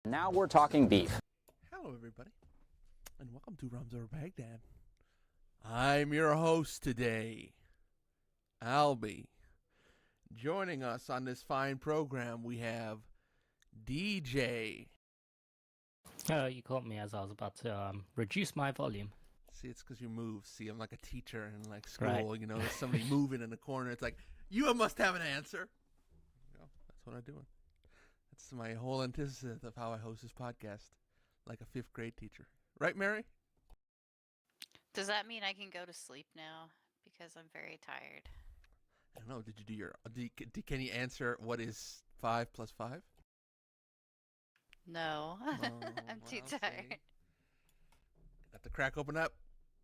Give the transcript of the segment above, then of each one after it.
Now we're talking beef. Hello, everybody, and welcome to Rums Over Baghdad. I'm your host today, Albie. Joining us on this fine program, we have DJ. You caught me as I was about to reduce my volume. See, it's because you move. See, I'm like a teacher in like school. Right. You know, there's somebody moving in the corner. It's like, you must have an answer. You know, that's what I'm doing. That's my whole antithesis of how I host this podcast, like a fifth grade teacher. Right, Mary? Does that mean I can go to sleep now? Because I'm very tired. I don't know. Did you do your? Can you answer what is 5 plus 5? No, Oh, I'm too well, tired. see. Got to crack open that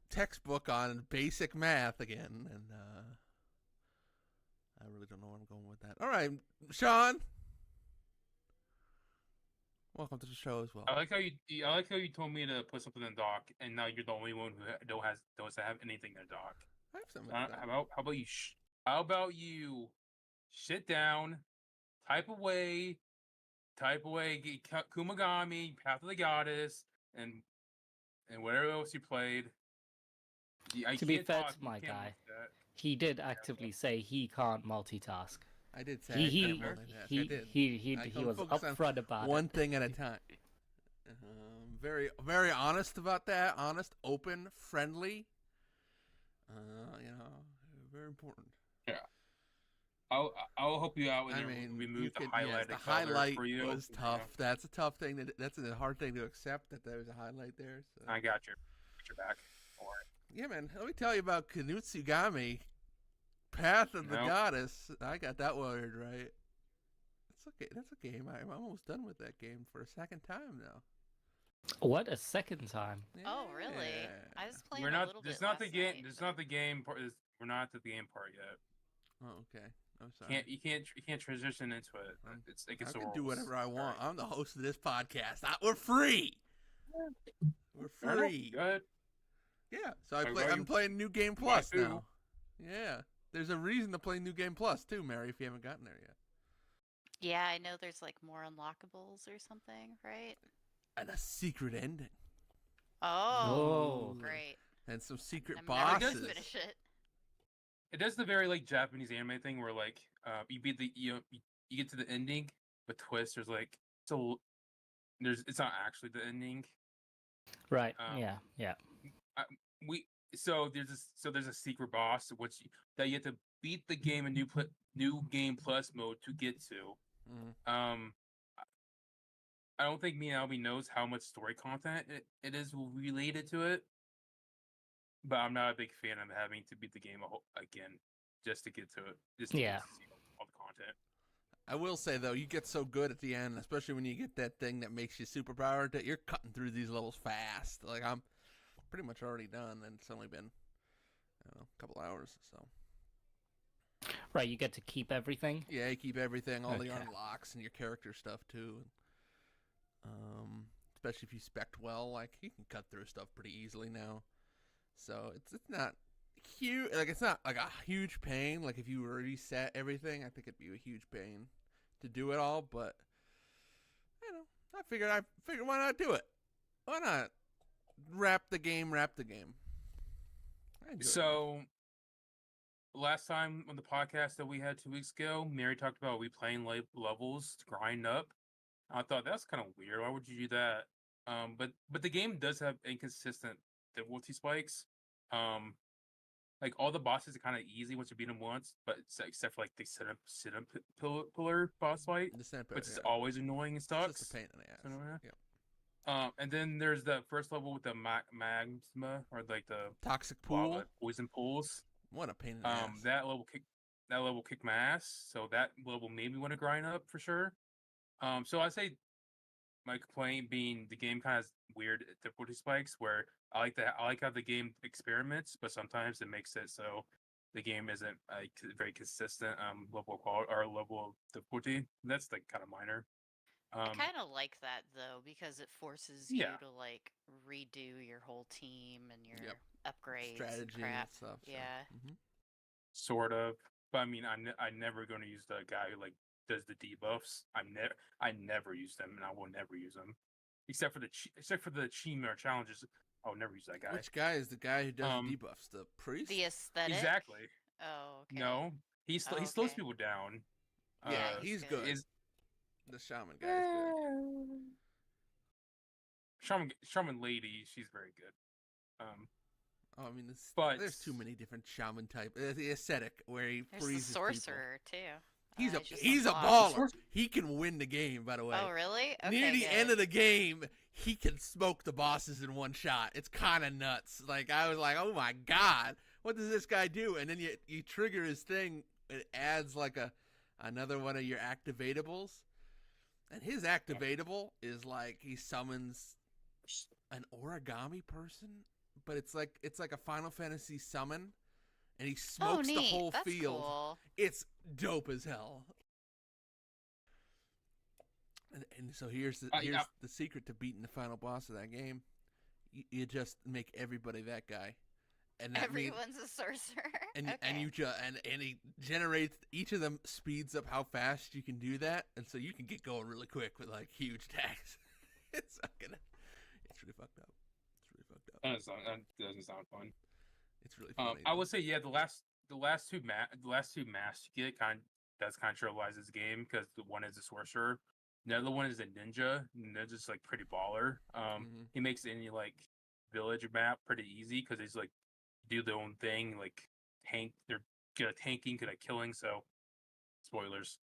textbook on basic math again, and I really don't know where I'm going with that. All right, Sean. Welcome to the show as well. I like how you told me to put something in dock, and now you're the only one who doesn't have anything in dock. I have something. Like that. How about you sit down, type away, get Kunitsu-Gami, Path of the Goddess, and whatever else you played. To be fair to my guy, he did actively say he can't multitask. I did say He I was focus on upfront about one it. thing at a time. Very, very honest about that. Honest, open, friendly. You know, very important. Yeah. I'll help you out and remove the highlight. Yes, the highlight for you. was tough. Yeah. That's a tough thing. That's a hard thing to accept that there was a highlight there. So. I got your back. Yeah, man. Let me tell you about Kunitsu-Gami, Path of the Goddess. I got that word right. That's okay. That's a game. I'm almost done with that game for a second time now. What, a second time? Yeah. Oh, really? I was playing We're not. a little bit It's not the last game. night, It's but- not the game part. We're not at the game part yet. Oh, okay. I'm sorry. You can't transition into it. It's I the can rules. do whatever I want. Right. I'm the host of this podcast. We're free. We're free. Good. Yeah. So I'm playing New Game Plus now. Yeah. There's a reason to play New Game Plus too, Mary, if you haven't gotten there yet. Yeah, I know there's like more unlockables or something, right? And a secret ending. Oh, Oh. great. And some secret I'm never bosses. gonna finish it. It does the very like Japanese anime thing where like you beat the you get to the ending, but twist there's like it's not actually the ending. Right. Um, Yeah. There's a secret boss that you have to beat the game in new game plus mode to get to. Mm. I don't think me and Albie knows how much story content it is related to it, but I'm not a big fan of having to beat the game again just to get to it. Just to see all the content. I will say though, you get so good at the end, especially when you get that thing that makes you superpowered, that you're cutting through these levels fast. Like I'm pretty much already done, and it's only been a couple hours. So Right, you get to keep everything? yeah, you keep everything, all the Okay. unlocks and your character stuff too. Especially if you spec well, like you can cut through stuff pretty easily now. So it's not huge. Like it's not like a huge pain. Like if you reset everything, I think it'd be a huge pain to do it all. But I figured why not do it? Why not wrap the game? I enjoy it. So last time on the podcast that we had 2 weeks ago, Mary talked about replaying levels to grind up. I thought that's kind of weird. Why would you do that? But the game does have inconsistent difficulty spikes. Like all the bosses are kind of easy once you beat them once, but except for like the sit up pillar boss fight, which is always annoying and sucks. It's just a pain in the ass. Yeah. And then there's the first level with the magma or like the Toxic pool. lava poison pools. What a pain in the ass. That level kicked my ass. So that level made me want to grind up for sure. So I say my complaint being the game kind of has weird difficulty spikes where I like how the game experiments, but sometimes it makes it so the game isn't very consistent level of quality or level of difficulty. That's like kind of minor. I kind of like that though because it forces you Yeah. to like redo your whole team and your Yep. upgrades Strategy and and crap. stuff. So. Yeah. Mhm. Sort of, but I mean, I'm never going to use the guy who like does the debuffs. I never use them, and I will never use them, except for the Chima challenges. I will never use that guy. Which guy is the guy who does the debuffs? The priest? The aesthetic? Exactly. Oh, okay. No, he slows people down. Yeah, he's good. The shaman guy is good. Shaman lady, she's very good. I mean, there's too many different shaman type. The aesthetic where he freezes the sorcerer people. Too. He's a baller. He can win the game, by the way. Oh, really? Okay, near the end of the game, he can smoke the bosses in one shot. It's kind of nuts. Like, I was like, oh my god, what does this guy do? And then you trigger his thing. It adds like another one of your activatables. And his activatable is like he summons an origami person, but it's like a Final Fantasy summon, and he smokes the whole field. Cool. It's dope as hell. And so here's the secret to beating the final boss of that game. You just make everybody that guy. And that everyone's a sorcerer. And he generates, each of them speeds up how fast you can do that, and so you can get going really quick with like huge attacks. It's really fucked up. That doesn't sound fun. It's really funny. I would say the last two masks you get does kind of trivialize this game, because the one is a sorcerer, the other one is a ninja, and they're just like pretty baller. He makes any like village map pretty easy because he's like do their own thing, like they're good at tanking, good at killing. So spoilers.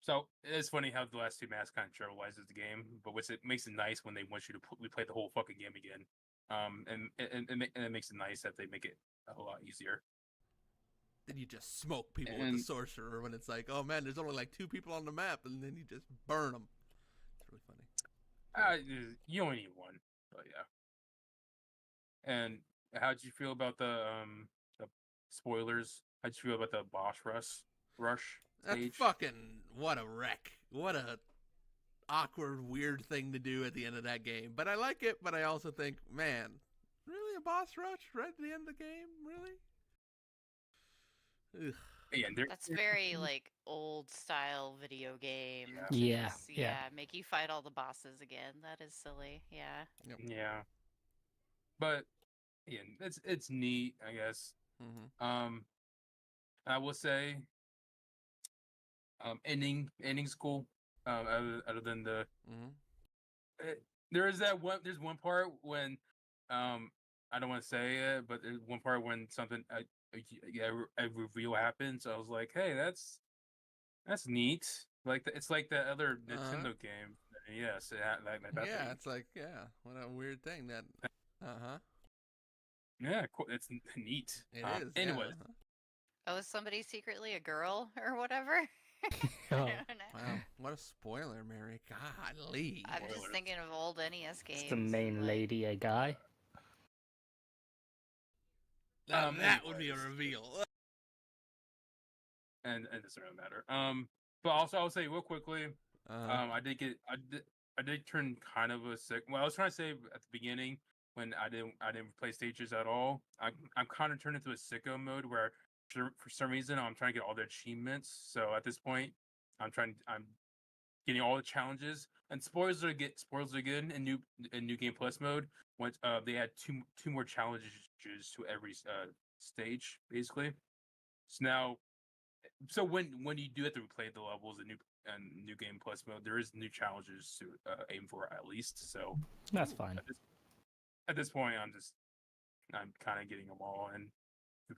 So it's funny how the last two masks kind of trivializes the game, but it makes it nice when they want you to play the whole fucking game again. And it makes it nice that they make it a whole lot easier. Then you just smoke people with the sorcerer when it's like, oh man, there's only like 2 people on the map, and then you just burn them. It's really funny. You only need one, but yeah. And how'd you feel about the spoilers? How'd you feel about the boss rush That's stage? What a wreck. What a awkward, weird thing to do at the end of that game. But I like it, but I also think, man, really a boss rush right at the end of the game? Really? Ugh. Yeah, that's very like old style video game. Yeah. Make you fight all the bosses again. That is silly. Yeah. Yep. Yeah. But yeah, it's neat, I guess. Mm-hmm. I will say, ending's cool. Other than the, there's one part when, I don't want to say it, but there's one part when something a reveal happens. I was like, hey, that's neat. Like it's like that other Nintendo game. Yes, yeah, it's like what a weird thing that. Yeah, cool. It's neat. It is. Anyway. Oh, is somebody secretly a girl or whatever? Oh. Wow, what a spoiler, Mary. Golly. I'm just thinking of old NES games. Is the main lady a guy? That would be a reveal. And it doesn't really matter. But also I'll say real quickly, I did turn kind of a sick. Well, I was trying to say at the beginning when I didn't play stages at all. I'm kind of turned into a sicko mode where for some reason I'm trying to get all the achievements. So at this point, I'm getting all the challenges. And spoilers are good in new game plus mode. Once they add two more challenges to every stage, basically. So when you do have to replay the levels in new game plus mode, there is new challenges to aim for at least. So that's fine. At this point, I'm kind of getting them all and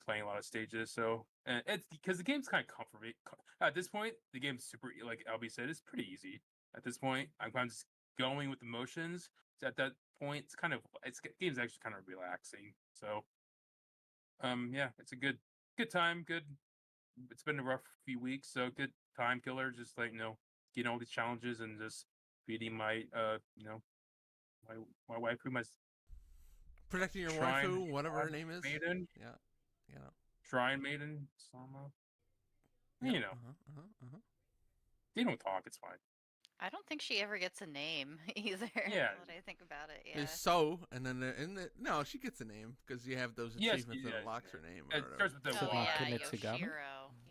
playing a lot of stages. So and it's because the game's kind of comforting. At this point, the game's super, like Albie said, it's pretty easy. At this point, I'm just going with emotions. So at that point, the game's actually kind of relaxing. So yeah, it's a good time. It's been a rough few weeks, so good time killer. Just like getting all these challenges and just beating my my wife, who protecting your waifu, whatever her name is. Maiden. Yeah. Shrine Maiden, Sama. Yep. They don't talk. It's fine. I don't think she ever gets a name either. Yeah. Now that I think about it, yeah. It's so, and then no, she gets a name because you have those achievements that unlocks her name. It starts with the Kunitsu-Gami. Kunitsu-Gami?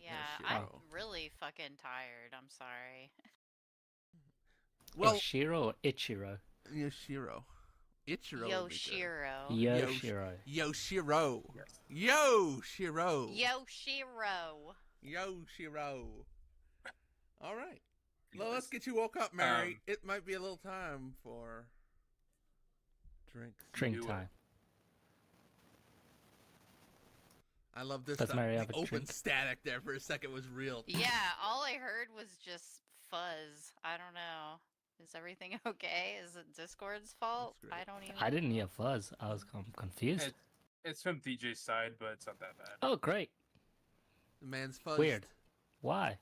Yeah, I'm really fucking tired. I'm sorry. Well, Yoshiro or Ichiro? Yoshiro. Ichiro. Yoshiro. Yoshiro. Yoshiro. Yes. Yoshiro. Yoshiro. Yoshiro. All right. Well, let's get you woke up, Mary. It might be a little time for drinks. Drink time. I love this. Does Mary have the a open drink? Static there for a second was real. Yeah, all I heard was just fuzz. I don't know. Is everything okay? Is it Discord's fault? I don't even. I didn't hear fuzz. I was confused. It's from DJ's side, but it's not that bad. Oh, great. The man's fuzzed. Weird. Why?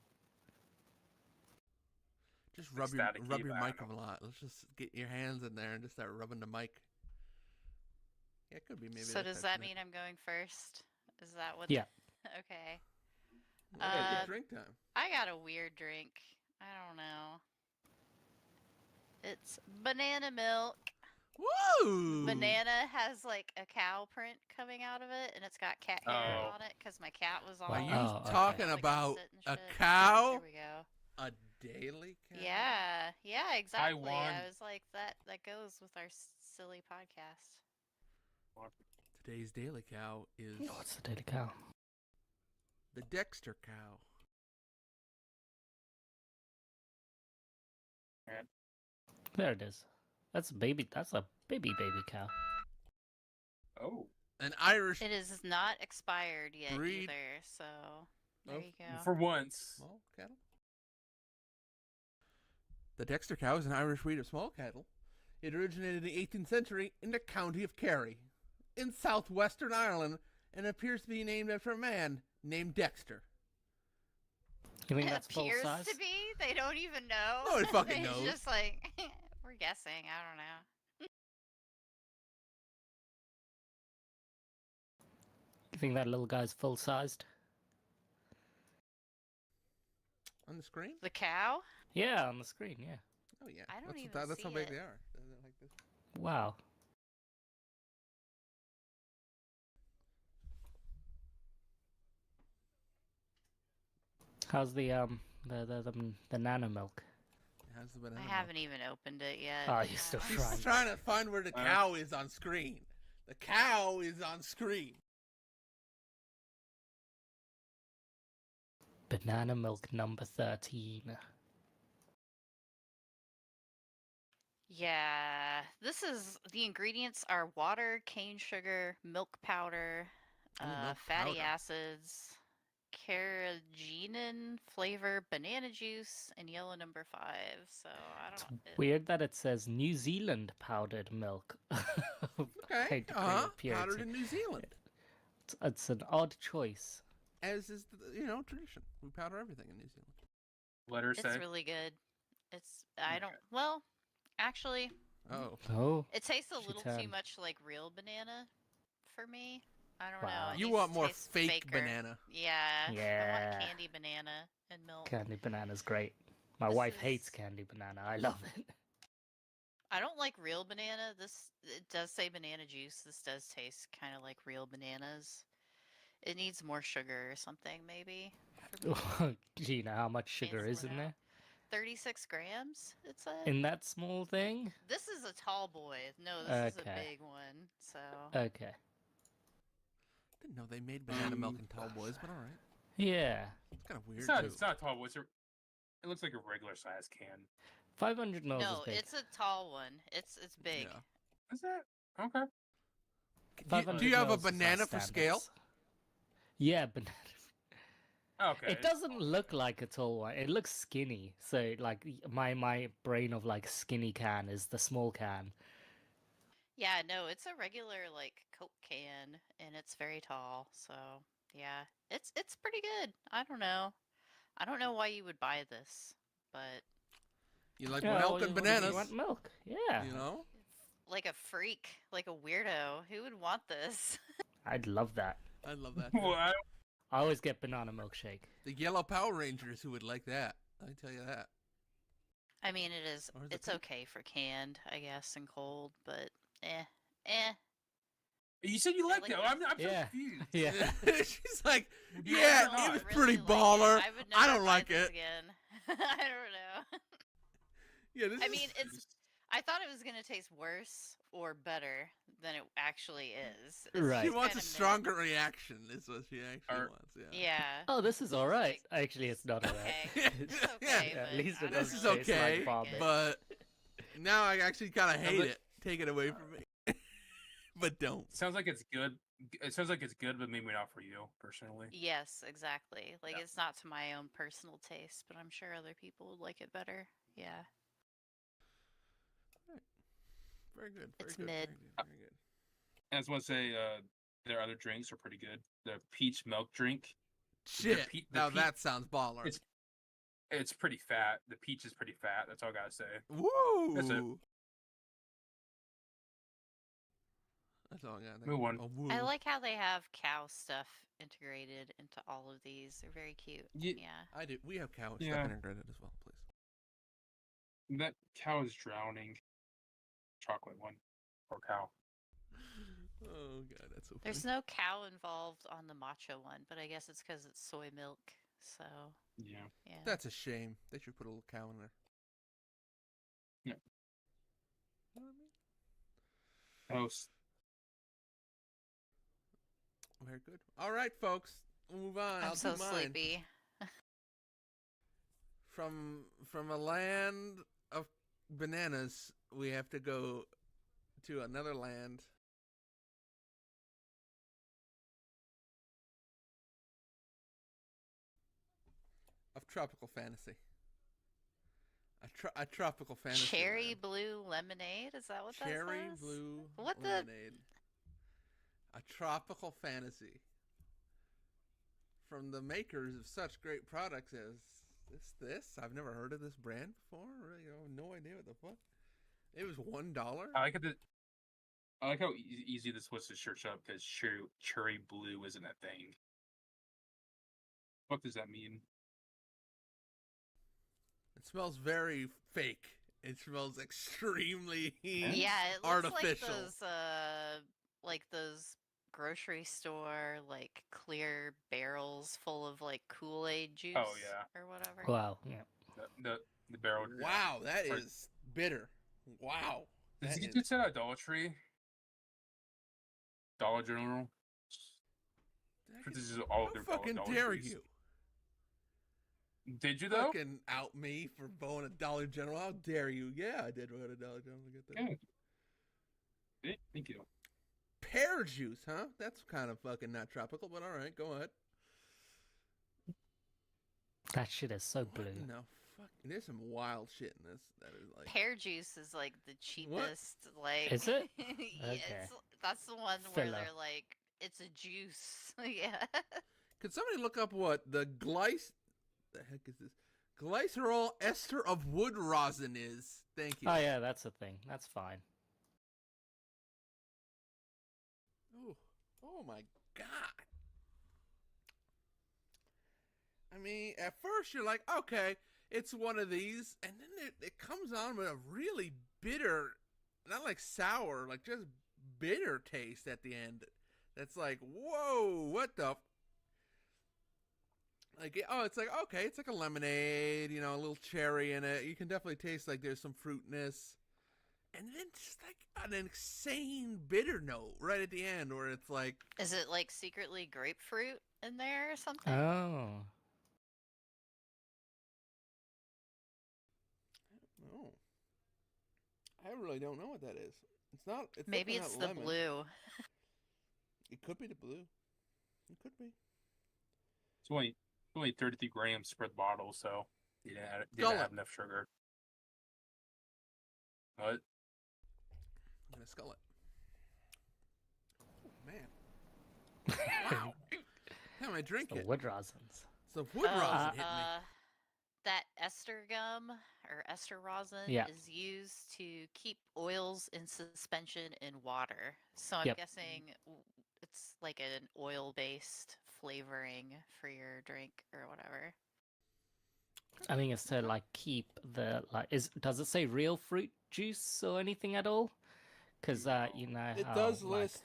Just rub your mic a lot. Let's just get your hands in there and just start rubbing the mic. Yeah, it could be maybe. So does that mean I'm going first? Is that what? Yeah. Okay. Good drink time. I got a weird drink. I don't know. It's banana milk. Woo! Banana has like a cow print coming out of it, and it's got cat hair on it because my cat was on. Are it. you talking about a shit. cow? There we go. A daily cow? Yeah, exactly. won. I was like, that goes with our silly podcast. Today's daily cow is What's the daily cow? the Dexter cow. There it is. That's a baby. That's a baby cow. Oh. An Irish It is not expired yet breed either, so there you go. For once. small cattle. The Dexter cow is an Irish breed of small cattle. It originated in the 18th century in the county of Kerry, in southwestern Ireland, and appears to be named after a man named Dexter. You mean It that's full appears size? to be. They don't even know. Nobody fucking It's knows. just like we're guessing. I don't know. You think that little guy's full sized? On the screen? The cow? Yeah, on the screen. Yeah. Oh yeah. I don't that's even that's how see big it. they are. They're like this. Wow. How's the nano milk? How's the banana I milk? haven't even opened it yet. Oh, you're still He's trying. trying to find where the cow is on screen. The cow is on screen. Banana milk number 13. Yeah, the ingredients are water, cane sugar, milk powder, milk fatty powder. acids, carrageenan flavor, banana juice, and yellow number 5. So I It's don't know. weird that it says New Zealand powdered milk. Okay. Purity. Powdered in New Zealand. It's an odd choice. As is the tradition. We powder everything in New Zealand. Let her say. It's really good. Well, actually, Oh. Oh. it tastes a She little too turned. much like real banana for me. I don't Wow. know. It You needs want to more taste fake faker. banana. Yeah. I Yeah. want candy banana and milk. Candy banana's great. My This wife hates is- candy banana. I love it. I don't like real banana. It does say banana juice. This does taste kind of like real bananas. It needs more sugar or something, maybe. for me. Do you know how much sugar Cancel is it in there? out. 36 grams, it said. In that small thing? This is a tall boy. No, this is a Okay. big one. So Okay. Didn't know they made banana milk in tall boys, but all right. Yeah. It's kind of weird It's not, too. it's not tall. It looks like a regular size can. 500 mils no, is big. it's a tall one. It's big. Yeah. Is that? Okay. Do you have a 500 mils is our banana for scale? standards. Yeah, banana. Okay. It doesn't look like a tall one. It looks skinny. So, like, my brain of, like, skinny can is the small can. Yeah, no, it's a regular like Coke can, and it's very tall. So yeah, it's pretty good. I don't know why you would buy this, but You like Yeah, milk well, and you bananas? want milk. Yeah. You know? like a freak, like a weirdo, who would want this? I'd love that. I love that. too. What? I always get banana milkshake. The yellow Power Rangers who would like that. I tell you that. I mean, Or the it's pink. okay for canned, I guess, and cold, but eh. You said you I liked like it. it. I'm so Yeah. confused. Yeah. She's like, Do you yeah, like it or it not? was Really pretty like it. baller. I would I never don't buy like this it. again. I don't know. Yeah, this I is. mean, I thought it was gonna taste worse or better than it actually is. It's Right. She just wants a kinda mid. stronger reaction. Is what she actually Or- wants. Yeah. Yeah. Oh, this is It's all just right. like, Actually, it's not all right. okay. It's- It's okay, Yeah, at but least I it don't This doesn't is really taste okay, like vomit. but now I actually kind of hate but- it. Take it away from me. But don't. Sounds like it's good. It sounds like it's good, but maybe not for you personally. Yes, exactly. Like Yeah. it's not to my own personal taste, but I'm sure other people would like it better. Yeah. Very good. Very It's good. mid. Very good. I just want to say their other drinks are pretty good. The peach milk drink, Shit. the Now pe- that sounds baller. it's pretty fat. The peach is pretty fat. That's all I gotta say. Woo. That's it. That's all I got. Move on. I like how they have cow stuff integrated into all of these. They're very cute. Ye- Yeah. I do. We have cow Yeah. stuff integrated as well, please. That cow is drowning. Chocolate one, or cow. Oh god, that's so funny. There's no cow involved on the matcha one, but I guess it's because it's soy milk. So Yeah. yeah. That's a shame. They should put a little cow in there. Yeah. You know what I mean? Oh, Very good. All right, folks. We'll move on. I'm I'll so do mine. sleepy. From a land of bananas, we have to go to another land. Of tropical fantasy. A tropical fantasy. Cherry land. blue lemonade? Is that what Cherry that says? blue What the- lemonade. A tropical fantasy. From the makers of such great products as this. I've never heard of this brand before. Really, I have no idea what the fuck. It was $1. I like how easy this was to search up because cherry blue isn't a thing. What does that mean? It smells very fake. It smells extremely Yeah, it looks artificial. like those grocery store like clear barrels full of like Kool-Aid juice Oh, yeah. or whatever. Wow. Yeah. The barrel. Wow, that Sorry. is bitter. Wow. Did That you is- just said idolatry? Dollar General. This is all How their fucking Dollar dare Trees. you? Did you though? Fucking out me for going to Dollar General. How dare you? Yeah, I did go to Dollar General to get that. Yeah. Thank you. Pear juice, huh? That's kind of fucking not tropical, but all right, go ahead. That shit is so What blue. in the fuck? There's some wild shit in this. That is like. Pear juice is like the cheapest. Like Is it? yeah, Okay. that's the one where Filler. they're like, it's a juice. Yeah. Could somebody look up what the the heck is this? Glycerol ester of wood rosin is? Thank you. Oh yeah, that's a thing. That's fine. Oh my god. I mean, at first you're like, okay, it's one of these, and then it comes on with a really bitter, not like sour, like just bitter taste at the end. That's like, whoa, what the? Like, it's like, okay, it's like a lemonade, you know, a little cherry in it. You can definitely taste like there's some fruitness. And then just like an insane bitter note right at the end where it's like, Is it like secretly grapefruit in there or something? Oh. no. I really don't know what that is. It's not. It's Maybe definitely it's not the lemon. blue. It could be the blue. It could be. It's only 33 grams per bottle, so you didn't Gull have it. enough sugar. What? I'm gonna skull it. Oh, man. Wow. How am I drink The it? wood rosins. So wood rosin hit me. That ester gum or ester rosin Yeah. is used to keep oils in suspension in water. So I'm Yep. guessing it's like an oil-based flavoring for your drink or whatever. I think it's to like keep the does it say real fruit juice or anything at all? Because you know It how, does like- list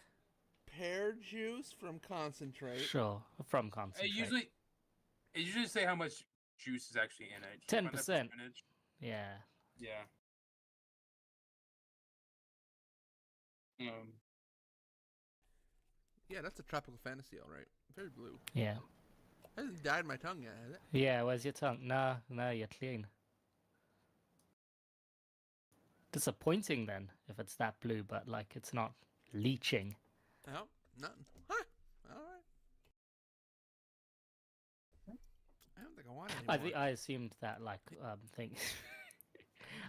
pear juice from concentrate. Sure, from It concentrate. usually say how much juice is actually in it. Do you find that 10%. percentage? Yeah. Yeah. Yeah, that's a tropical fantasy, all right. Very blue. Yeah. Hasn't dyed my tongue yet, has it? Yeah, where's your tongue? No, you're clean. Disappointing then, if it's that blue, but like it's not leaching. No, nothing. Huh. All right. I don't think I want any more. I assumed that like thing.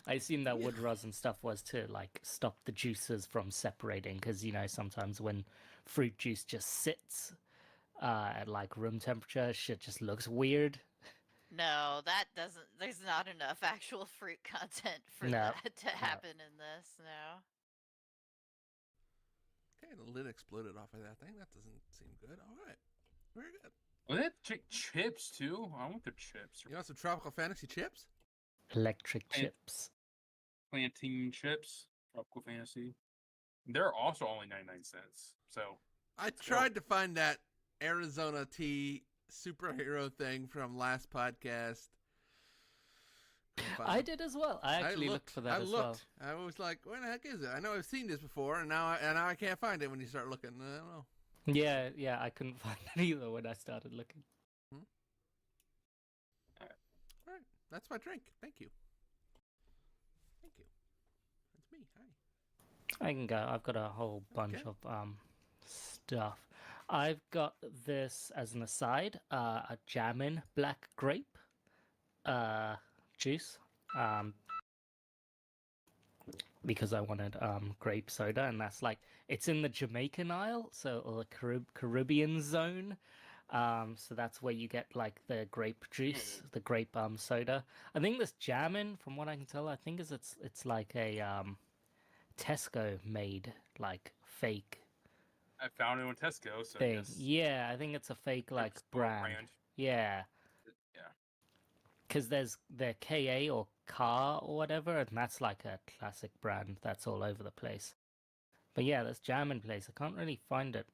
I assumed that wood rosin stuff was to like stop the juices from separating, because you know sometimes when fruit juice just sits at like room temperature, shit just looks weird. No, that doesn't. There's not enough actual fruit content for No, that to happen in this. No. Okay, the lid exploded off of that thing. That doesn't seem good. All right. Very good. Well, they had chips too. I want their chips. You want some tropical fantasy chips? Electric Plant- chips. Plantain chips. Tropical Fantasy. They're also only 99¢. So I tried to find that Arizona tea superhero thing from last podcast. Couldn't find I it. did as well. I actually looked for that as well. I was like, "Where the heck is it?" I know I've seen this before, and now I can't find it when you start looking. I don't know. Yeah, I couldn't find it either when I started looking. All right, that's my drink. Thank you. Thank you. That's me. Hi. I can go. I've got a whole bunch Okay. of stuff. I've got this as an aside, a Jammin black grape juice. Because I wanted grape soda, and that's like it's in the Jamaican aisle, so or the Caribbean zone. So that's where you get like the grape juice, the grape soda. I think this Jammin, from what I can tell, I think it's like a Tesco made like fake I found it on Tesco. So thing. yes. Yeah, I think it's a fake like Store brand. Yeah. Yeah. Because there's the KA or Car or whatever, and that's like a classic brand that's all over the place. But yeah, this Jammin place, I can't really find it.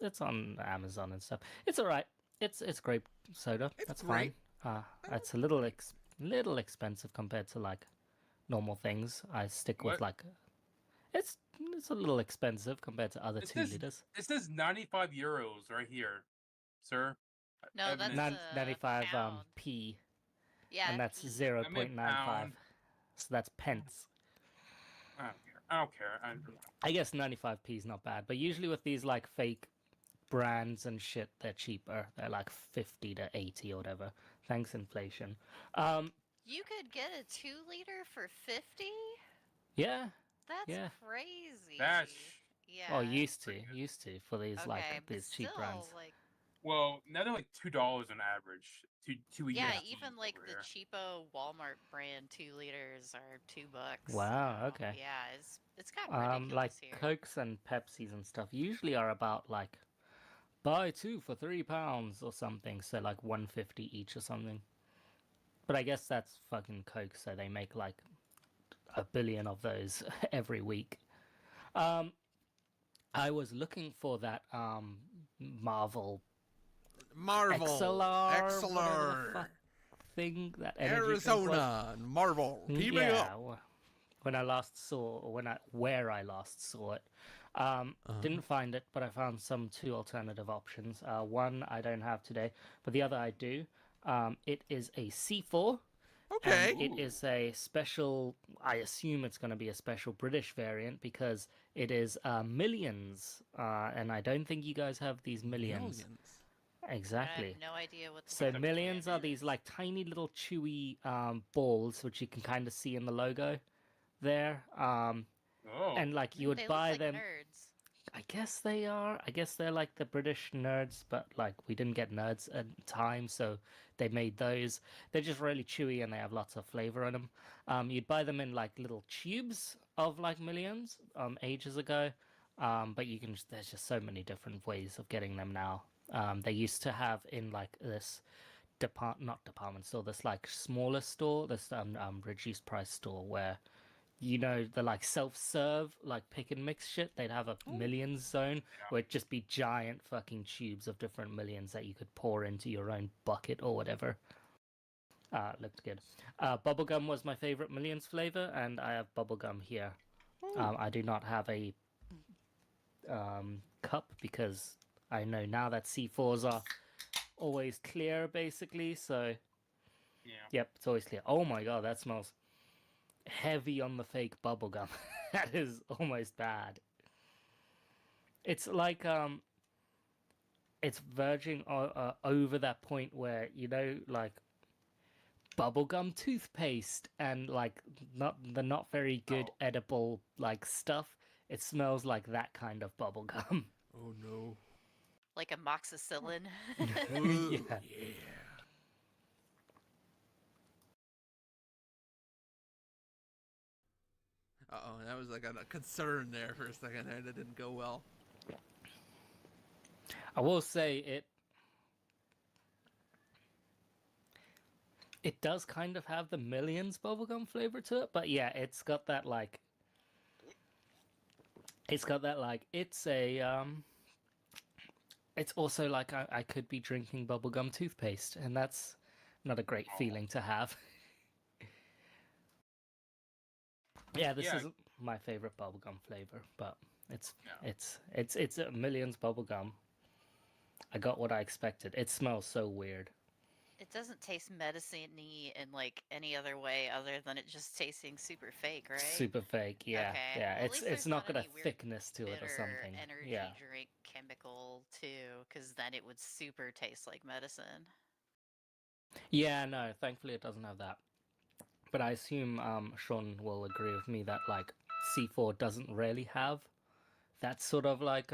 It's on Amazon and stuff. It's alright. It's grape soda. It's That's great. fine. It's a little expensive compared to like normal things. I stick with What? like it's a little expensive compared to other It 2 says- liters. It says 95 euros right here, sir. No, I that's meant- 95 pound. p, Yeah. and that's E. 0.95. pound. So that's pence. I don't care. I guess 95p is not bad, but usually with these like fake brands and shit, they're cheaper. They're like 50 to 80 or whatever. Thanks, inflation. You could get a 2-liter for 50. Yeah. That's Yeah. crazy. That's Yeah. Oh, used pretty to for these okay, like but these cheap still, brands. like, well, now they're like $2 on average. Two a yeah, year even like over the here. cheapo Walmart brand 2 liters are $2. Wow, so, okay. Yeah, it's got ridiculous Like here. Cokes and Pepsis and stuff usually are about like buy 2 for £3 or something. So like 150 each or something. But I guess that's fucking Coke, so they make like a billion of those every week. I was looking for that Marvel Marvel. XLR, whatever the XLR. fuck thing, that energy drink was. Arizona. Marvel. Teaming up. When I last saw, or where I last saw it, didn't find it, but I found some 2 alternative options. One I don't have today, but the other I do. It is a C4. Okay. And it is a special. I assume it's going to be a special British variant because it is millions, and I don't think you guys have these millions. Exactly. I have no idea what the So heck millions are it these is. like tiny little chewy balls, which you can kind of see in the logo there. Oh, And like you would They buy look like them. nerds. I guess they are. I guess they're like the British nerds, but like we didn't get nerds at the time, so they made those. They're just really chewy and they have lots of flavor in them. You'd buy them in like little tubes of like millions ages ago, but you can. There's just so many different ways of getting them now. They used to have in like this not department store, this like smaller store, this reduced price store where you know, the like self-serve, like pick and mix shit. They'd have a millions zone where it'd just be giant fucking tubes of different millions that you could pour into your own bucket or whatever. Looked good. Bubblegum was my favorite millions flavor, and I have bubblegum here. I do not have a cup because I know now that C4s are always clear, basically. So, Yeah. yep, it's always clear. Oh my god, that smells heavy on the fake bubblegum. That is almost bad. It's like it's verging over that point where, you know, like bubblegum toothpaste and like not very good edible like stuff. It smells like that kind of bubblegum. Oh no. Like amoxicillin. Yeah. Uh-oh, that was like a concern there for a second. That didn't go well. I will say it does kind of have the millions bubblegum flavor to it, but yeah, it's got that like it's a it's also like I could be drinking bubblegum toothpaste, and that's not a great feeling to have. Yeah, this isn't my favorite bubblegum flavor, but it's a millions bubblegum. I got what I expected. It smells so weird. It doesn't taste medicine-y in like any other way other than it just tasting super fake, right? Super fake, yeah. Okay. Yeah, Well, at it's least it's there's not not got a any weird thickness to it or bitter something. energy Yeah. drink chemical too, because then it would super taste like medicine. Yeah, no, thankfully it doesn't have that. But I assume Sean will agree with me that like C4 doesn't really have that sort of like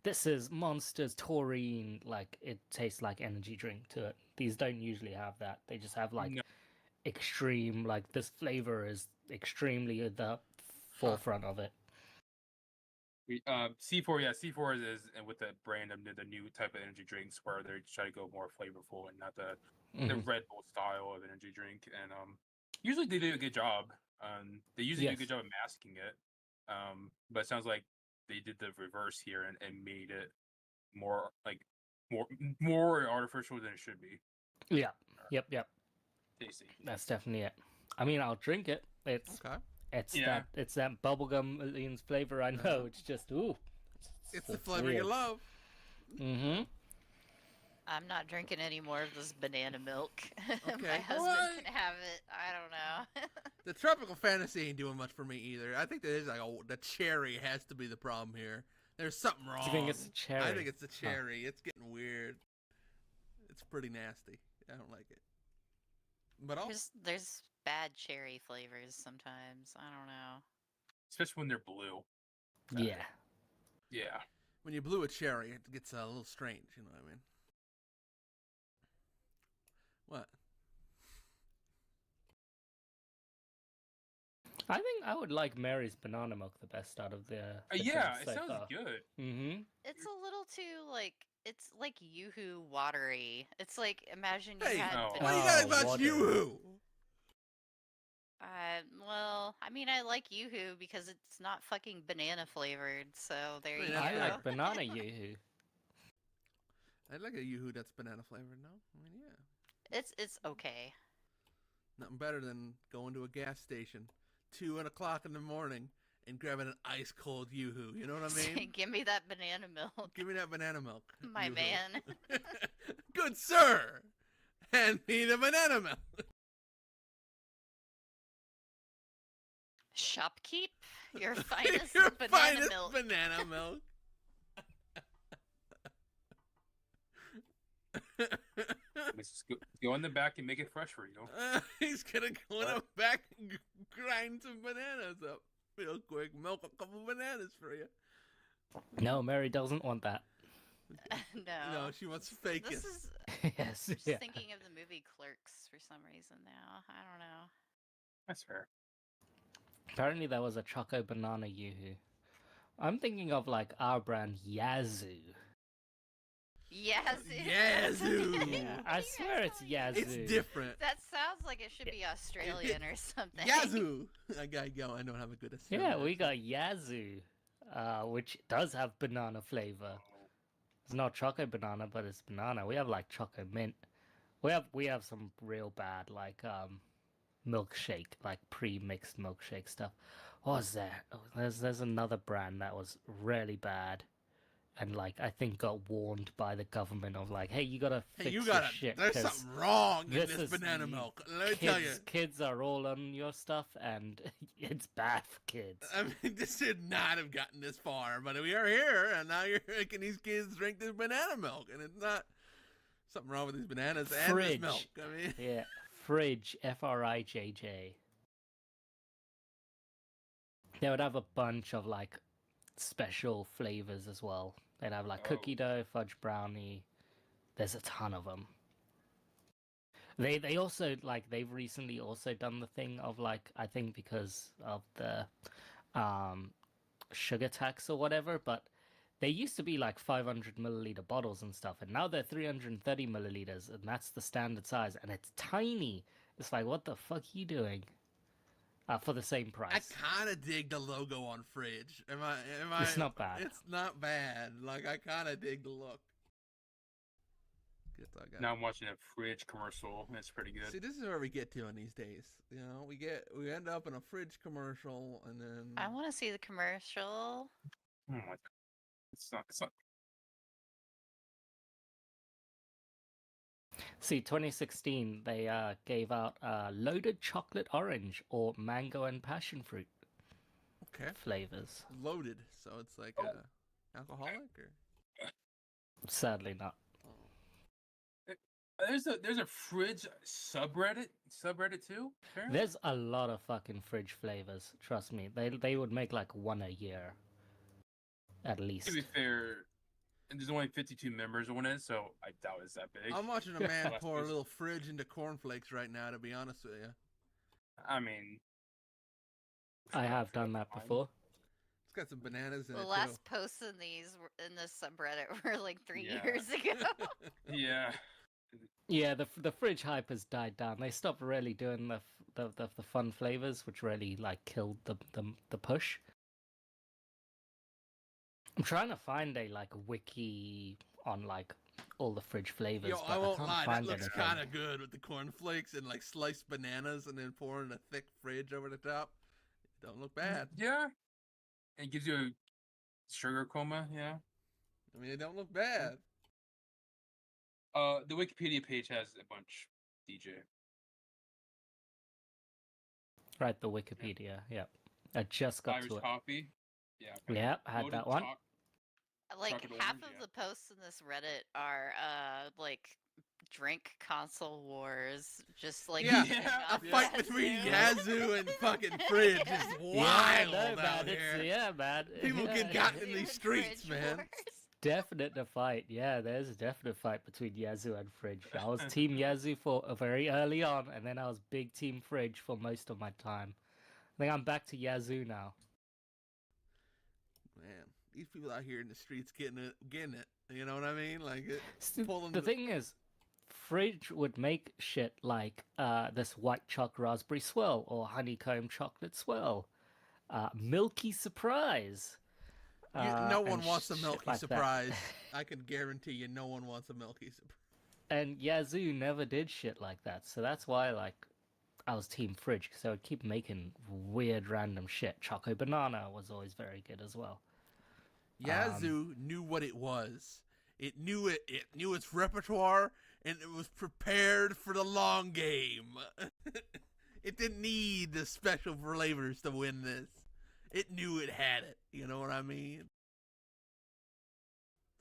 this is Monster's taurine, like it tastes like energy drink to it. These don't usually have that. They just have like extreme, like this flavor is extremely at the forefront of it. C4, yeah, C4 is with the brand of the new type of energy drinks where they try to go more flavorful and not the Red Bull style of energy drink. And usually they do a good job. They usually do a good job of masking it. But it sounds like they did the reverse here and made it more like more artificial than it should be. Yeah. Yep. Tasty. That's definitely it. I mean, I'll drink it. It's that bubblegum millions flavor. I know. It's just It's the flavor you love. Mm-hmm. I'm not drinking any more of this banana milk. Okay. My husband can have it. I don't know. The tropical fantasy ain't doing much for me either. I think that is like the cherry has to be the problem here. There's something wrong. Do you think it's the cherry? I think it's the cherry. It's getting weird. It's pretty nasty. I don't like it. But there's bad cherry flavors sometimes. I don't know. Especially when they're blue. Yeah. Yeah. When you blew a cherry, it gets a little strange. You know what I mean? What? I think I would like Mary's banana milk the best out of the yeah, it so sounds far. good. Mm-hmm. It's a little too like it's like Yoo-hoo watery. It's like imagine you Hey, had what do you got about water. Yoo-hoo? Well, I mean, I like Yoo-hoo because it's not fucking banana flavored. So there you go. I like banana Yoo-hoo. I'd like a Yoo-hoo that's banana flavored. No, I mean yeah. It's okay. Nothing better than going to a gas station, 2:00 in the morning, and grabbing an ice cold Yoo-hoo. You know what I mean? Give me that banana milk. Give me that banana milk. My Yoo-hoo. man. Good sir, hand me the banana milk. Shopkeep your finest Your banana finest milk. banana milk. Let's go in the back and make it fresh for you. He's gonna go in the back and grind some bananas up real quick. Milk a couple bananas for you. No, Mary doesn't want that. No, she wants fake. This is. Yes. I'm just Yeah. thinking of the movie Clerks for some reason now. I don't know. That's fair. Apparently there was a Choco Banana Yoo-hoo. I'm thinking of like our brand Yazoo. Yazoo. Yazoo. Yeah, I swear it's Yazoo. It's different. That sounds like like it should be Australian or something. Yazoo. I gotta go. I don't have a good Australian Yeah, we accent. got Yazoo, which does have banana flavor. It's not choco banana, but it's banana. We have like choco mint. We have some real bad like milkshake, like pre-mixed milkshake stuff. What was there? Oh, there's another brand that was really bad, and like I think got warned by the government of like, hey, you gotta Hey, fix you this gotta. shit. There's 'cause something wrong in this this is banana y- milk. Let me tell you. kids are all on your stuff, and it's bad for kids. I mean, this should not have gotten this far, but we are here, and now you're making these kids drink this banana milk, and it's not something wrong with these bananas and this Fridge. milk. I mean, Yeah, Fridge, Frijj. They would have a bunch of like special flavors as well. They'd have like cookie dough, fudge brownie. There's a ton of them. They also like they've recently also done the thing of like I think because of the sugar tax or whatever, but they used to be like 500 milliliter bottles and stuff, and now they're 330 milliliters, and that's the standard size, and it's tiny. It's like, what the fuck are you doing? For the same I price. kind of dig the logo on Fridge. Am I? It's not bad. It's not bad. Like I kind of dig the look. Guess I got Now I'm watching a Fridge commercial. It's pretty good. See, this is where we get to in these days. You know, we end up in a Fridge commercial, and then I want to see the commercial. Oh my god. It's not. See, 2016, they gave out loaded chocolate orange or mango and passion fruit okay, flavors. loaded. So it's like alcoholic or Sadly not. There's a Fridge subreddit too. Apparently? There's a lot of fucking Fridge flavors. Trust me, they would make like one a year, at least. To be fair, and there's only 52 members on it, so I doubt it's that big. I'm watching a man Last pour a piece. little Fridge into cornflakes right now. To be honest with you, I mean, I have done that before. it's got some bananas in The it last posts in in this subreddit were like 3 Yeah. years ago. yeah. Yeah, the Fridge hype has died down. They stopped really doing the fun flavors, which really like killed the push. I'm trying to find a like wiki on like all the Fridge flavors. Yo, but I won't can't lie, that find looks anything. kind of good with the cornflakes and like sliced bananas and then pouring a thick Fridge over the top. Don't look bad. Yeah. It gives you a sugar coma. Yeah. I mean, it don't look bad. The Wikipedia page has a bunch. DJ. Right, the Wikipedia. Yep, I just got Irish to it. coffee. Yeah. Yep, had Loaded that one. Like Chocolate half orange, of yeah. the posts in this Reddit are like drink console wars, just like Yeah, shitting a on fight between Yazoo. Yazoo and fucking Fridge is Yeah, wild no, out man. here. It's, yeah, man. People yeah, get gotten in Yazoo these and streets, Fridge man. wars. Definite a fight. Yeah, there's a definite fight between Yazoo and Fridge. I was Team Yazoo for very early on, and then I was big Team Fridge for most of my time. I think I'm back to Yazoo now. Man, these people out here in the streets getting it. You know what I mean? Like pulling The thing is, Fridge would make shit like this white choc raspberry swirl or honeycomb chocolate swirl, milky surprise. no one and wants a shit milky like that. surprise. I can guarantee you, no one wants a milky surprise. And Yazoo never did shit like that, so that's why like I was Team Fridge because I would keep making weird random shit. Choco Banana was always very good as well. Yazoo knew what it was. It knew it. It knew its repertoire, and it was prepared for the long game. It didn't need the special flavors to win this. It knew it had it. You know what I mean?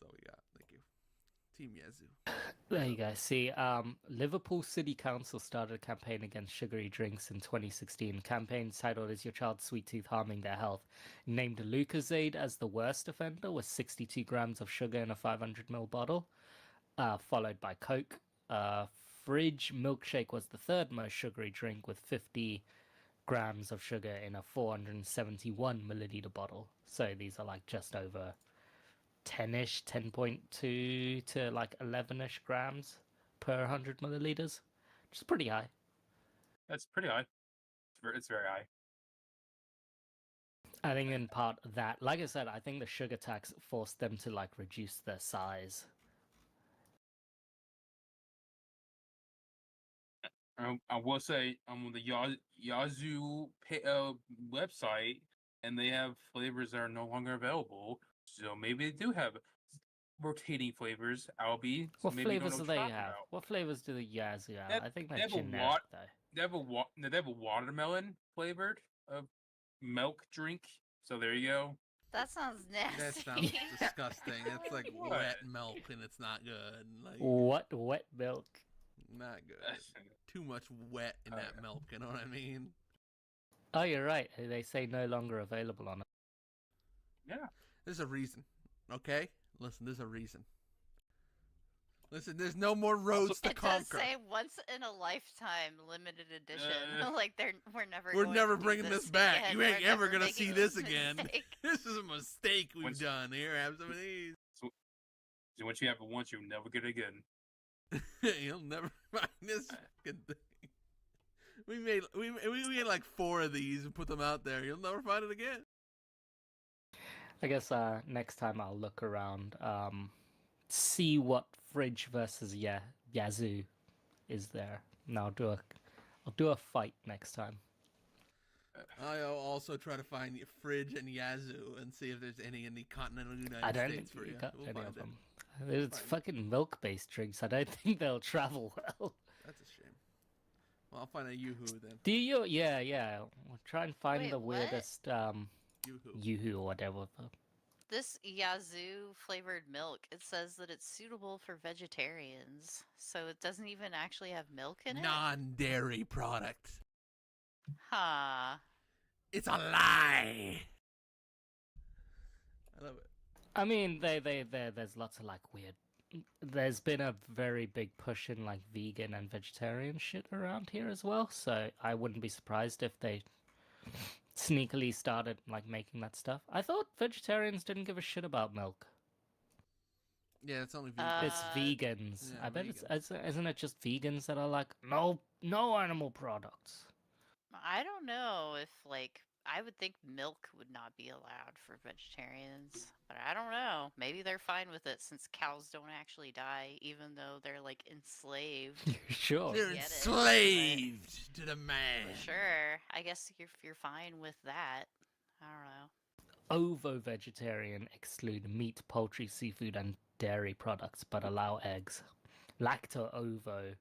That's all we got. Thank you, Team Yazoo. There you go. See, Liverpool City Council started a campaign against sugary drinks in 2016. Campaign titled "Is Your Child's Sweet Tooth Harming Their Health?" named Lucozade as the worst offender with 62 grams of sugar in a 500ml bottle, followed by Coke. Fridge Milkshake was the third most sugary drink with 50 grams of sugar in a 471 milliliter bottle. So these are like just over 10-ish, 10.2 to like 11-ish grams per 100 milliliters, which is pretty high. That's pretty high. It's very high. I think in part that, like I said, I think the sugar tax forced them to like reduce their size. I will say I'm on the Yazoo website, and they have flavors that are no longer available. So maybe they do have rotating flavors. Albie, so What maybe you don't flavors know do what they you're talking have? about. What flavors do the Yazoo They have? have- I think they they're have a generic though. They have a watermelon flavored milk drink. So there you go. That sounds That nasty. sounds disgusting. It's like What? wet milk and it's not good. Like What wet milk? not good. Too much wet in that yeah. milk. You know what I mean? Oh, you're right. They say no longer available on it. Yeah. There's a reason. Okay? Listen, there's a reason. Listen, there's no more roads to It does conquer. say once in a lifetime limited edition. Like we're never. We're going never to do bringing this this back. again. You ain't We're ever never gonna making see this this again. mistake. This is a mistake we've Once- done. Here, have some of these. So once you have it once, you'll never get it again. You'll never find this fucking thing. We made like 4 of these and put them out there. You'll never find it again. I guess next time I'll look around, see what fridge versus Yazoo is there, and I'll do a fight next time. I'll also try to find fridge and Yazoo and see if there's any in the continental United I don't States think for you you. got We'll any find of it. them. It's Fine. fucking milk-based drinks. I don't think they'll travel well. That's a shame. Well, I'll find a Yoo-hoo then. Do you? Yeah. We'll try and find Wait, the what? weirdest Yoo-hoo. Yoo-hoo or whatever. This Yazoo flavored milk, it says that it's suitable for vegetarians. So it doesn't even actually have milk in it? Non-dairy product. Huh. It's a lie. I love it. I mean, there's lots of like weird. There's been a very big push in like vegan and vegetarian shit around here as well. So I wouldn't be surprised if they sneakily started like making that stuff. I thought vegetarians didn't give a shit about milk. Yeah, it's only vegan. It's vegans. yeah, I bet vegans. isn't it just vegans that are like no animal products. I don't know if, like, I would think milk would not be allowed for vegetarians, but I don't know. Maybe they're fine with it since cows don't actually die, even though they're, like, enslaved. Sure. They're get it, enslaved to the man. Sure, I guess you're fine with that. I don't know. Ovo-vegetarian exclude meat, poultry, seafood, and dairy products, but allow eggs. Lacto-ovo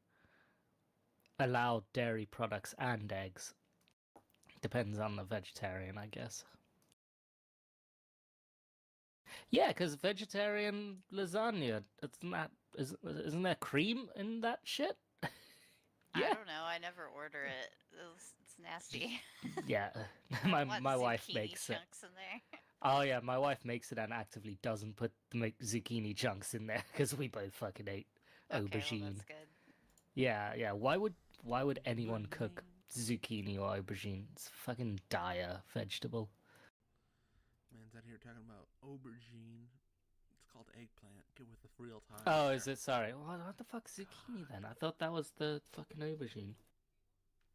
allow dairy products and eggs. Depends on the vegetarian, I guess. Yeah, because vegetarian lasagna, isn't there cream in that shit? I Yeah. don't know. I never order it. It's nasty. Yeah, I don't want my wife zucchini makes it. chunks in there. Oh yeah, my wife makes it and actively doesn't put the zucchini chunks in there because we both fucking ate Okay, aubergine. well, that's good. Yeah. Why would anyone cook zucchini or aubergine? It's a fucking dire vegetable. Man's out here talking about aubergine. It's called eggplant. Get with the real time. Oh, here. is it? Sorry. What the fuck zucchini then? I thought that was the fucking aubergine.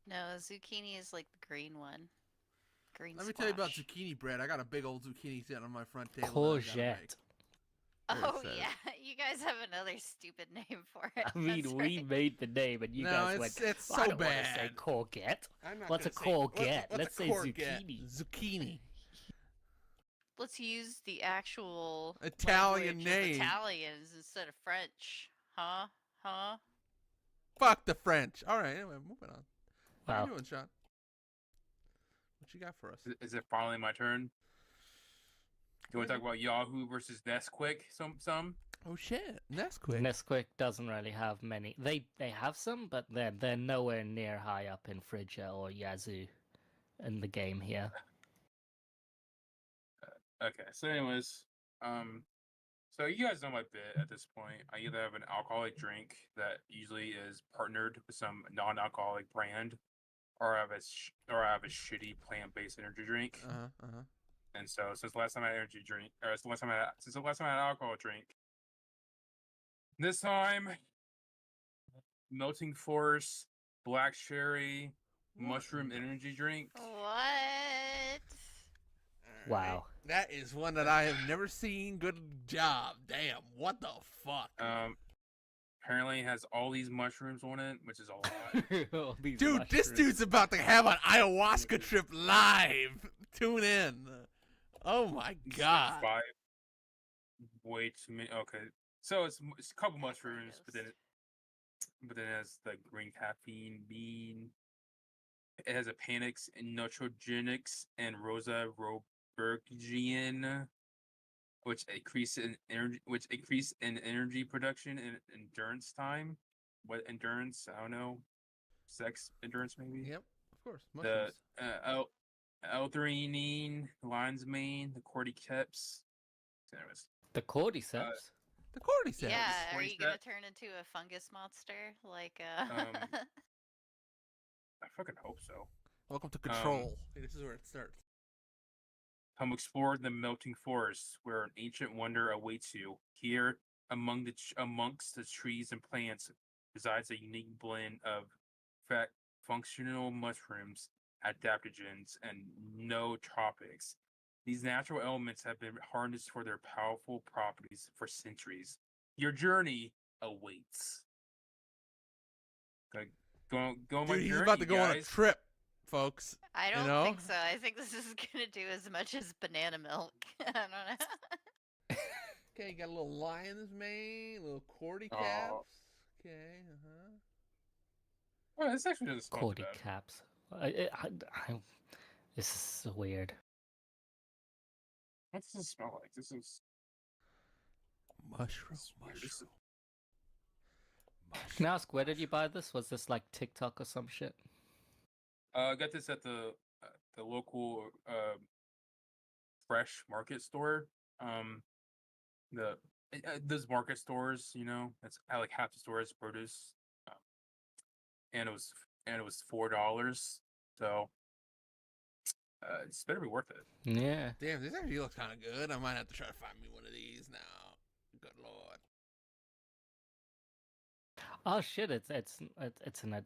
No, zucchini is like the green one. Green Let me tell you about squash. zucchini bread. I got a big old zucchini sitting on my front table. that I gotta Courgette. make. Oh it says. yeah, you guys have another stupid name for it. I mean, That's we right. made the name and you No, guys it's- went, it's "Well, I so don't wanna say bad." courgette. I'm not What's a gonna say- courgette? what's Let's a say courgette? zucchini. Zucchini. Let's use the actual Italian language of name. Italians instead of French. Huh? Fuck the French. All right, anyway, moving on. How Wow. you doing, Sean? What you got for us? Is it finally my turn? You want to talk about Yahoo versus Nesquik? Some. Oh shit, Nesquik. Nesquik doesn't really have many. They have some, but they're nowhere near high up in Frigga or Yazoo in the game here. Okay. So, anyways, so you guys know my bit at this point. I either have an alcoholic drink that usually is partnered with some non-alcoholic brand, or I have a shitty plant-based energy drink. And so since the last time I had energy drink, or since the last time I had alcohol drink, this time Melting Force, Black Cherry, mushroom energy drink. What? All right. Wow. That is one that I have never seen. Good job. Damn. What the fuck? Apparently it has all these mushrooms on it, which is a lot. All these Dude, this mushrooms. dude's about to have an ayahuasca trip live. Tune in. Oh my god. 5. Way too many. Okay, so it's a couple mushrooms, but then it has the green caffeine bean. It has a Panax and Neutrogenics and Rosa Robergian, which increase in energy production and endurance time. What endurance? I don't know. Sex endurance maybe. Yep, of course. The Mushrooms. L-theanine, lion's mane, the cordyceps. Anyways, The cordyceps. The cordyceps. Yeah, are Cordyceps. you gonna turn into a fungus monster? Like, I fucking hope so. Welcome to Control. This is where it starts. Come explore the melting forest, where an ancient wonder awaits you. Here, amongst the trees and plants, resides a unique blend of functional mushrooms, adaptogens, and nootropics. These natural elements have been harnessed for their powerful properties for centuries. Your journey awaits. Go on my Dude, he's journey, about to go on a guys. trip, folks. I don't know? think so. I think this is gonna do as much as banana milk. I don't know. Okay, you got a little lion's mane, a little cordy Aw. caps. Okay, uh-huh. Well, this actually doesn't smell too bad. Cordyceps. This is so weird. What does it smell like? This is Mushroom, weird. mushroom. Can I ask, where did you buy this? Was this like TikTok or some shit? I got this at the local fresh market store. Those market stores, you know, it's like half the store is produce, and it was $4. So it's better be worth it. Yeah. Damn, this actually looks kind of good. I might have to try to find me one of these now. Good lord. Oh shit! It's an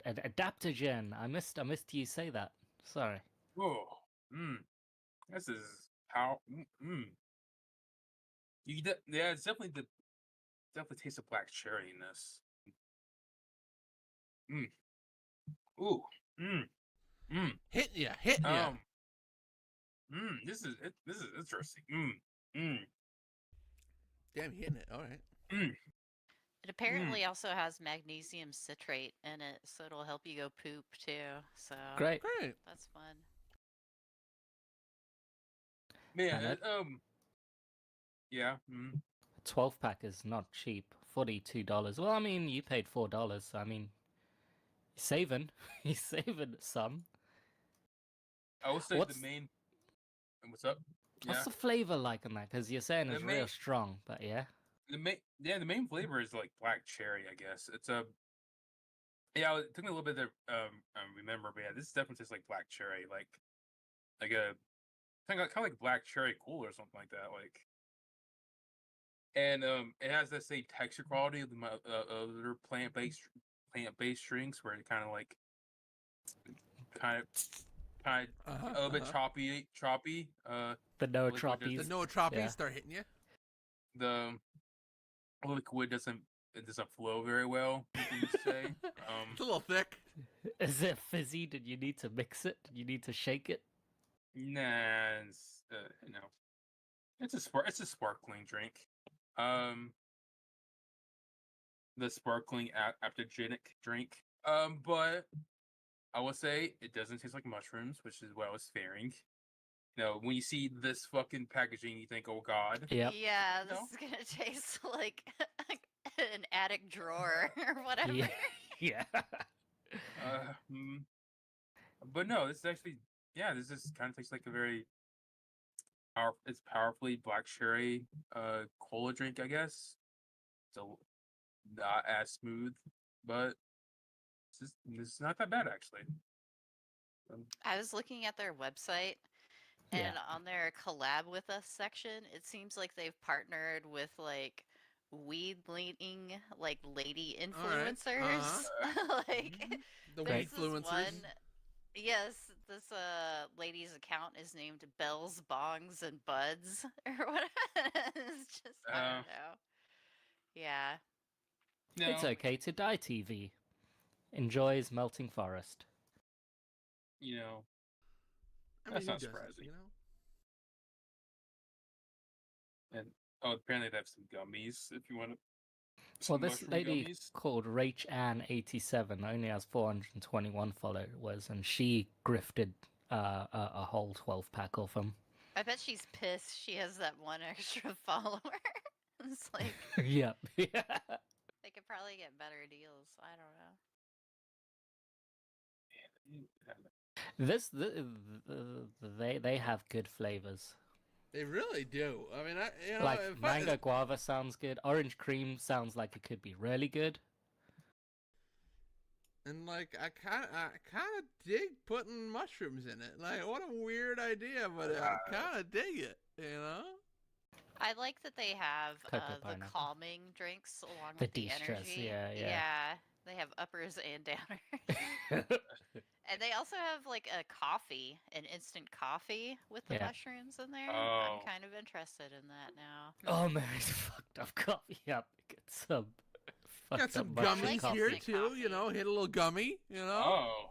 adaptogen. I missed you say that. Sorry. Oh, this is how. Yeah, it's definitely tastes of black cherry in this. Ooh. Hitting ya, hitting ya. This is interesting. Damn, hitting it. All right. It apparently also has magnesium citrate in it, so it'll help you go poop too. So Great. Great. that's fun. Man, And yeah. 12-pack is not cheap. $42. Well, I mean, you paid $4, so I mean, you're saving. You're saving some. I would say What's- the main. What's up? What's the flavor like on that? Because you're saying The it's main- real strong, but yeah. The main flavor is like black cherry, I guess. It's a it took me a little bit to remember, but yeah, this definitely tastes like black cherry, like a kind of like black cherry cool or something like that, like. And it has that same texture quality of the other plant-based drinks, where it kind of a little bit choppy. The no liquid troppies. The nootropies Yeah. start hitting you. The liquid doesn't flow very well, you could say. It's a little thick. Is it fizzy? Did you need to mix it? Did you need to shake it? Nah, it's it's a sparkling drink. The sparkling aptogenic drink. But I will say it doesn't taste like mushrooms, which is what I was fearing. You know, when you see this fucking packaging, you think, "Oh God." Yep. Yeah, this No? is gonna taste like an attic drawer or whatever. Yeah. Yeah. But no, this is actually, this just kind of tastes like a very it's powerfully black cherry cola drink, I guess. So not as smooth, but it's not that bad actually. I was looking at their website, Yeah. and on their collab with us section, it seems like they've partnered with like weed leaning like lady All right, influencers. like The Great. weed this is influencers. one Yes, this lady's account is named Bells, Bongs, and Buds or what? It's just I don't know. Yeah. It's No, okay to die. TV enjoys melting forest. you know, I mean, that's who not doesn't? surprising. You know. And apparently they have some gummies if you want to. Well, Some this mushroom lady gummies. called Rach Ann 87 only has 421 followers, and she grifted a whole 12-pack off them. I bet she's pissed she has that one extra follower. It's like Yep. Yeah. they could probably get better deals. I don't know. They have good flavors. They really do. I mean, Like mango guava sounds good. Orange cream sounds like it could be really good. and like I kind of dig putting mushrooms in it. Like, what a weird idea, but I kind of dig it. You know. I like that they have Cocoa the pineapple. calming drinks along The with the de-stress, energy. yeah. Yeah, they have uppers and downers. And they also have like a coffee, an instant coffee with the Yeah. mushrooms in there. Oh. I'm kind of interested in that now. Oh man, it's fucked up coffee. Yep, get some. Got some fucked up mushroom gummies coffee. here instant too. coffee. You know, hit a little gummy. You know. Oh.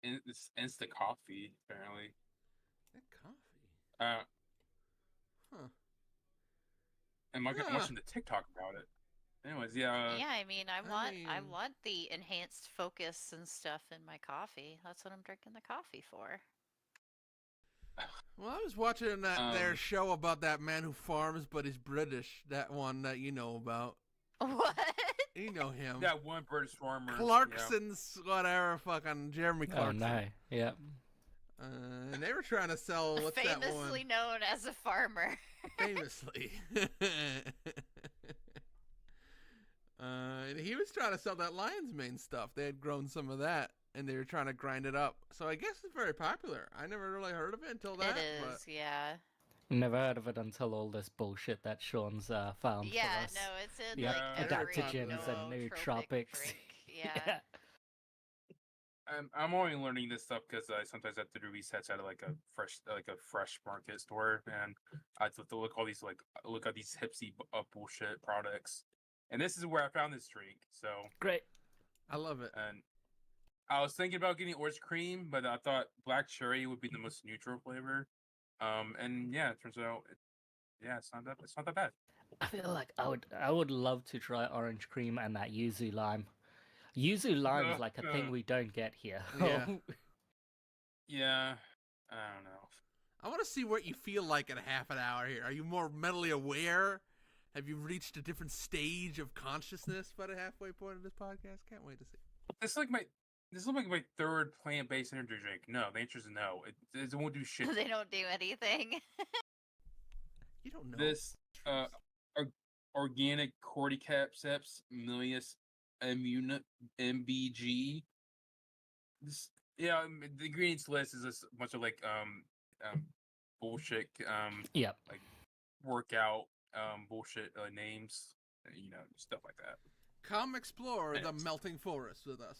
It's instant coffee, apparently. Coffee. Huh. And I'm watching the TikTok about it. Anyways, yeah. Yeah, I mean, I mean- want the enhanced focus and stuff in my coffee. That's what I'm drinking the coffee for. Well, I was watching their show about that man who farms, but he's British. That one that you know about. What? You know him. That one British farmer. Clarkson's whatever, fucking Jeremy Oh Clarkson. no, yeah. And they were trying to sell what's that one? Famously known as a farmer. Famously. And he was trying to sell that lion's mane stuff. They had grown some of that, and they were trying to grind it up. So I guess it's very popular. I never really heard of it until that. It is, yeah. Never heard of it until all this bullshit that Sean's found Yeah, for us. no, it's in Yeah, like every adaptogens and nootropics. drink. Yeah. I'm only learning this stuff because I sometimes have to do resets at like a fresh market store, and I have to look at these hipsy bullshit products. And this is where I found this drink. So Great. I love it. And I was thinking about getting orange cream, but I thought black cherry would be the most neutral flavor. And yeah, it turns out, it's not that bad. I feel like I would love to try orange cream and that yuzu lime. Yuzu lime is like a thing we don't get here. Yeah. Yeah, I don't know. I want to see what you feel like in half an hour here. Are you more mentally aware? Have you reached a different stage of consciousness by the halfway point of this podcast? Can't wait to see. This is like my third plant-based energy drink. No, the answer is no. It won't do shit. They don't do anything. You don't know. This organic cordyceps milius immune MBG. This the ingredients list is a bunch of like bullshit Yep. like workout bullshit names, stuff like that. Come explore the Anyways. melting forest with us.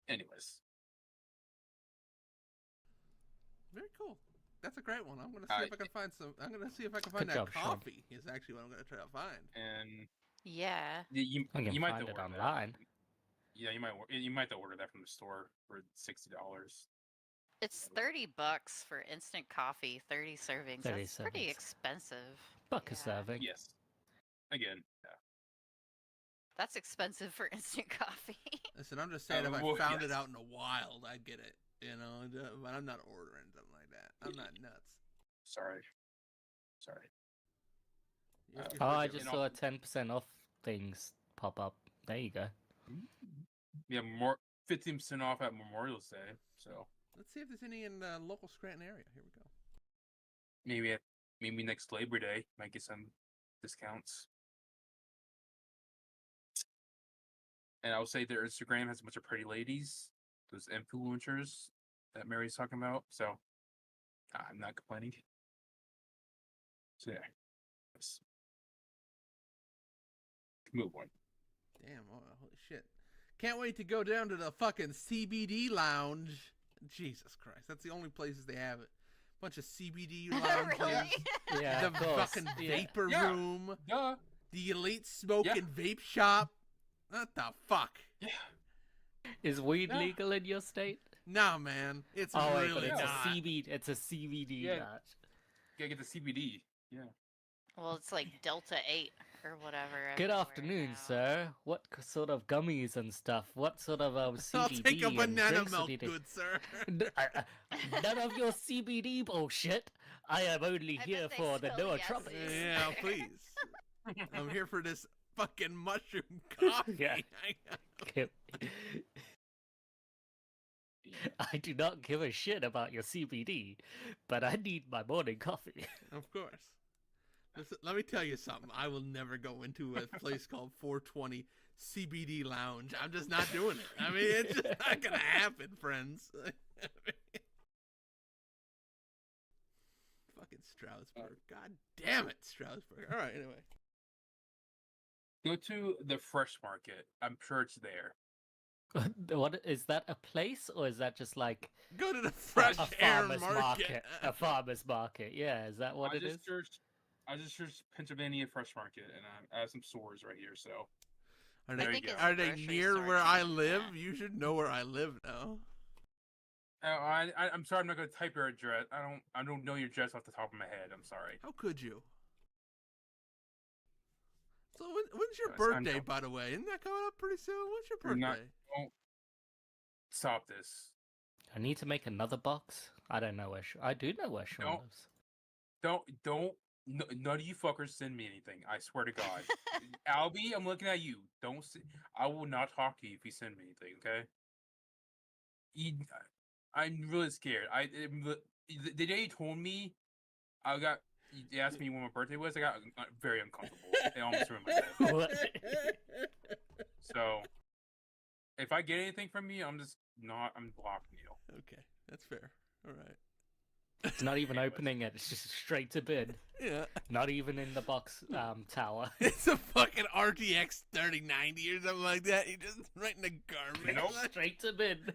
Anyways, Very cool. That's a great one. I'm gonna see if I can find some. I'm gonna see if I can find Good that job, Sean. coffee. Is actually what I'm gonna try to find. and Yeah. you I can might find have it to order online. that. Yeah, you might have to order that from the store for $60. It's $30 for instant coffee, 30 servings. 30 That's pretty servings. expensive. Buck a Yeah. serving. Yes. Again, yeah. That's expensive for instant coffee. Listen, I'm just saying, if I well, found it yes. out in the wild, I'd get it. But I'm not ordering something like that. I'm not nuts. Sorry. You're Oh, I freaking- just And saw also- a 10% off things pop up. There you go. Yeah, more 15% off at Memorial Day. So Let's see if there's any in the local Scranton area. Here we go. maybe next Labor Day might get some discounts. And I would say their Instagram has a bunch of pretty ladies, those influencers that Mary's talking about. So I'm not complaining. So yeah, let's move on. Damn, holy shit. Can't wait to go down to the fucking CBD lounge. Jesus Christ, that's the only places they have it. Bunch of CBD lounges. Really? Yeah, The of course. fucking Yeah. vapor Yeah. room. Duh. The elite smoke Yeah. and vape shop. What the fuck? Yeah. Is weed Yeah. legal in your state? No, man. It's Oh, wait, really but it's not. a CBD. It's a CBD. Yeah. Nut. Gotta get the CBD. Yeah. Well, it's like Delta 8 or whatever. Good everywhere afternoon, now. sir. What sort of gummies and stuff? What sort of CBD I'll take a and banana drinks milk, do you take? good sir. None of your CBD bullshit. I am only I bet here they for the spell nootropics. yeses. Yeah, please. I'm here for this fucking mushroom coffee. Yeah. I do not give a shit about your CBD, but I need my morning coffee. Of course. Listen, let me tell you something. I will never go into a place called 420 CBD Lounge. I'm just not doing it. I mean, it's just not gonna happen, friends. Fucking Stroudsburg. God damn it, Stroudsburg. All right, anyway. Go to the fresh market. I'm sure it's there. What is that? A place, or is that just like Go to the fresh a air farmer's market. A farmer's market. Yeah, is that what I it is? just searched. I just searched Pennsylvania fresh market, and I have some stores right here. So Are I they, think it's are a they grocery near store where I chain, live? yeah. You should know where I live now. I'm sorry, I'm not gonna type your address. I don't know your address off the top of my head. I'm sorry. How could you? So when's your Yes, birthday, I'm- by the way? Isn't that coming up pretty soon? What's your You're not- birthday? Don't stop this. I need to make another box. I don't know where. I do know where Sean Don't. lives. Don't. None of you fuckers send me anything. I swear to God. Albie, I'm looking at you. Don't. I will not talk to you if you send me anything. Okay. I'm really scared. The day you told me, you asked me when my birthday was. I got very uncomfortable. It almost ruined my day. What? So, if I get anything from you, I'm blocking you. Okay, that's fair. All right. It's not even Anyways. opening it. It's just straight to bid. Yeah. Not even in the box tower. It's a fucking RTX 3090 or something like that. You just right in the garbage. Nope. Straight to bid.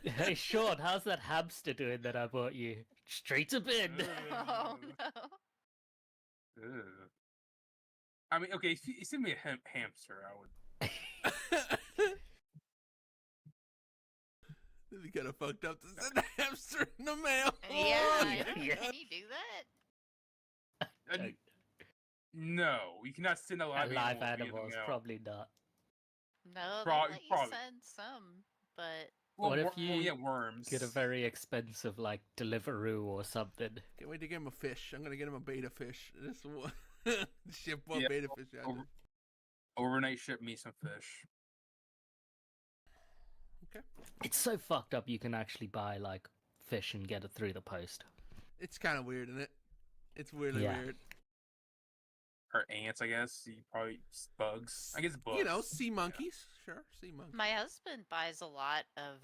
Hey Sean, how's that hamster doing that I bought you? Straight to bid. Oh no. Ugh. I mean, okay, if you send me a hamster, I would. It'd be kind of fucked up to send a hamster in the mail. Yeah, Yeah. can you do that? Okay. No, you cannot send a live, Live via the animals, mail. probably not. No, Prob- they let you probably. send some, but What if well, you yeah, worms? Get a very expensive like Deliveroo or something. Can't wait to get him a fish. I'm gonna get him a beta fish. This one. Ship one Yeah, beta fish out. over- Overnight ship me some fish. Okay. It's so fucked up. You can actually buy like fish and get it through the post. It's kind of weird, isn't it? It's really Yeah. weird. Or ants, I guess. Probably bugs. I guess bugs. You know, sea monkeys. Sure, sea monkeys. my husband buys a lot of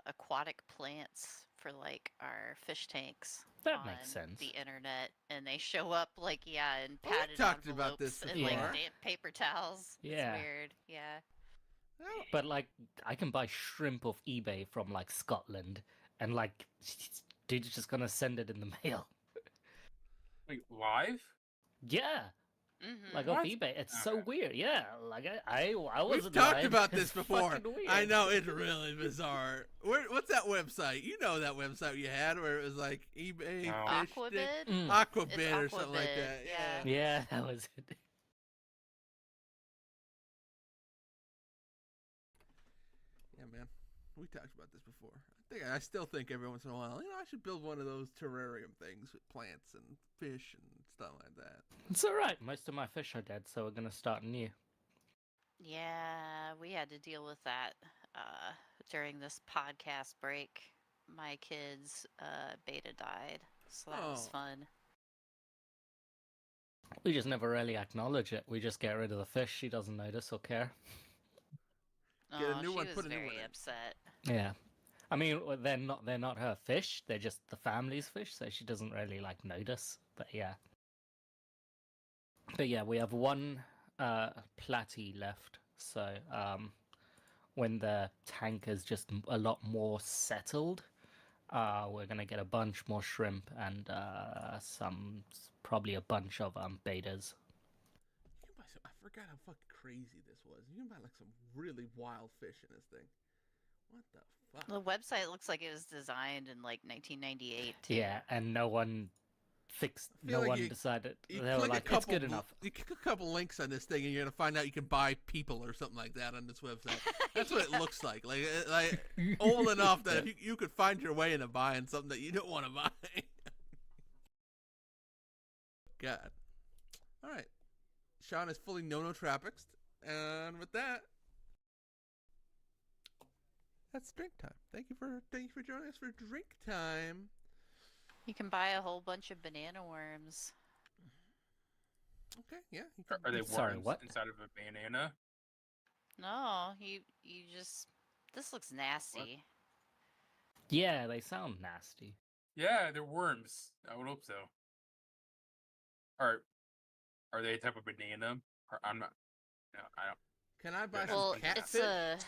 aquatic plants for like our fish tanks. That on makes sense. The internet, and they show up like in Oh, we padded talked about this envelopes and like before. damp paper towels. Yeah. It's weird. Yeah. Oh, But like, I can buy shrimp off eBay from like Scotland, and like, dude, you're just gonna send it in the mail. Like live? Yeah, Mm-hmm. like off What? eBay. It's so Okay. weird. Yeah, like I We've wasn't. talked lying. about It's this before. fucking weird. I know it's really bizarre. What's that website? You know that website you had where it was like eBay No. fish Aquabid. stick- Mm. Aquabid or It's something like Aquabid, that. yeah. Yeah, that was it. Yeah, man. We talked about this before. I still think every once in a while, I should build one of those terrarium things with plants and fish and stuff like that. It's all right. Most of my fish are dead, so we're gonna start new. Yeah, we had to deal with that during this podcast break. My kids' beta died, so that was Oh. fun. We just never really acknowledge it. We just get rid of the fish. She doesn't notice or care. Get a Oh, new she one, was put a new very one in. upset. Yeah. I mean, they're not her fish. They're just the family's fish, so she doesn't really like notice. But yeah. But yeah, we have one platy left. So when the tank is just a lot more settled, we're gonna get a bunch more shrimp and probably a bunch of betas. You can buy some. I forgot how fucking crazy this was. You can buy like some really wild fish in this thing. What the fuck? The website looks like it was designed in like 1998 too. Yeah, and no one decided. You They were click like, a it's couple. good enough. You click a couple links on this thing, and you're gonna find out you can buy people or something like that on this website. That's what it looks like. Like old enough that you could find your way into buying something that you don't want to buy. God. All right. Sean is fully no trappixed, and with that, that's drink time. Thank you for joining us for drink time. You can buy a whole bunch of banana worms. Okay, yeah. Are they worms Sorry, what? inside of a banana? No, you just. This looks nasty. Yeah, they sound nasty. Yeah, they're worms. I would hope so. Are they a type of banana? Or I'm not. No, I don't. Can I buy Well, some it's catfish?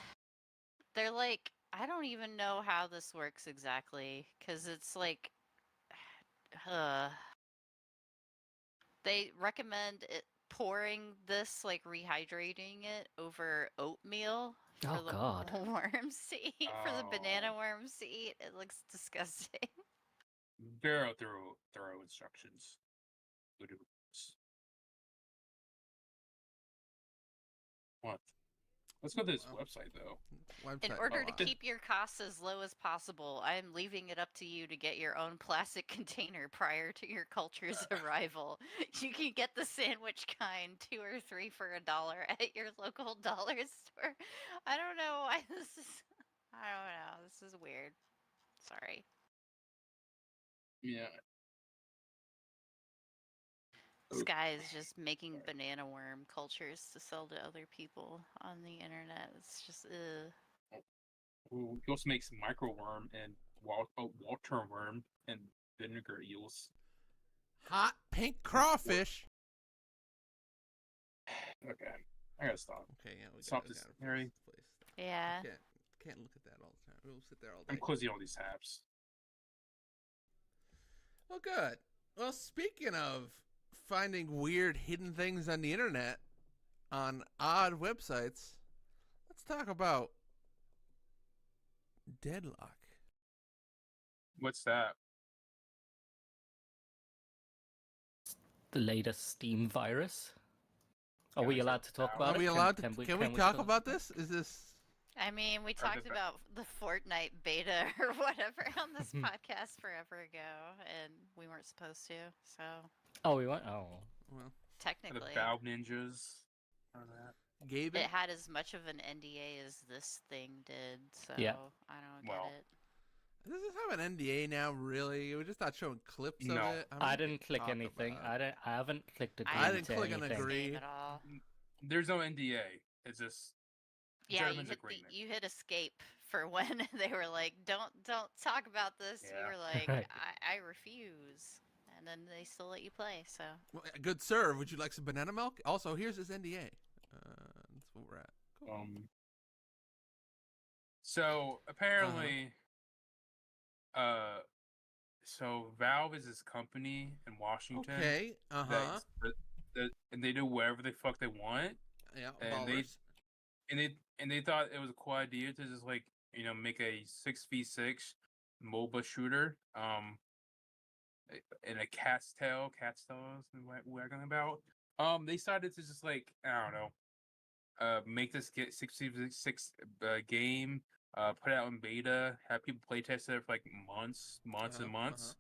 They're like, I don't even know how this works exactly, because it's like, they recommend pouring this, like rehydrating it over oatmeal for Oh the God. worms to eat, for the banana Oh. worms to eat. It looks disgusting. Very thorough instructions. What? Let's go to this website though. In Website. order to Oh, keep your costs as low as possible, I am leaving it up to you to get your own plastic container prior to your culture's arrival. You can get the sandwich kind, 2 or 3 for $1 at your local dollar store. I don't know why this is. I don't know. This is weird. Sorry. Yeah. This guy is just making banana worm cultures to sell to other people on the internet. It's just, ugh. Ooh, he also makes micro worm and water worm and vinegar eels. Hot pink crawfish. Okay, I gotta stop. Okay, yeah, we Stop got this, to Harry. Yeah. Can't look at that all the time. We'll sit there all day. I'm closing all these tabs. Well, good. Well, speaking of finding weird hidden things on the internet, on odd websites, let's talk about Deadlock. What's that? The latest Steam virus. Are we Guys, allowed to talk are about Are it? we allowed to? Can we talk talk- about this? Is this? I mean, we Or the talked ba- about the Fortnite beta or whatever on this podcast forever ago, and we weren't supposed to, so Oh, we went. Oh, Well, The technically, Valve ninjas. Or that. Gabe. it had as much of an NDA as this thing did, so Yeah. I don't Well, get it. Does this have an NDA now? Really? We're just not showing clips No. of it. I didn't click anything. I haven't clicked agree I didn't to click on anything. agree. Same at all. There's no NDA. It's just Yeah, gentleman's agreement. you hit escape for when they were like, don't talk about this. You Yeah. were like, Right. I refuse, and then they still let you play. So Well, good sir, would you like some banana milk? Also, here's his NDA. That's where we're at. Cool. So apparently, so Valve is this company in Washington. Okay. And they do whatever the fuck they want, Yeah. and Ballers. they thought it was a cool idea to just like make a 6v6 MOBA shooter. In a cat's tail is what we're talking about. They decided to just like I don't know, make this 6v6 game. Put it out in beta, have people play test it for like months and months.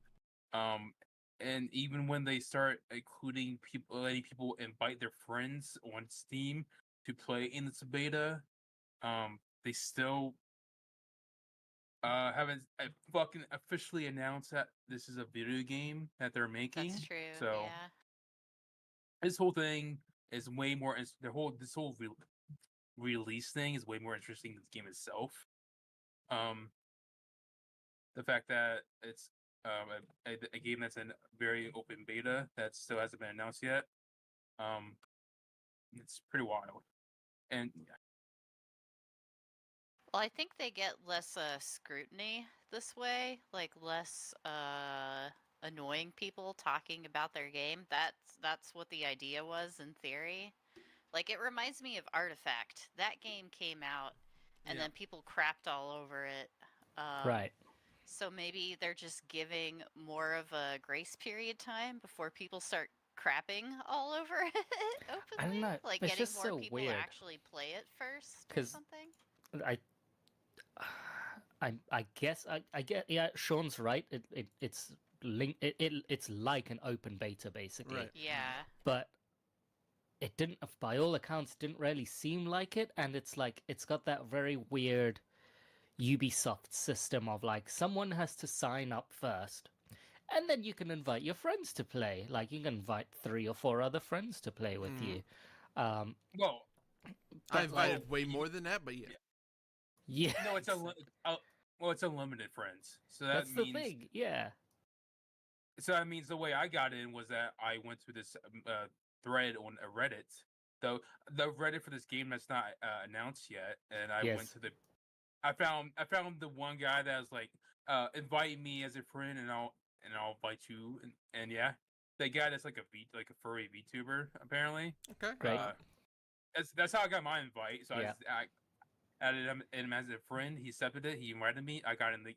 And even when they start including people, letting people invite their friends on Steam to play in this beta, they still haven't fucking officially announced that this is a video game that they're making. that's true. So Yeah. this whole thing is way more. This whole release thing is way more interesting than the game itself. The fact that it's a game that's in very open beta that still hasn't been announced yet. It's pretty wild, and Well, I think they get less scrutiny this way, like less annoying people talking about their game. That's what the idea was in theory. Like it reminds me of Artifact. That game came out and Yeah. then people crapped all over it. Right. So maybe they're just giving more of a grace period time before people start crapping all over it openly. I don't know. Like It's getting just more so people weird. to actually play it first or 'Cause something. I I guess I get, yeah, Sean's right. It's it's like an open beta basically. Right. Yeah. But it didn't, by all accounts, didn't really seem like it, and it's like it's got that very weird Ubisoft system of like someone has to sign up first, and then you can invite your friends to play. Like you can invite 3 or 4 other friends to play with Mhm. you. Um, Well, I but, like, invited way more than that, but yeah. yeah, no, it's it's unlimited friends. So that that's the means thing. Yeah, so that means the way I got in was that I went through this thread on a Reddit, though the Reddit for this game that's not announced yet, and I went Yes. to the. I found the one guy that was like, invite me as a friend, and I'll invite you, and yeah, the guy that's like a furry VTuber apparently. Okay. Great. That's how I got my invite. So Yeah. I added him as a friend. He accepted it. He invited me. I got in the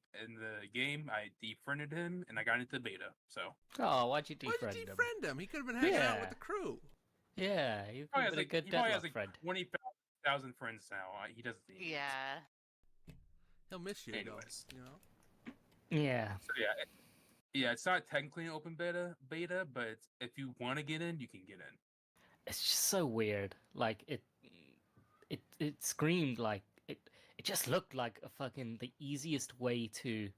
game. I defriended him, and I got into beta. So Oh, why'd you Why'd defriend you him? defriend him? He could have been hanging out with Yeah. the crew. Yeah, you probably could has be a good he probably has deadlock friend. 20,000 friends now. He doesn't need it. Yeah. He'll miss you, Anyways. though. You know. Yeah. So yeah, it's not technically an open beta, but it's, if you want to get in, you can get in. It's just so weird. Like it screamed like it just looked like a fucking the easiest way to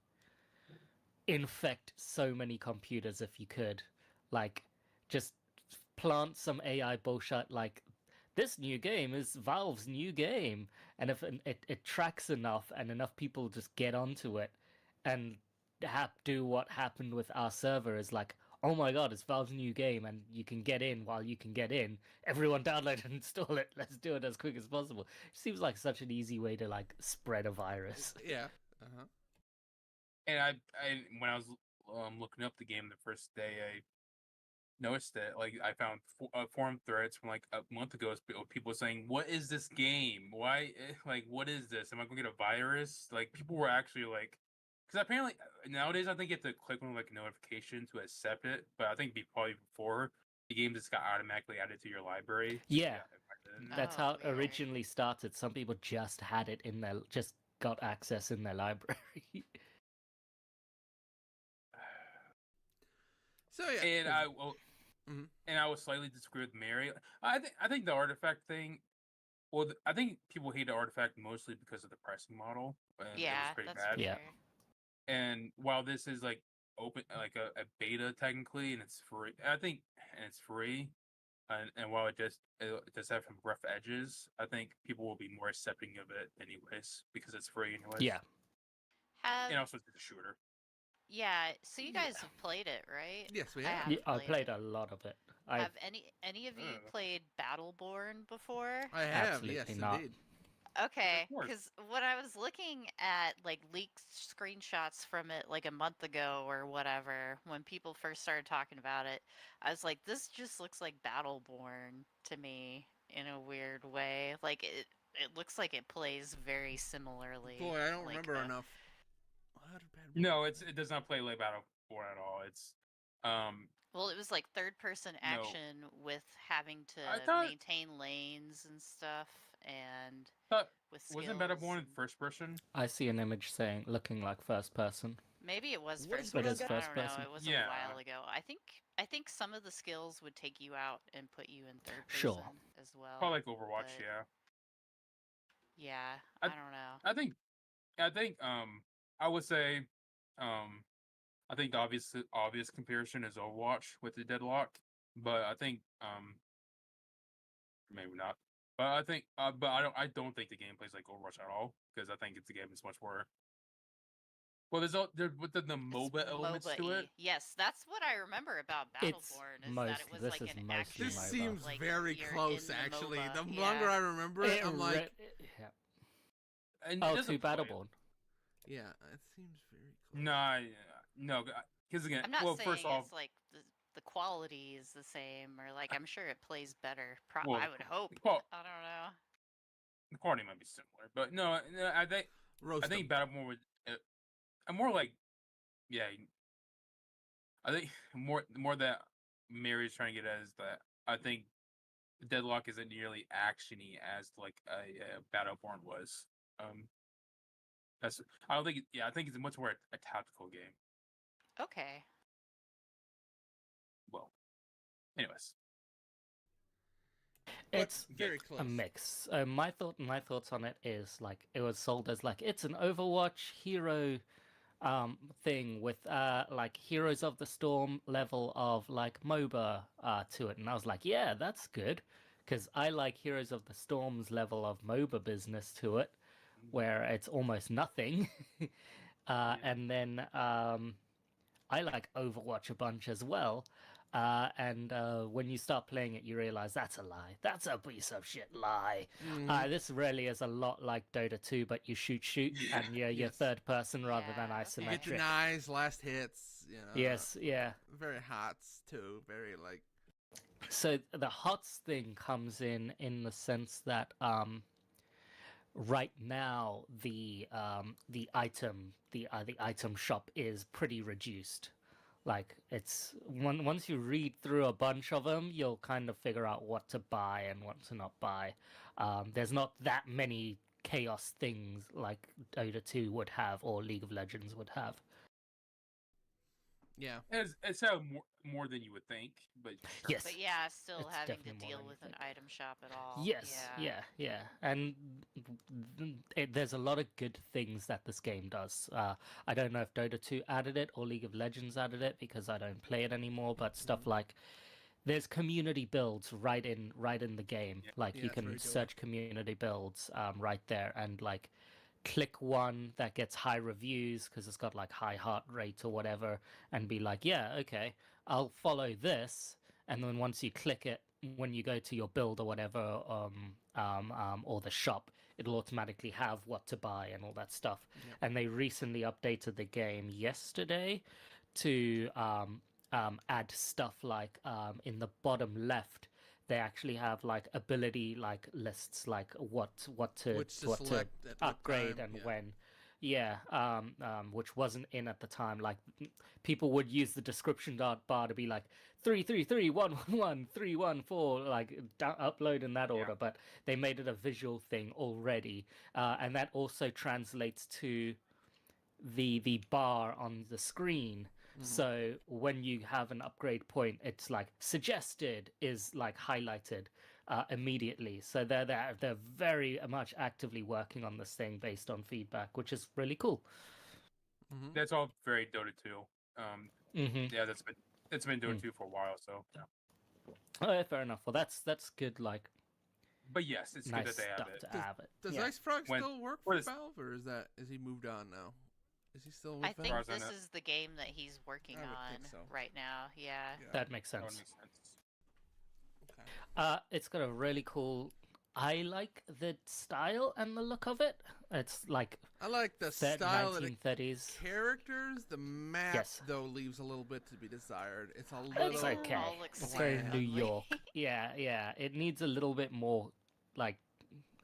infect so many computers if you could. Like just plant some AI bullshit like this new game is Valve's new game, and if it tracks enough and enough people just get onto it and do what happened with our server is like, oh my god, it's Valve's new game and you can get in while you can get in. Everyone download and install it. Let's do it as quick as possible. It seems like such an easy way to like spread a virus. Yeah. Uh-huh. And I when I was looking up the game the first day, I noticed that like I found forum threads from like a month ago. People saying, "What is this game? Why? Like, what is this? Am I gonna get a virus?" Like, people were actually like, because apparently nowadays I think you have to click on like a notification to accept it. But I think probably before the game just got automatically added to your library. Yeah. in there. That's Oh, how it weird. originally started. Some people just had it in their, just got access in their library. So yeah. And I will, Mhm. and I would slightly disagree with Mary. I think the artifact thing. Well, I think people hate the artifact mostly because of the pricing model. And it Yeah, was pretty that's bad. for Yeah. sure. And while this is like open, like a beta technically, and it's free, I think, and it's free, and while it does have some rough edges, I think people will be more accepting of it anyways because it's free anyways. Yeah. And also it's a shooter. Yeah, so you Yeah. guys have played it, right? Yes, we I have. have Yeah, I played played it. a lot of it. Have any of you Uh. played Battleborn before? I have. Absolutely Yes, not. indeed. Okay, course. because when I was looking at like leaked screenshots from it like a month ago or whatever, when people first started talking about it, I was like, this just looks like Battleborn to me in a weird way. Like it looks like it plays very similarly. Boy, I don't like remember the- enough. What a bad No, it does not play like Battleborn at all. It's Well, it was like third person No. action with having I to thought- maintain lanes and stuff and thought with skills. wasn't Battleborn in and- first person? I see an image saying looking like first person. Maybe it was What first is it person. as I first don't know. person? It was Yeah. a while ago. I think some of the skills would take you out and put you in third person Sure. as well. Probably like Overwatch, but- yeah. Yeah, I- I don't know. I think I would say I think the obvious comparison is Overwatch with the deadlock, but I think maybe not. But I think but I don't think the game plays like Overwatch at all because I think the game is much more. Well, there's with the It's MOBA elements to it. MOBA-y. Yes, that's what I remember about It's Battleborn is that it was this like is an mostly action. This MOBA. seems like, very you're close, in the actually. MOBA, The yeah. longer I remember it, I'm like, yeah. And Oh, it doesn't to play- Battleborn. Yeah, it seems very close. No, because again, I'm not well, saying first off, it's like the quality is the same, or like I'm sure it plays better. Well, I would hope. well- I don't know. the quality might be similar, but no, I think Roast I think 'em. Battleborn would. I'm more like, yeah. I think more that Mary's trying to get at is that I think Deadlock isn't nearly actiony as like a Battleborn was. That's I don't think. I think it's much more a tactical game. Okay. Well, anyways, But It's very close. a mix. My thoughts on it is like it was sold as like it's an Overwatch hero thing with like Heroes of the Storm level of like MOBA to it, and I was like, yeah, that's good, because I like Heroes of the Storm's level of MOBA business to it, where it's almost nothing. And then I like Overwatch a bunch as well. And when you start playing it, you realize that's a lie. That's a piece of shit lie. Mhm. This really is a lot like Dota 2, but you shoot, Yeah. and you're Yes. third person rather than Yeah, okay. You get isometric. denies, last hits. Yes, yeah. Very hots too. Very like. So the HOTS thing comes in the sense that right now the item shop is pretty reduced. Like it's once you read through a bunch of them, you'll kind of figure out what to buy and what to not buy. There's not that many chaos things like Dota 2 would have or League of Legends would have. Yeah. it's more than you would think, but sure. Yes. But yeah, still It's having to definitely more deal than you with an think. item shop at all. Yes, yeah. And there's a lot of good things that this game does. I don't know if Dota 2 added it or League of Legends added it because I don't play it anymore, but stuff like there's community builds right in the game. Yeah. Like Yeah, you it's very can dope. search community builds right there and like click one that gets high reviews because it's got like high heart rate or whatever and be like, yeah, okay, I'll follow this. And then once you click it, when you go to your build or whatever, or the shop, it'll automatically have what to buy and all that stuff. Yep. And they recently updated the game yesterday to add stuff like in the bottom left, they actually have like ability like lists, like what to Which to what to select at what upgrade time, and yeah. when. Yeah, which wasn't in at the time. Like people would use the description bar to be like 333 111 314, like upload in that order. But they made it a visual thing already, and that also translates to the bar on the screen. So when you have an upgrade point, it's like suggested is like highlighted immediately. So they're very much actively working on this thing based on feedback, which is really cool. Mhm. That's all very Dota 2. Yeah, that's been Dota Mm. 2 for a while. So yeah. Oh, yeah, fair enough. Well, that's good. Like But yes, it's nice good that they have stuff it. to have it. Does Yeah. Ice Frog When- still work where for does- Valve, or is he moved on now? Is he still with I Valve? think far as I this know. is the game that he's working I would on think so. right now. Yeah. Yeah. That makes That would sense. make sense. Okay. It's got a really cool. I like the style and the look of it. It's like I like the style of the 1930s. characters. The map, Yes. though, leaves a little bit to be desired. It's a little. It's okay. All looks It's very bland. New lovely. York. Yeah. It needs a little bit more, like,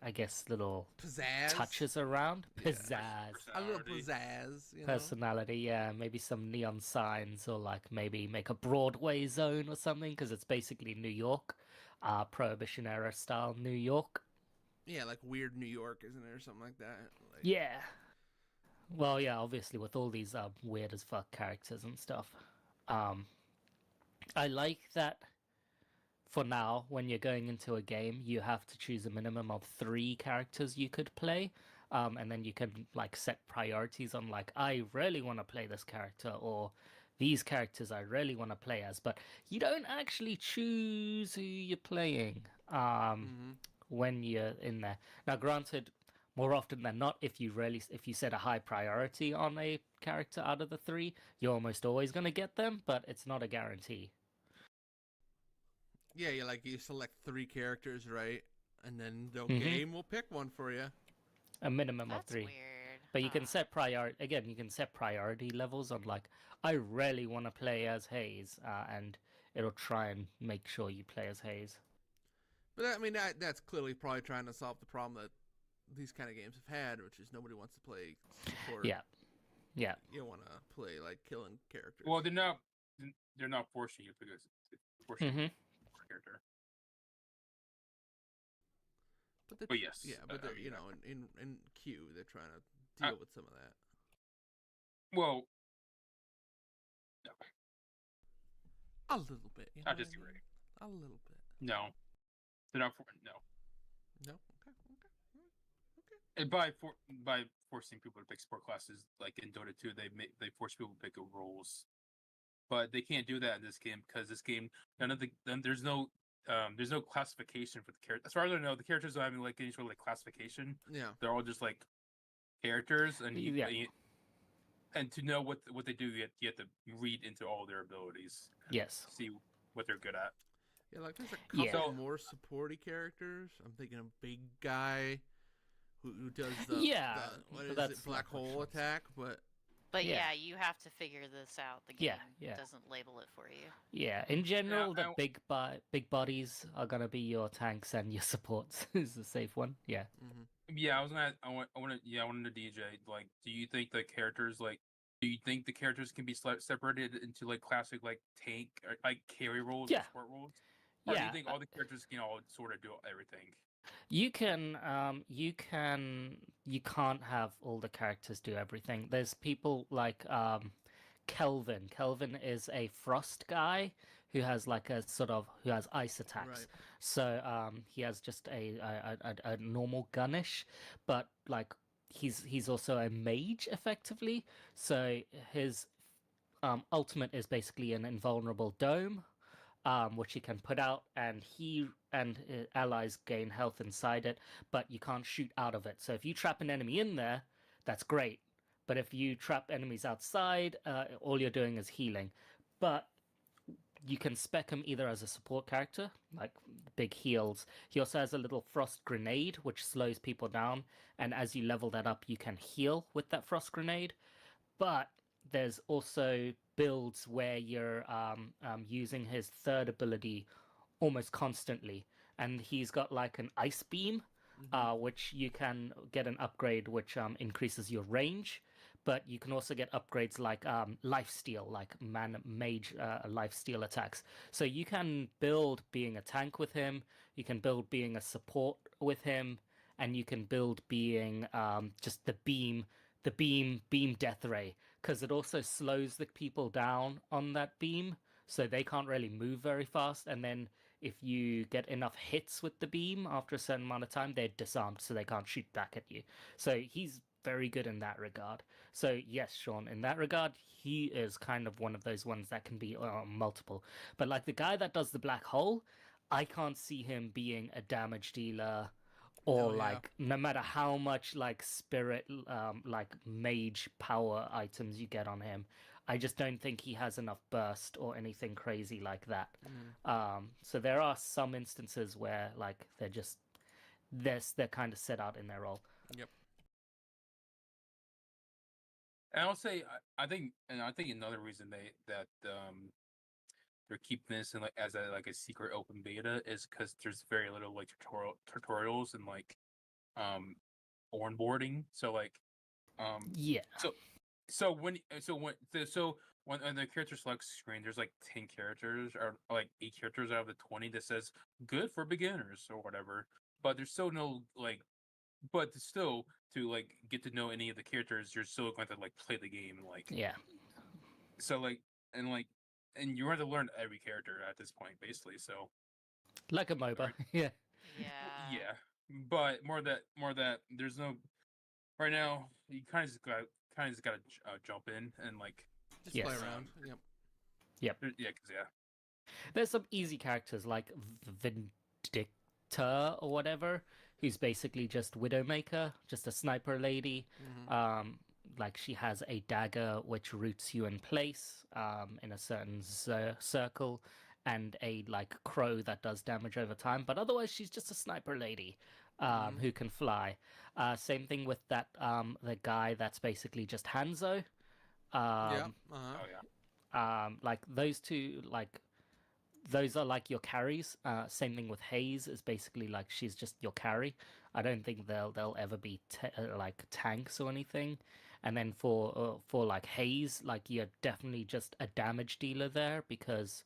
I guess, little Pizzazz. touches around. Yeah. Pizzazz. A little Personality. pizzazz. You know? Personality, yeah. Maybe some neon signs or, like, maybe make a Broadway zone or something because it's basically New York. Prohibition era style New York. Yeah, like weird New York, isn't it, or something like that? Like, Yeah. Well, yeah, obviously with all these weird as fuck characters and stuff. I like that for now, when you're going into a game, you have to choose a minimum of 3 characters you could play. And then you can like set priorities on like, I really want to play this character, or these characters I really want to play as, but you don't actually choose who you're playing when you're in there. Now, granted, more often than not, if you set a high priority on a character out of the 3, you're almost always going to get them, but it's not a guarantee. Yeah, you select 3 characters, right? And then the Mhm. game will pick one for you. A minimum of That's 3. weird. But you can Huh. set you can set priority levels on like, I really want to play as Hayes, and it'll try and make sure you play as Hayes. But I mean, that's clearly probably trying to solve the problem that these kind of games have had, which is nobody wants to play support. Yeah. Yeah. You don't want to play like killing characters. Well, they're not forcing you because forcing you to pick a character. But yes, yeah, but I they're, mean, you know, in Q, they're trying to deal with some of that. well, no, A little bit. You know I what I disagree. mean? A little bit. No, they're not for no. No. Okay. And by forcing people to pick sport classes, like in Dota 2, they force people to pick roles, but they can't do that in this game because this game there's no classification for the character. As far as I know, the characters don't have like any sort of like classification. Yeah. They're all just like characters, and and to know what they do, you have to read into all their abilities. And Yes. see what they're good at. Yeah, like there's a couple Yeah. more supporty characters. I'm thinking a big guy who does the what is that's it, black not much hole else. attack, but But you have to figure this out. The game Yeah. doesn't label it for you. Yeah, in general, Yeah, the big bodies are gonna be your tanks and your supports is the safe one. Yeah. Yeah, I was gonna. I wanted to DJ. Like, do you think the characters can be separated into like classic like tank or like carry roles or Yeah. support roles? Or do Yeah. you think all the characters can all sort of do everything? You can't have all the characters do everything. There's people like Kelvin. Kelvin is a frost guy who has like who has ice attacks. Right. So he has just a normal gunish, but like he's also a mage effectively. So his ultimate is basically an invulnerable dome, which he can put out, and he and his allies gain health inside it, but you can't shoot out of it. So if you trap an enemy in there, that's great. But if you trap enemies outside, all you're doing is healing. But you can spec him either as a support character, like big heals. He also has a little frost grenade, which slows people down, and as you level that up, you can heal with that frost grenade. But there's also builds where you're using his third ability almost constantly, and he's got like an ice beam, which you can get an upgrade which increases your range. But you can also get upgrades like lifesteal, like mage lifesteal attacks. So you can build being a tank with him, you can build being a support with him, and you can build being just the beam death ray, because it also slows the people down on that beam, so they can't really move very fast. And then if you get enough hits with the beam after a certain amount of time, they're disarmed, so they can't shoot back at you. So he's very good in that regard. So yes, Sean, in that regard, he is kind of one of those ones that can be multiple. But like the guy that does the black hole, I can't see him being a damage dealer, or no matter how much like spirit like mage power items you get on him, I just don't think he has enough burst or anything crazy like that. So there are some instances where like they're kind of set out in their role. Yep. And I'll say, I think another reason they're keeping this in like as a secret open beta is because there's very little like tutorials and like onboarding. So like so when on the character select screen, there's like 10 characters or like 8 characters out of the 20 that says good for beginners or whatever. But there's still no like. But still, to like get to know any of the characters, you're still going to like play the game and like So like and you have to learn every character at this point, basically. So like a MOBA, yeah. But more that there's no right now. You kind of just got to jump in and like just play around. Yep. There's some easy characters like Vindicta or whatever, who's basically just Widowmaker, just a sniper lady. Like she has a dagger which roots you in place in a certain circle, and a like crow that does damage over time. But otherwise, she's just a sniper lady. who can fly. Same thing with that the guy that's basically just Hanzo. Yeah. Oh yeah. Like those two, like those are like your carries. Same thing with Haze is basically like she's just your carry. I don't think they'll ever be like tanks or anything. And then for like Haze, like you're definitely just a damage dealer there because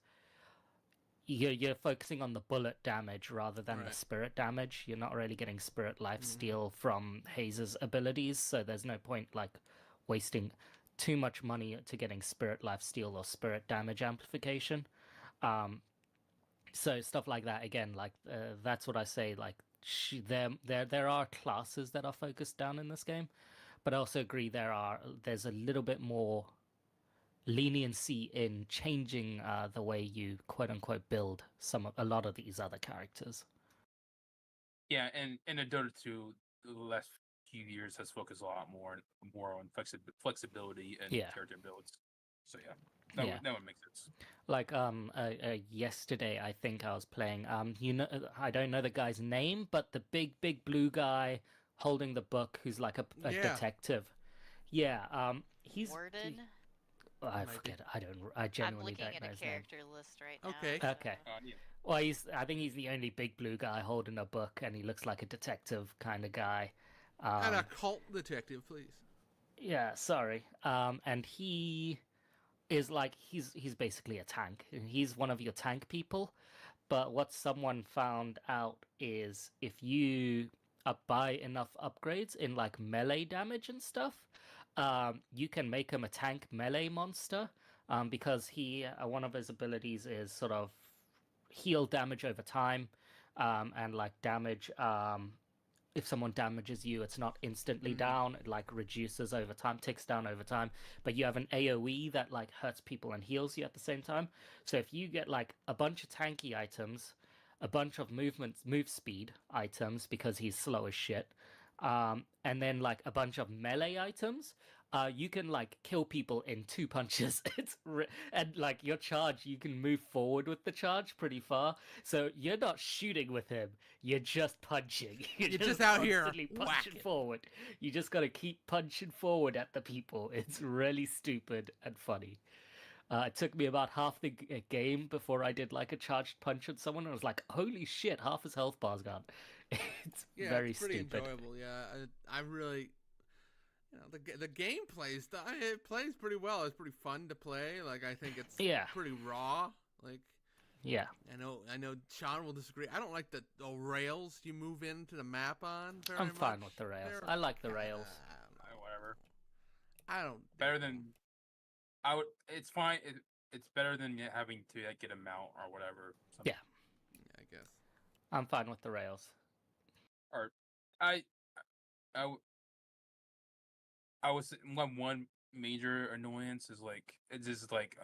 you're focusing on the bullet damage rather than the Right. spirit damage. You're not really getting spirit life steal from Haze's abilities, so there's no point like wasting too much money to getting spirit life steal or spirit damage amplification. So stuff like that again, like that's what I say. Like there are classes that are focused down in this game, but I also agree there's a little bit more leniency in changing the way you quote unquote build a lot of these other characters. Yeah, and in Dota 2, the last few years has focused a lot more on flexibility and Yeah. character builds. So yeah, that would make sense. Like yesterday I think I was playing I don't know the guy's name, but the big blue guy holding the book who's like a Yeah. detective. Yeah, he's Warden. I Might be. forget. I I'm genuinely looking don't at know a his name. character list right now. Okay. Okay. Yeah. Well, I think he's the only big blue guy holding a book, and he looks like a detective kind of guy. And a cult detective, please. Yeah, sorry. And he is like he's basically a tank. He's one of your tank people. But what someone found out is if you buy enough upgrades in like melee damage and stuff, you can make him a tank melee monster. Because one of his abilities is sort of heal damage over time, and like damage. If someone damages you, it's not instantly down. It like reduces over time, ticks down over time. But you have an AOE that like hurts people and heals you at the same time. So if you get like a bunch of tanky items, a bunch of move speed items because he's slow as shit, and then like a bunch of melee items, you can like kill people in 2 punches. And like your charge, you can move forward with the charge pretty far. So you're not shooting with him. You're just punching. You're just out here constantly punching whacking. forward. You just gotta keep punching forward at the people. It's really stupid and funny. It took me about half the game before I did like a charged punch at someone. And I was like, "Holy shit! Half his health bar's gone." It's very it's pretty stupid. enjoyable. Yeah, I really, the gameplay stuff. It plays pretty well. It's pretty fun to play. Like I think it's pretty raw. Like Yeah. I know Sean will disagree. I don't like the rails you move into the map on very I'm much. fine with the rails. I like the rails. Whatever. I don't. Better than I would. It's fine. It's better than having to get a mount or whatever. Yeah. I guess. I'm fine with the rails. Or I was one major annoyance is like it's just like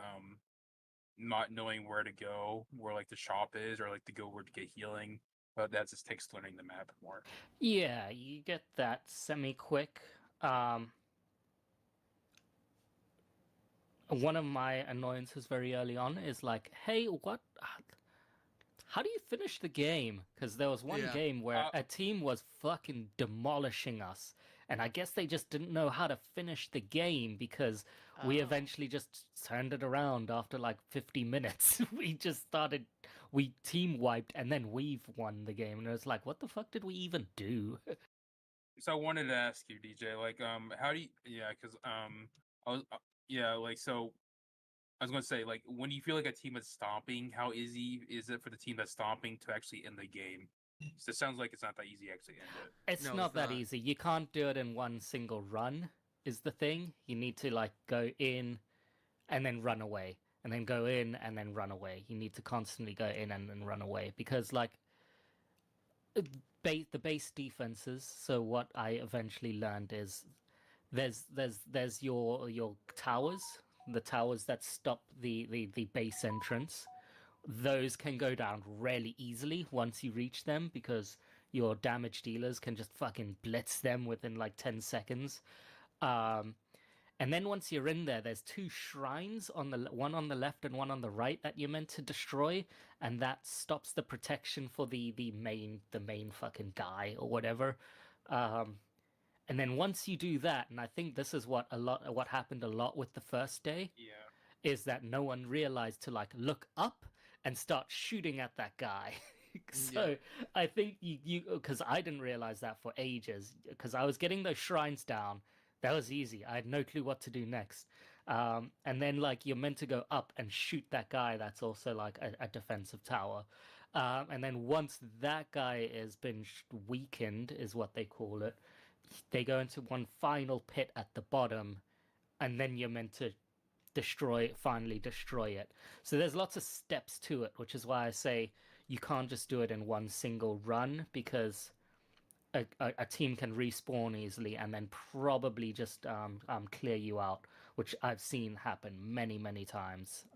not knowing where to go, where like the shop is, or like to go where to get healing. But that just takes learning the map more. Yeah, you get that semi-quick. One of my annoyances very early on is like, hey, how do you finish the game? Because there was one game where a team was fucking demolishing us. And I guess they just didn't know how to finish the game because we eventually just turned it around after like 50 minutes. We team wiped and then we've won the game. And it was like, what the fuck did we even do? So I wanted to ask you, DJ, like, how do you, because, I was, so I was going to say, like, when you feel like a team is stomping, how easy is it for the team that's stomping to actually end the game? So it sounds like it's not that easy to actually end it. It's not that easy. You can't do it in one single run, is the thing. You need to, like, go in and then run away, and then go in and then run away. You need to constantly go in and then run away because, like, the base defenses. So what I eventually learned is there's your towers, the towers that stop the base entrance. Those can go down really easily once you reach them because your damage dealers can just fucking blitz them within like 10 seconds. And And then once you're in there, there's 2 shrines one on the left and one on the right that you're meant to destroy, and that stops the protection for the main fucking guy or whatever. And then once you do that, and I think this is what happened a lot with the first day, is that no one realized to like look up and start shooting at that guy. So I think you because I didn't realize that for ages, because I was getting those shrines down. That was easy. I had no clue what to do next. And then like you're meant to go up and shoot that guy that's also like a defensive tower. And then once that guy has been weakened, is what they call it, they go into one final pit at the bottom, and then you're meant to finally destroy it. So there's lots of steps to it, which is why I say you can't just do it in one single run, because a team can respawn easily and then probably just clear you out, which I've seen happen many times.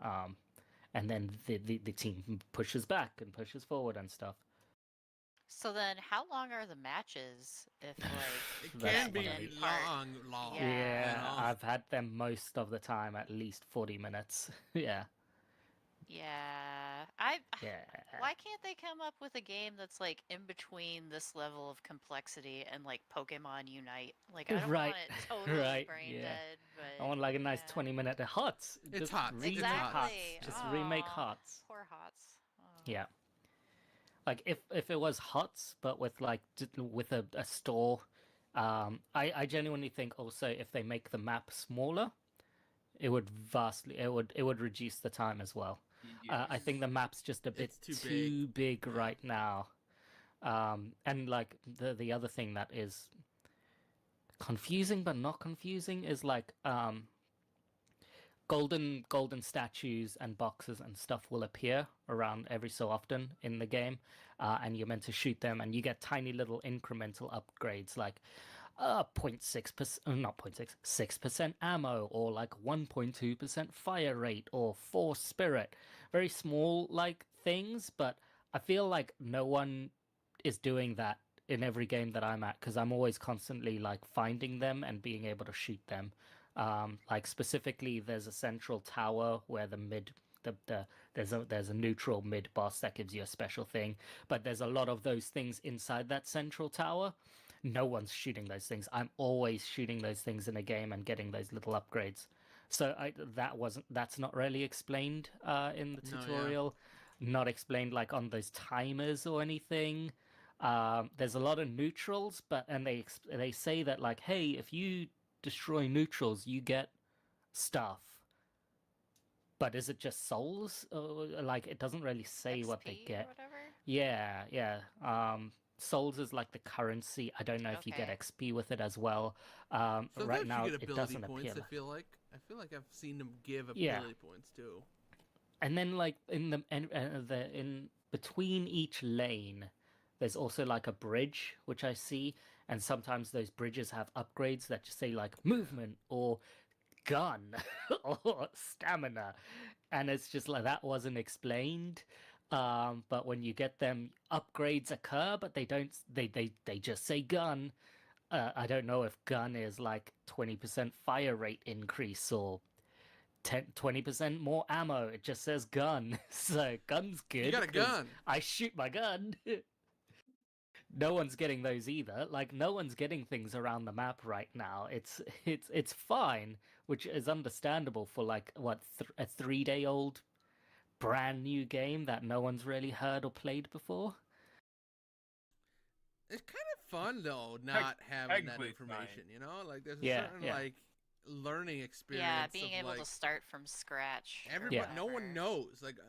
And then the team pushes back and pushes forward and stuff. So then, how long are the matches? If like It That's can be funny. long. Yeah. you know? I've had them most of the time at least 40 minutes. Yeah. Why can't they come up with a game that's like in between this level of complexity and like Pokemon Unite? Like, I don't Right, want it totally right, brain yeah. dead, but I want like a nice yeah. 20-minute HOTS. It's Just HOTS. remake It's HOTS. HOTS. Exactly. Just remake Aw, HOTS. Poor Hots. Oh. Yeah. Like if it was HOTS, but with like with a store, I genuinely think also if they make the map smaller, it would reduce the time as well. I think the map's just a bit It's too big Yeah. right now. And like the other thing that is confusing but not confusing is like golden statues and boxes and stuff will appear around every so often in the game, and you're meant to shoot them, and you get tiny little incremental upgrades like 0.6%, not 0.6, 6% ammo, or like 1.2% fire rate, or 4 spirit. Very small like things, but I feel like no one is doing that in every game that I'm at, because I'm always constantly like finding them and being able to shoot them. Like specifically, there's a central tower where there's a neutral mid boss that gives you a special thing, but there's a lot of those things inside that central tower. No one's shooting those things. I'm always shooting those things in a game and getting those little upgrades. So that's not really explained in the No, yeah. tutorial. Not explained like on those timers or anything. There's a lot of neutrals, and they say that like, hey, if you destroy neutrals, you get stuff. But is it just souls? Like, it doesn't really say what they XP or get. whatever? Yeah. Souls is like the currency. I don't know if you get Okay. XP with it as well. Right Sometimes now, you get it ability doesn't points. appear. I feel like I've seen them give Yeah. ability points too. And then like in between each lane, there's also like a bridge which I see, and sometimes those bridges have upgrades that just say like movement or gun or stamina, and it's just like that wasn't explained. But when you get them, upgrades occur, but they don't. They just say gun. I don't know if gun is like 20% fire rate increase or 20% more ammo. It just says gun. So gun's good. You got a 'cause gun. I shoot my gun. No one's getting those either. Like, no one's getting things around the map right now. It's fine, which is understandable for like what a 3-day-old brand new game that no one's really heard or played before. It's kind of fun though, not having that technically it's information. You know, like there's a Yeah, certain yeah. like learning experience. Yeah, being of, able like, to start from scratch. or everybody, no one whatever. knows. Like,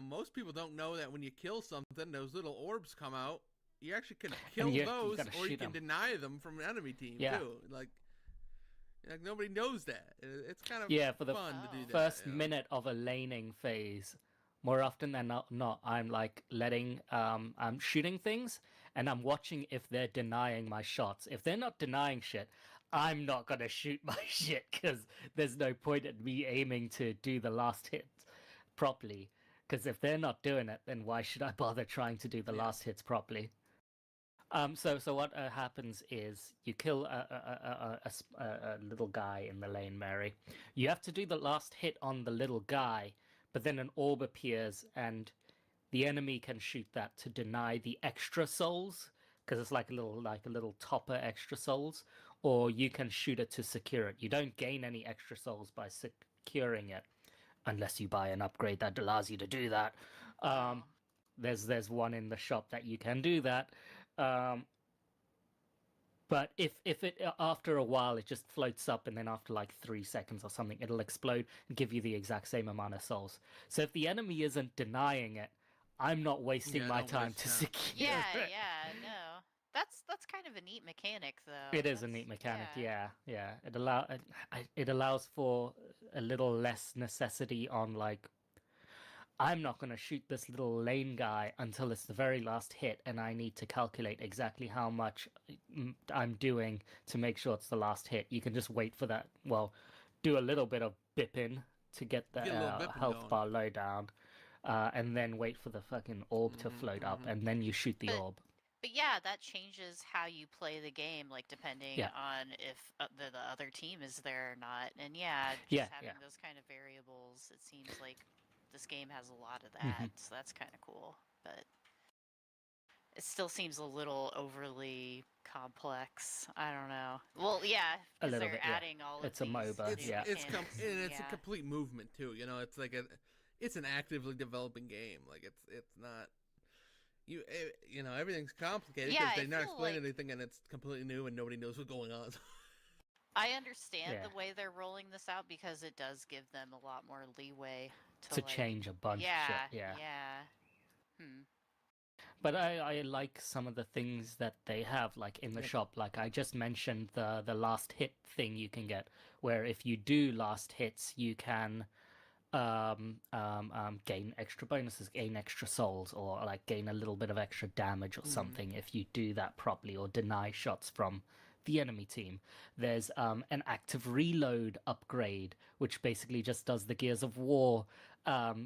most people don't know that when you kill something, those little orbs come out. You actually can kill you those, gotta or you shoot can 'em. deny them from an enemy team Yeah. too. Like nobody knows that. It's kind of Yeah, for the fun to do that. first you know? minute of a laning phase, more often than not, I'm like I'm shooting things, and I'm watching if they're denying my shots. If they're not denying shit, I'm not gonna shoot my shit, because there's no point at me aiming to do the last hit properly. Because if they're not doing it, then why should I bother trying to do the Yeah. last hits properly? So what happens is you kill a little guy in the lane, Mary. You have to do the last hit on the little guy, but then an orb appears and the enemy can shoot that to deny the extra souls, because it's like a little topper extra souls, or you can shoot it to secure it. You don't gain any extra souls by securing it unless you buy an upgrade that allows you to do that. Oh. There's one in the shop that you can do that. But if it after a while it just floats up, and then after like 3 seconds or something it'll explode and give you the exact same amount of souls. So if the enemy isn't denying it, I'm not wasting Yeah, my don't time waste to time. secure Yeah, it. yeah, no. That's kind of a neat mechanic, though. It is a neat mechanic, yeah. It allows for a little less necessity on like, I'm not going to shoot this little lane guy until it's the very last hit, and I need to calculate exactly how much I'm doing to make sure it's the last hit. You can just wait for that. Well, do a little bit of bipping to get the Get a little bipping health going. bar low down, and then wait for the fucking orb to float up, and then you shoot the orb. But yeah, that changes how you play the game, like depending Yeah. on if the other team is there or not. And yeah, just Yeah, having yeah. those kind of variables, it seems like this game has a lot of that. So that's kind of cool. But it still seems a little overly complex. I don't know. Well, yeah, A because little they're bit, yeah. adding all of It's a these MOBA, new yeah. It's mechanics, and it's yeah. a complete movement too. You know, it's like it's an actively developing game. Like it's not you know, everything's complicated because Yeah, I they're not feel explaining like- anything and it's completely new and nobody knows what's going on. I understand Yeah. the way they're rolling this out because it does give them a lot more leeway to To like, change a bunch yeah, of shit, yeah. yeah. But I like some of the things that they have, like in the Yeah. shop. Like I just mentioned the last hit thing you can get, where if you do last hits, you can gain extra bonuses, gain extra souls, or like gain a little bit of extra damage or something if you do that properly, or deny shots from the enemy team. There's an active reload upgrade, which basically just does the Gears of War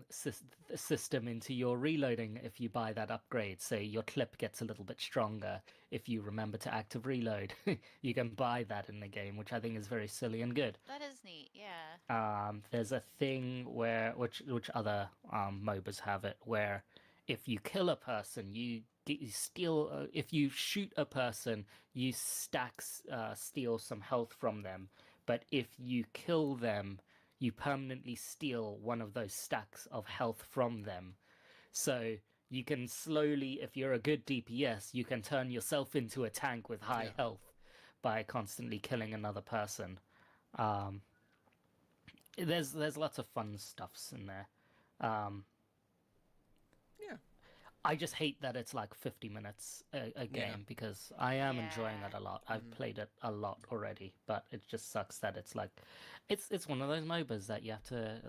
system into your reloading if you buy that upgrade. So your clip gets a little bit stronger if you remember to active reload. You can buy that in the game, which I think is very silly and good. That is neat, yeah. There's a thing where which other MOBAs have it, where if you kill a person, you steal. If you shoot a person, you steal some health from them. But if you kill them, you permanently steal one of those stacks of health from them. So you can slowly, if you're a good DPS, you can turn yourself into a tank with high health by constantly killing another person. There's lots of fun stuffs in there. Yeah. I just hate that it's like 50 minutes a game, because I am enjoying it Yeah. a lot. I've played it a lot already, but it just sucks that it's like it's one of those MOBAs that you have to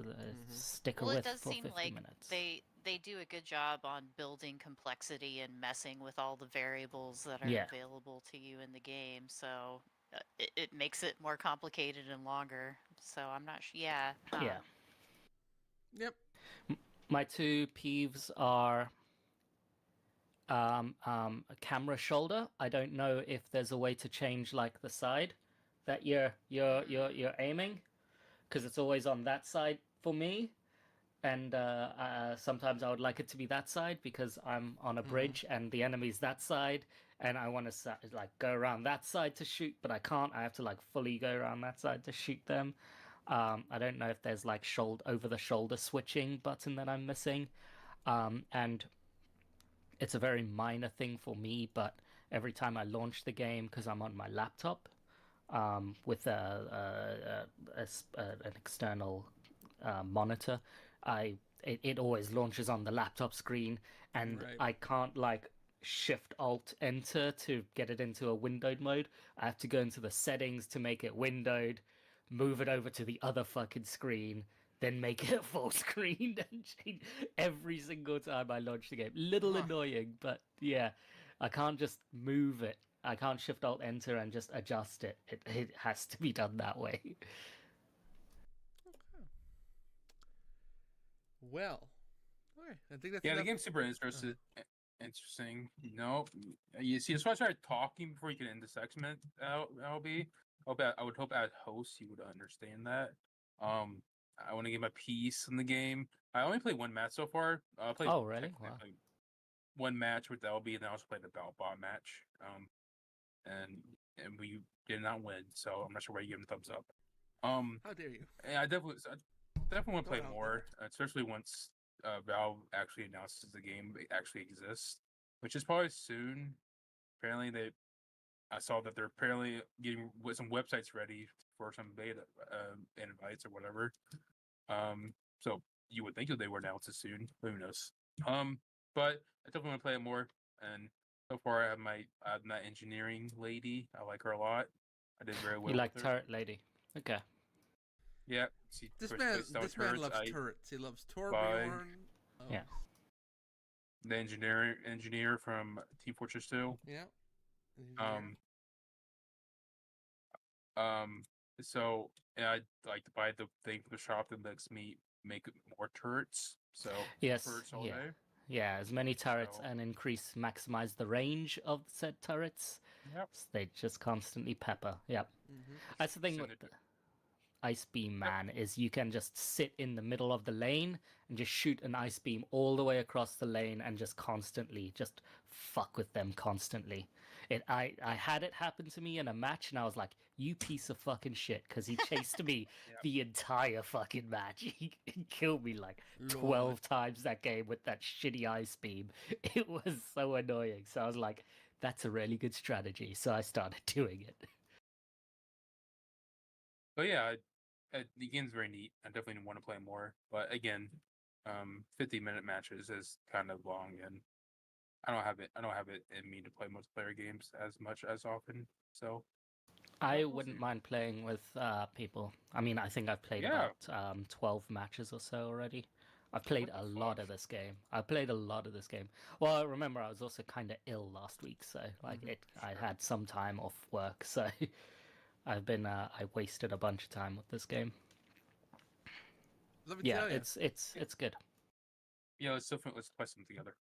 stick Well, with it does for seem 50 like minutes. they do a good job on building complexity and messing with all the variables that are Yeah. available to you in the game. So it makes it more complicated and longer. So I'm not sure. Yeah. Yeah. Yep. My two peeves are camera shoulder. I don't know if there's a way to change like the side that you're aiming, because it's always on that side for me, and sometimes I would like it to be that side because I'm on a bridge and the enemy's that side, and I want to like go around that side to shoot, but I can't. I have to like fully go around that side to shoot them. I don't know if there's like over the shoulder switching button that I'm missing, and it's a very minor thing for me, but every time I launch the game, because I'm on my laptop with an external monitor, it always launches on the laptop screen, and Right. I can't like Shift Alt Enter to get it into a windowed mode. I have to go into the settings to make it windowed, move it over to the other fucking screen, then make it full screen and change every single time I launch the game. Little annoying, but yeah, I can't just move it. I can't Shift Alt Enter and just adjust it. It has to be done that way. Well, okay. I think that's Yeah, the enough. game's super interesting. Interesting. No, you see, that's why I started talking before you can end the segment. LB, I would hope as host you would understand that. I want to get my piece in the game. I only played one match so far. I played Oh, really? technically, Wow. I played one match with LB, and then I also played the Bot match. And we did not win, so I'm not sure why you give him a thumbs up. How dare you? Yeah, I definitely want to play Don't out more, especially once Valve actually announces the game actually exists, which is probably soon. Apparently, I saw that they're apparently getting with some websites ready for some beta invites or whatever. So you would think that they were announced as soon. Who knows? But I definitely want to play it more. And so far, I have that engineering lady. I like her a lot. I did very well. You like with her. turret lady? Okay. Yeah. This man loves turrets. He loves Torbjorn. Yeah. The engineer from Team Fortress 2. Yeah. So I like to buy the thing from the shop that lets me make more turrets. So Yes. turrets all Yeah. day. Yeah, as many turrets So- and maximize the range of said turrets. Yep. So they just constantly pepper. Yep. Mm-hmm. That's the thing Send with it the Ice Beam Man is you can just sit in the middle of the lane and just shoot an Ice Beam all the way across the lane and just constantly just fuck with them constantly. I had it happen to me in a match and I was like, you piece of fucking shit, because he chased me Yep. the entire fucking match. He killed me like Lord. 12 times that game with that shitty Ice Beam. It was so annoying. So I was like, that's a really good strategy. So I started doing it. But yeah, the game's very neat. I definitely want to play more. But again, 50-minute matches is kind of long, and I don't have it in me to play multiplayer games as much as often. So I we'll wouldn't see. mind playing with people. I mean, I think I've played Yeah. about 12 matches or so already. I've played What a the lot fuck? of this game. Well, remember, I was also kind of ill last week, so I Sure. had some time off work, so I wasted a bunch of time with this game. Let me Yeah, tell you. it's good. Yeah, let's play some together.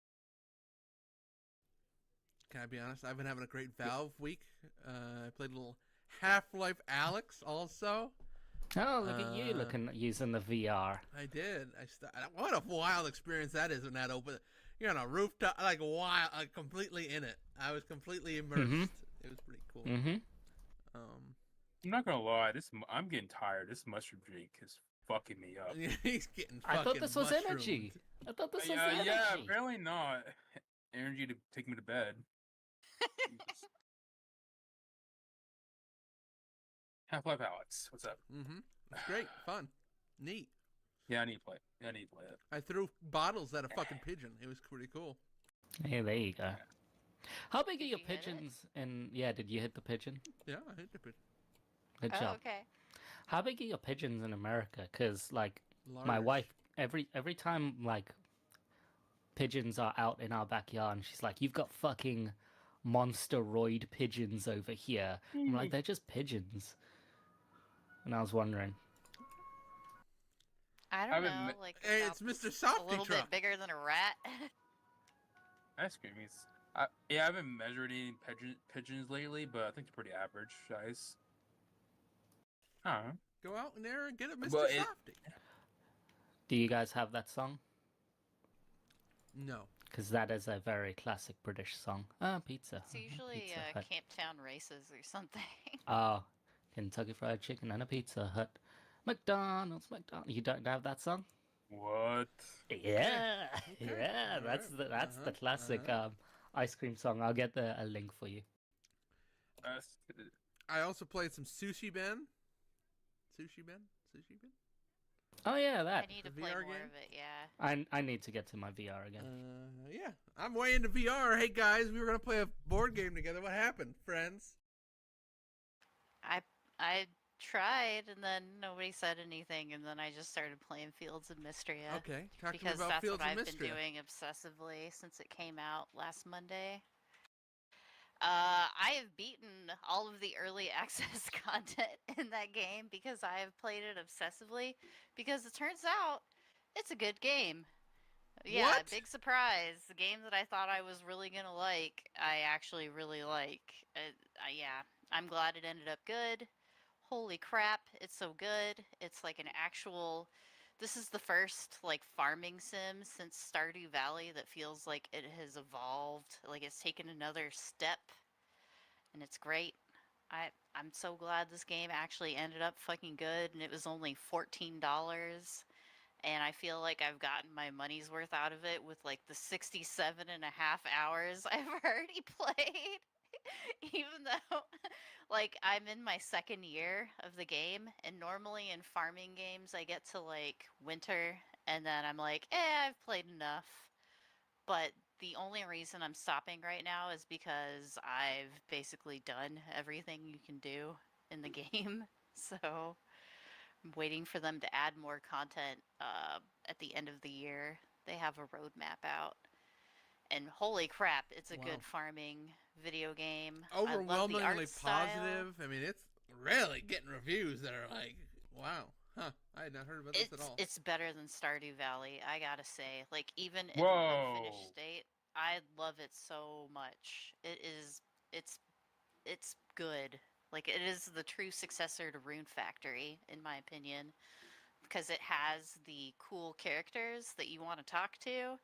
Can I be honest? I've been having a great Valve week. I played a little Half-Life Alyx also. Oh, look at you using the VR. I did. What a wild experience that is when that open. You're on a rooftop, like wild, completely in it. I was completely immersed. Mhm. It was pretty cool. Mm-hmm. I'm not gonna lie. I'm getting tired. This mushroom drink is fucking me up. He's getting. I thought this was mushroomed. energy. I thought this was Yeah, energy. yeah. Apparently not. Energy to take me to bed. Jesus. Half-Life Alyx. What's up? Mm-hmm. It's great, fun, neat. Yeah, I need to play. It. I threw bottles at a fucking pigeon. It was pretty cool. Hey, there you go. How big are Did your you hit it? pigeons? And yeah, did you hit the pigeon? Yeah, I hit the pigeon. Good Oh, job. okay. How big are your pigeons in America? Because like my Large. wife, every time like pigeons are out in our backyard, and she's like, "You've got fucking monsteroid pigeons over here." I'm like, "They're just pigeons." And I was wondering. I I don't haven't know. met- Like Hey, about it's Mr. a Softy little Truck. bit bigger than a rat. Ice cream is. I haven't measured any pigeons lately, but I think they're pretty average size. I don't know. Go out in there and get a Mr. Well, Softy. Do you guys have that song? No. Because that is a very classic British song. Ah, pizza. It's usually Pizza Hut. Camptown races or something. Oh, Kentucky Fried Chicken and a Pizza Hut. McDonald's. You don't have that song? What? Yeah, Okay. yeah. All That's right. the classic ice cream song. I'll get a link for you. I also played some Sushi-Ben. Sushi-Ben? Oh yeah, I that. need to The play VR more game? of it. Yeah. I need to get to my VR again. Yeah. I'm way into VR. Hey, guys, we were going to play a board game together. What happened, friends? I tried, and then nobody said anything, and then I just started playing Fields of Mistria. Okay. Talk to me Because about that's Fields what of I've been Mistria. doing obsessively since it came out last Monday. I have beaten all of the early access content in that game because I have played it obsessively. Because it turns out it's a good game. Yeah, What? big surprise. The game that I thought I was really gonna like, I actually really like. Yeah, I'm glad it ended up good. Holy crap, it's so good. It's like an actual. This is the first like farming sim since Stardew Valley that feels like it has evolved, like it's taken another step, and it's great. I'm so glad this game actually ended up fucking good, and it was only $14, and I feel like I've gotten my money's worth out of it with like the 67 and a half hours I've already played. Even though like I'm in my second year of the game, and normally in farming games I get to like winter and then I'm like, I've played enough. But the only reason I'm stopping right now is because I've basically done everything you can do in the game. So I'm waiting for them to add more content at the end of the year. They have a roadmap out. And holy crap, it's a Wow. good farming video game. I love the Overwhelmingly art style. positive. I mean, it's really getting reviews that are like, wow, huh? I had not heard about this at all. It's better than Stardew Valley, I gotta say. Like even in Whoa. unfinished state, I love it so much. It's good. Like it is the true successor to Rune Factory, in my opinion, because it has the cool characters that you want to talk to.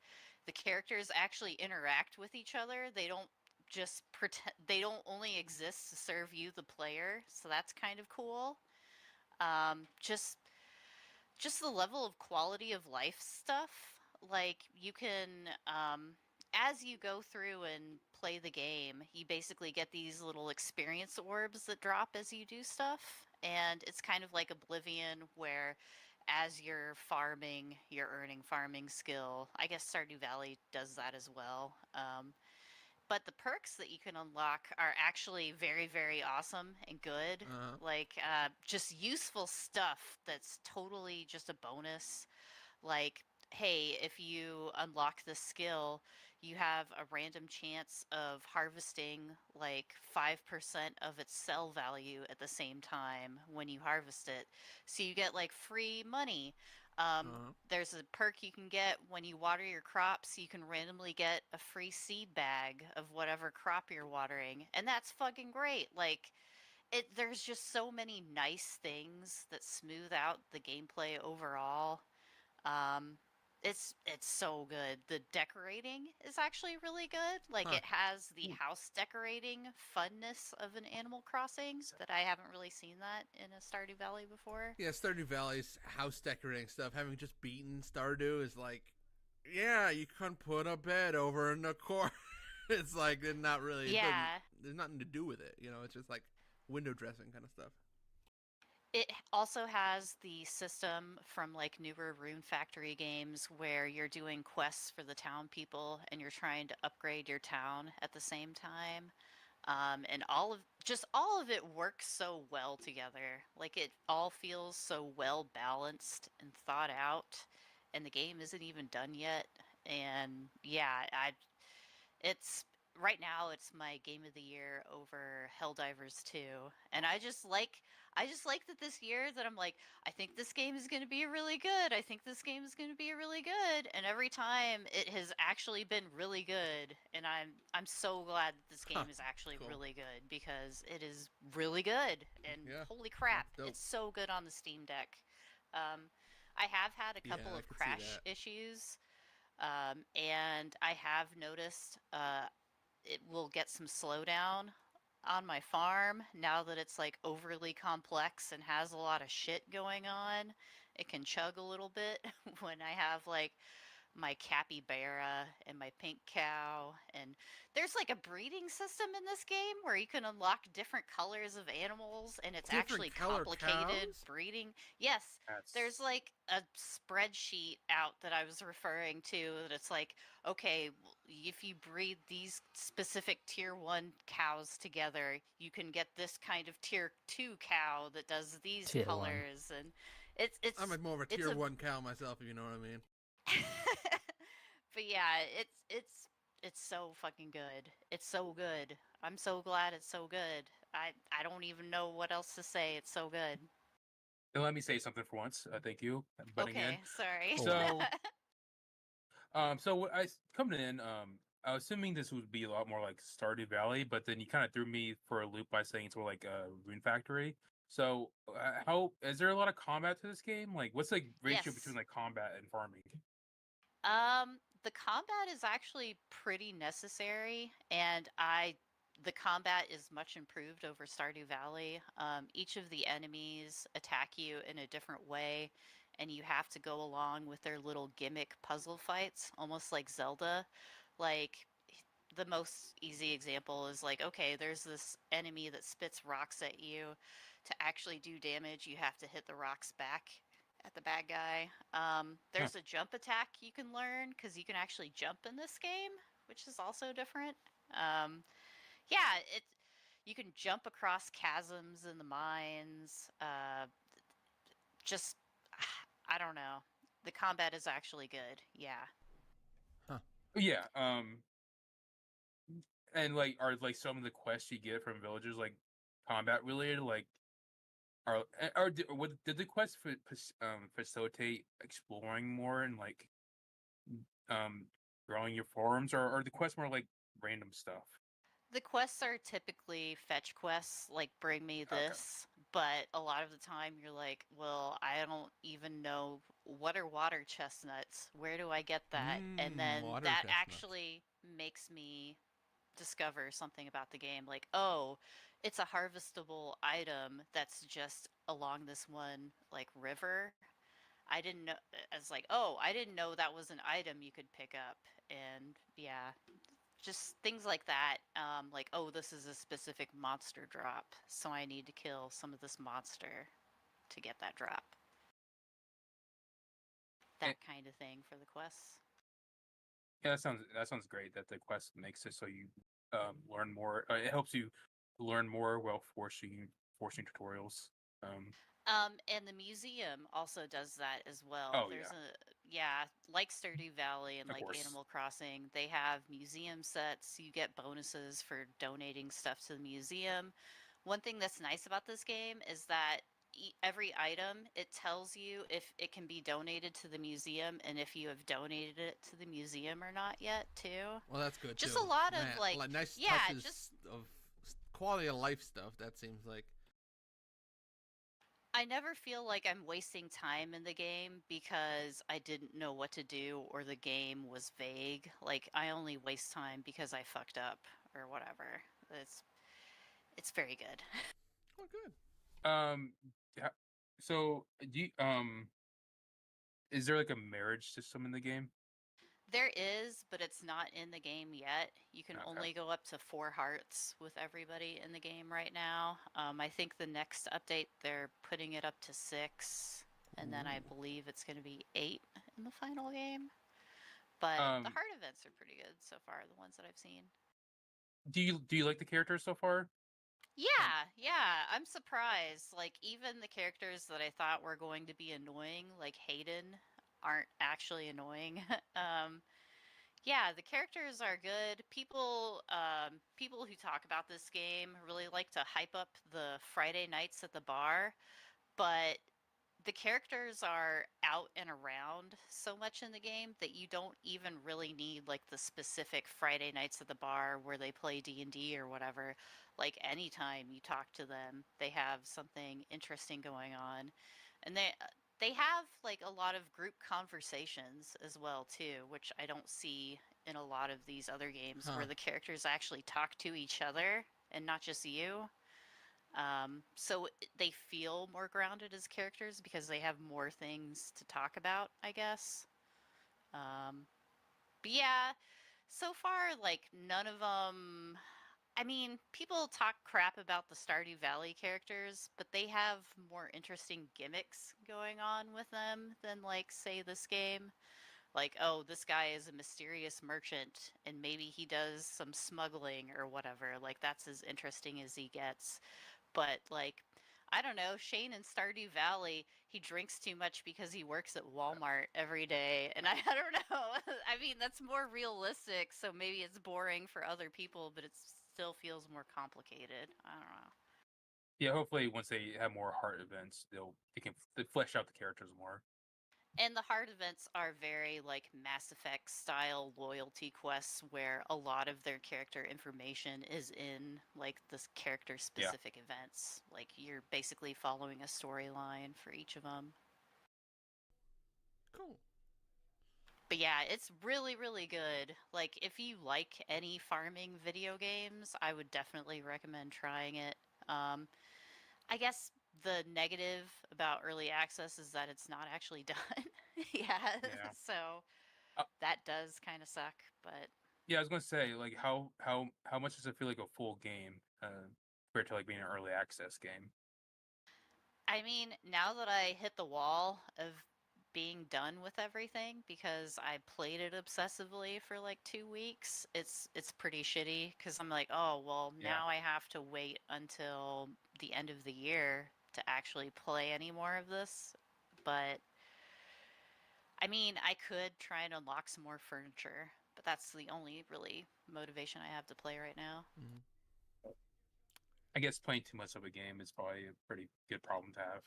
The characters actually interact with each other. They don't just pretend. They don't only exist to serve you, the player. So that's kind of cool. Um, just just the level of quality of life stuff. Like you can, as you go through and play the game, you basically get these little experience orbs that drop as you do stuff. And it's kind of like Oblivion, where as you're farming, you're earning farming skill. I guess Stardew Valley does that as well. But the perks that you can unlock are actually very, very awesome and good. Like just useful stuff that's totally just a bonus. Like, hey, if you unlock this skill, you have a random chance of harvesting like 5% of its sell value at the same time when you harvest it. So you get like free money. There's a perk you can get when you water your crops. You can randomly get a free seed bag of whatever crop you're watering. And that's fucking great. Like, there's just so many nice things that smooth out the gameplay overall. Um, it's so good. The decorating is actually really good. Like Huh. it has the house decorating funness of an Animal Crossing that I haven't really seen that in a Stardew Valley before. Yeah, Stardew Valley's house decorating stuff, having just beaten Stardew, is like, yeah, you can put a bed over in the corner. It's like they're not really. Yeah. There's nothing to do with it. You know, it's just like window dressing kind of stuff. It also has the system from like newer Rune Factory games where you're doing quests for the town people and you're trying to upgrade your town at the same time. And all of it works so well together. Like it all feels so well balanced and thought out. And the game isn't even done yet. And yeah, it's right now it's my game of the year over Helldivers 2. And I just like that this year that I'm like, I think this game is going to be really good. I think this game is going to be really good. And every time it has actually been really good. And I'm so glad that this game is actually cool. really good because it is really good. And Yeah, holy crap, that's dope. it's so good on the Steam Deck. I have had a couple Yeah, I of could see crash that. issues. And I have noticed it will get some slowdown on my farm now that it's like overly complex and has a lot of shit going on. It can chug a little bit when I have like my capybara and my pink cow. And there's like a breeding system in this game where you can unlock different colors of animals, and it's Different actually color complicated cows? breeding. Yes, there's like a spreadsheet out that I was referring to that it's like, okay, if you breed these specific tier 1 cows together, you can get this kind of tier 2 cow that does these Tier 1. colors. And it's I'm more of a it's tier 1 cow myself, if you know what I mean. But yeah, it's so fucking good. It's so good. I'm so glad it's so good. I don't even know what else to say. It's so good. Then let me say something for once. Thank you. Butting in. Okay, sorry. So, Coming in, I was assuming this would be a lot more like Stardew Valley, but then you kind of threw me for a loop by saying it's more like a Rune Factory. So, how is there a lot of combat to this game? Like, what's the ratio between Yes. like combat and farming? The combat is actually pretty necessary, and the combat is much improved over Stardew Valley. Each of the enemies attack you in a different way, and you have to go along with their little gimmick puzzle fights, almost like Zelda. Like, the most easy example is like, okay, there's this enemy that spits rocks at you. To actually do damage, you have to hit the rocks back at the bad guy. Huh. There's a jump attack you can learn because you can actually jump in this game, which is also different. Yeah, you can jump across chasms in the mines. Just I don't know. The combat is actually good. Yeah. Huh. Yeah. And like, are like some of the quests you get from villagers like combat related? Like, what did the quest facilitate exploring more and like um growing your farms, or are the quests more like random stuff? The quests are typically fetch quests, like bring me Okay. this, but a lot of the time you're like, well, I don't even know what are water chestnuts. Where do I get that? And then Water that chestnuts. actually makes me discover something about the game. Like, oh, it's a harvestable item that's just along this one like river. I didn't know. I was like, oh, I didn't know that was an item you could pick up. And yeah, just things like that. Like, oh, this is a specific monster drop, so I need to kill some of this monster to get that drop. And, That kind of thing for the quests. yeah, that sounds great. That the quest makes it so you learn more. It helps you learn more while forcing tutorials. Um, And the museum also does that as well. oh There's yeah, yeah, like Stardew Valley and of like course. Animal Crossing, they have museum sets. You get bonuses for donating stuff to the museum. One thing that's nice about this game is that every item, it tells you if it can be donated to the museum and if you have donated it to the museum or not yet, too. Well, that's good Just too. a lot of Man, like, like nice yeah, touches just of quality of life stuff. That seems like. I never feel like I'm wasting time in the game because I didn't know what to do or the game was vague. Like I only waste time because I fucked up or whatever. It's it's very good. Oh, good. Um, ha- so do you, is there like a marriage system in the game? There is, but it's not in the game yet. You can Okay. only go up to 4 hearts with everybody in the game right now. I think the next update they're putting it up to 6, and then I Ooh. believe it's going to be 8 in the final game. But the Um, heart events are pretty good so far, the ones that I've seen. do you like the characters so far? Um, Yeah. I'm surprised. Like, even the characters that I thought were going to be annoying, like Hayden, aren't actually annoying. um, yeah, the characters are good. People who talk about this game really like to hype up the Friday nights at the bar, but the characters are out and around so much in the game that you don't even really need like the specific Friday nights at the bar where they play D&D or whatever. Like anytime you talk to them, they have something interesting going on. And they have like a lot of group conversations as well too, which I don't see in a lot of these other games Huh. where the characters actually talk to each other and not just you. So they feel more grounded as characters because they have more things to talk about, I guess. Um, but yeah, so far, like, none of them. I mean, people talk crap about the Stardew Valley characters, but they have more interesting gimmicks going on with them than, like, say, this game. Like, oh, this guy is a mysterious merchant, and maybe he does some smuggling or whatever. Like, that's as interesting as he gets. But like, I don't know, Shane in Stardew Valley, he drinks too much because he works at Walmart every day. And I don't know. I mean, that's more realistic, so maybe it's boring for other people, but it still feels more complicated. I don't know. yeah, hopefully once they have more heart events, they can flesh out the characters more. And the hard events are very like Mass Effect style loyalty quests where a lot of their character information is in like this character specific events. Like you're basically following a storyline for each of them. Cool. But yeah, it's really, really good. Like, if you like any farming video games, I would definitely recommend trying it. Um, I guess the negative about early access is that it's not actually done. Yeah, Yeah. so Uh, that does kind of suck, but Yeah, I was gonna say, like, how much does it feel like a full game compared to like being an early access game? I mean, now that I hit the wall of being done with everything because I played it obsessively for like 2 weeks, it's pretty shitty because I'm like, oh well, Yeah. now I have to wait until the end of the year to actually play any more of this. But I mean, I could try and unlock some more furniture, but that's the only really motivation I have to play right now. Mhm. I guess playing too much of a game is probably a pretty good problem to have.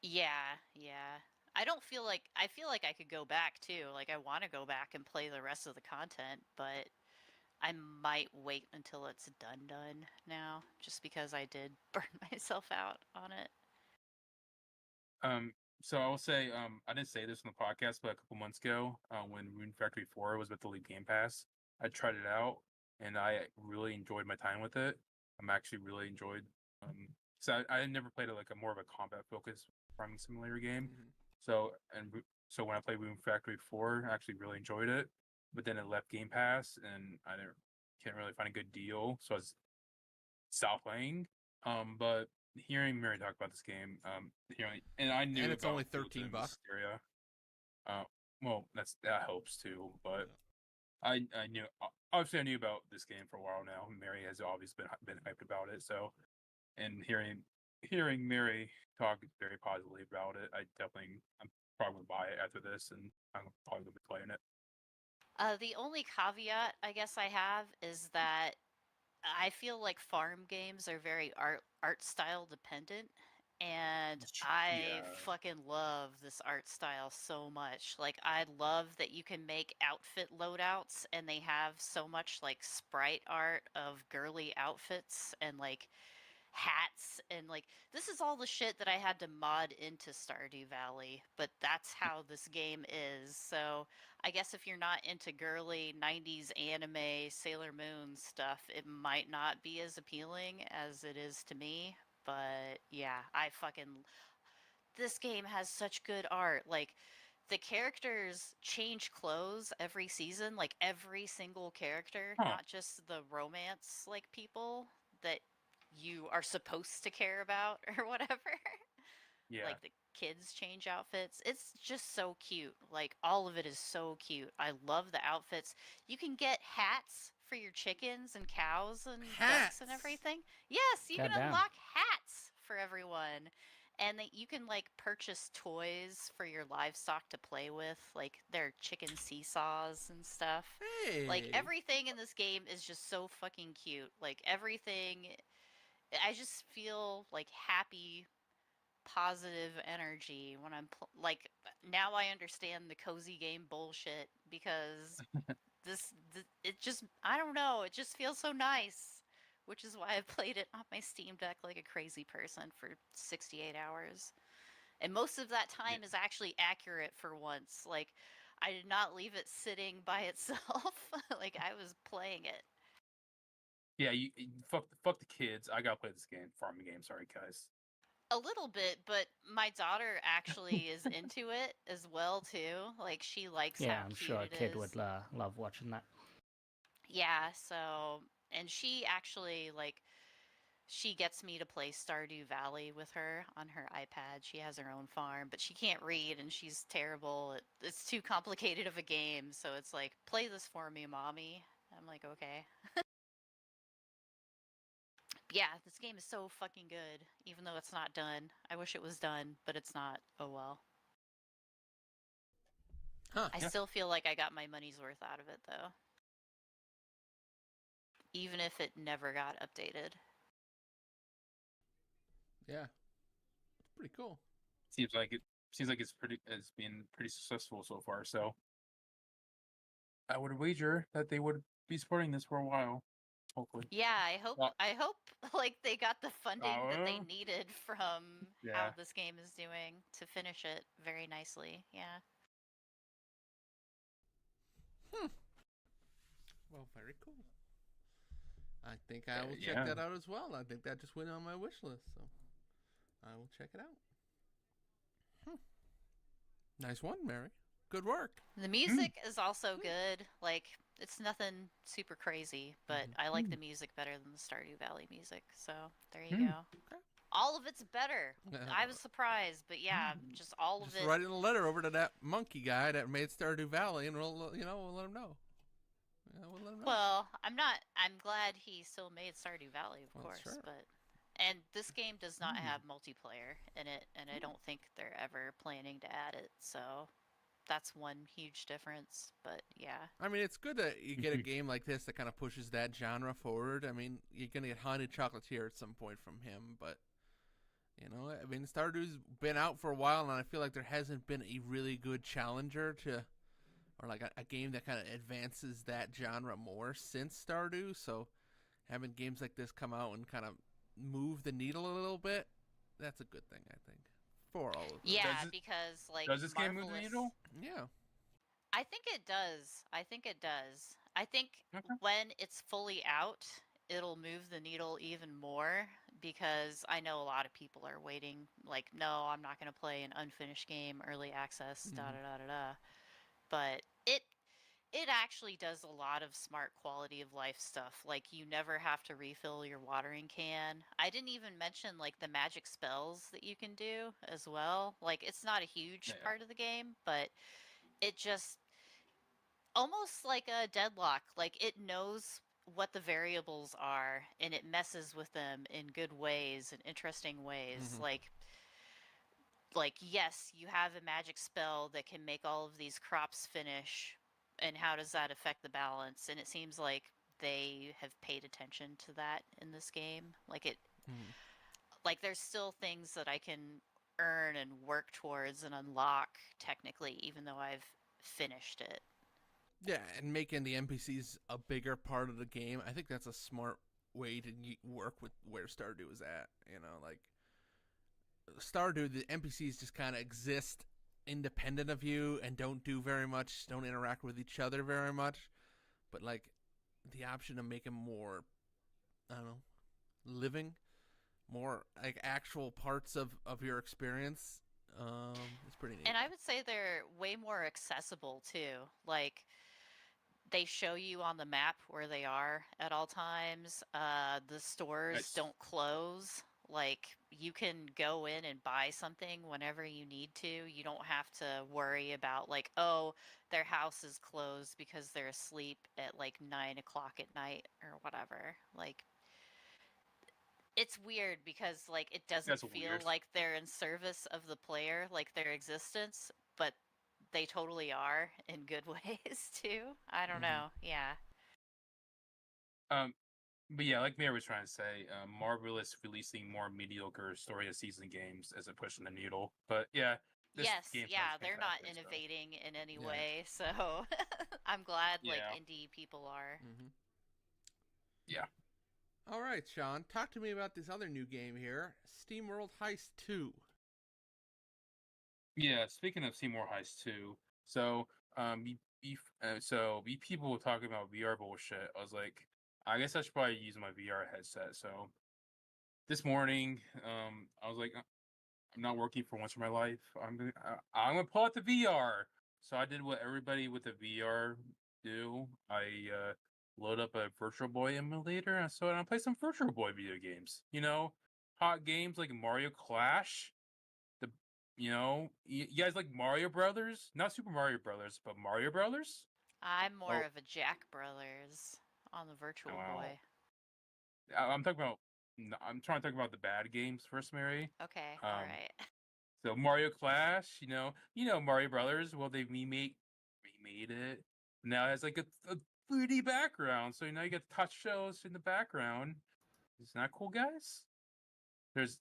Yeah, yeah. I feel like I could go back too. Like I want to go back and play the rest of the content, but I might wait until it's done now just because I did burn myself out on it. Um, so I will say, I didn't say this on the podcast, but a couple months ago, when Rune Factory 4 was about to leave Game Pass, I tried it out and I really enjoyed my time with it. I'm actually really enjoyed. So I had never played a more of a combat focused farming simulator game. Mhm. So when I played Rune Factory 4, I actually really enjoyed it. But then it left Game Pass and can't really find a good deal, so I stopped playing. But hearing Mary talk about this game, and I knew And it's about only Guild 13 and bucks. Mistria. Well, that helps too. But I knew obviously I knew about this game for a while now. Mary has obviously been hyped about it. So, and hearing Mary talk very positively about it, I'm probably gonna buy it after this, and I'm probably gonna be playing it. The only caveat I guess I have is that I feel like farm games are very art style dependent, and I Yeah. fucking love this art style so much. Like I love that you can make outfit loadouts and they have so much like sprite art of girly outfits and like hats and like this is all the shit that I had to mod into Stardew Valley, but that's how this game is. So I guess if you're not into girly 90s anime Sailor Moon stuff, it might not be as appealing as it is to me. But yeah, I fucking this game has such good art. Like the characters change clothes every season, like every single character, Huh. not just the romance like people that you are supposed to care about or whatever. Yeah. Like the kids change outfits. It's just so cute. Like all of it is so cute. I love the outfits. You can get hats for your chickens and cows and ducks and Hats. everything. Yes, you can Goddamn. unlock hats for everyone. And that you can like purchase toys for your livestock to play with, like their chicken seesaws and stuff. Hey. Like everything in this game is just so fucking cute. Like everything I just feel like happy positive energy when like now I understand the cozy game bullshit because it just I don't know, it just feels so nice, which is why I've played it on my Steam Deck like a crazy person for 68 hours. And most of that Yeah. time is actually accurate for once. Like I did not leave it sitting by itself. Like I was playing it. Yeah, fuck the kids. I gotta play this game, farming game. Sorry, guys. A little bit, but my daughter actually is into it as well too. Like she likes Yeah, how I'm cute sure a it kid is. would love watching that. Yeah, so and she actually like she gets me to play Stardew Valley with her on her iPad. She has her own farm, but she can't read and she's terrible. It's too complicated of a game, so it's like, "Play this for me, mommy." I'm like, "Okay." Yeah, this game is so fucking good, even though it's not done. I wish it was done, but it's not. Oh well. Huh. I Yeah. still feel like I got my money's worth out of it though, even if it never got updated. Yeah. It's pretty cool. Seems like it. seems like it's been pretty successful so far. So I would wager that they would be supporting this for a while. Hopefully. Yeah, I hope like they got the funding that they Uh, needed from how Yeah. this game is doing to finish it very nicely. Yeah. Well, very cool. I think I will check Yeah. that out as well. I think that just went on my wish list, so I will check it out. Nice one, Mary. Good work. The music is also good. Like it's nothing super crazy, but I like the music better than the Stardew Valley music. So there you go. Okay. All of it's better. I was surprised, but yeah, just all of Just it. write in a letter over to that monkey guy that made Stardew Valley, and we'll let him know. Yeah, we'll let him know. Well, I'm glad he still made Stardew Valley, of Well, course, sure. but and this game does not have multiplayer in it, and I don't think they're ever planning to add it. So that's one huge difference. But yeah. I mean, it's good that you get a game like this that kind of pushes that genre forward. I mean, you're gonna get Haunted Chocolatier at some point from him, but you know, I mean, Stardew's been out for a while, and I feel like there hasn't been a really good challenger to, or like a game that kind of advances that genre more since Stardew. So having games like this come out and kind of move the needle a little bit, that's a good thing, I think, for all of them. Yeah, because like Does this game move the needle? Yeah. I think it does. I think Okay. when it's fully out, it'll move the needle even more because I know a lot of people are waiting. Like, no, I'm not going to play an unfinished game, early access, da da da da da. But it actually does a lot of smart quality of life stuff. Like you never have to refill your watering can. I didn't even mention like the magic spells that you can do as well. Like it's not a huge part of the game, but it just almost like a deadlock. Like it knows what the variables are and it messes with them in good ways and interesting ways. Like yes, you have a magic spell that can make all of these crops finish, and how does that affect the balance? And it seems like they have paid attention to that in this game. Like there's still things that I can earn and work towards and unlock technically, even though I've finished it. Yeah, and making the NPCs a bigger part of the game, I think that's a smart way to work with where Stardew is at. You know, like Stardew, the NPCs just kind of exist independent of you and don't do very much, don't interact with each other very much. But like the option to make them more, I don't know, living, more like actual parts of your experience, it's pretty neat. And I would say they're way more accessible too. Like they show you on the map where they are at all times. The stores don't close. Like you can go in and buy something whenever you need to. You don't have to worry about like, oh, their house is closed because they're asleep at like 9 o'clock at night or whatever. Like it's weird because like it doesn't feel like they're in service of the player, like their existence, but they totally are in good ways too. I don't know. Yeah. But yeah, like Mayor was trying to say, Marvel is releasing more mediocre story of season games as a push in the needle. But yeah, they're not innovating in any way, so I'm glad like indie people are. Yeah. All right, Sean, talk to me about this other new game here, SteamWorld Heist 2. Yeah, speaking of SteamWorld Heist 2, so people were talking about VR bullshit. I was like, I guess I should probably use my VR headset. So this morning, I was like, I'm not working for once in my life. I'm gonna pull out the VR. So I did what everybody with the VR do. I load up a Virtual Boy emulator, and so I play some Virtual Boy video games. You know, hot games like Mario Clash. You guys like Mario Brothers? Not Super Mario Brothers, but Mario Brothers? I'm more of a Jack Brothers on the Virtual Boy. I'm trying to talk about the bad games first, Mary. Okay, all right. So Mario Clash, you know Mario Brothers. Well, they remade it. Now it has like a 3D background, so now you get touch shows in the background. Isn't that cool, guys? There's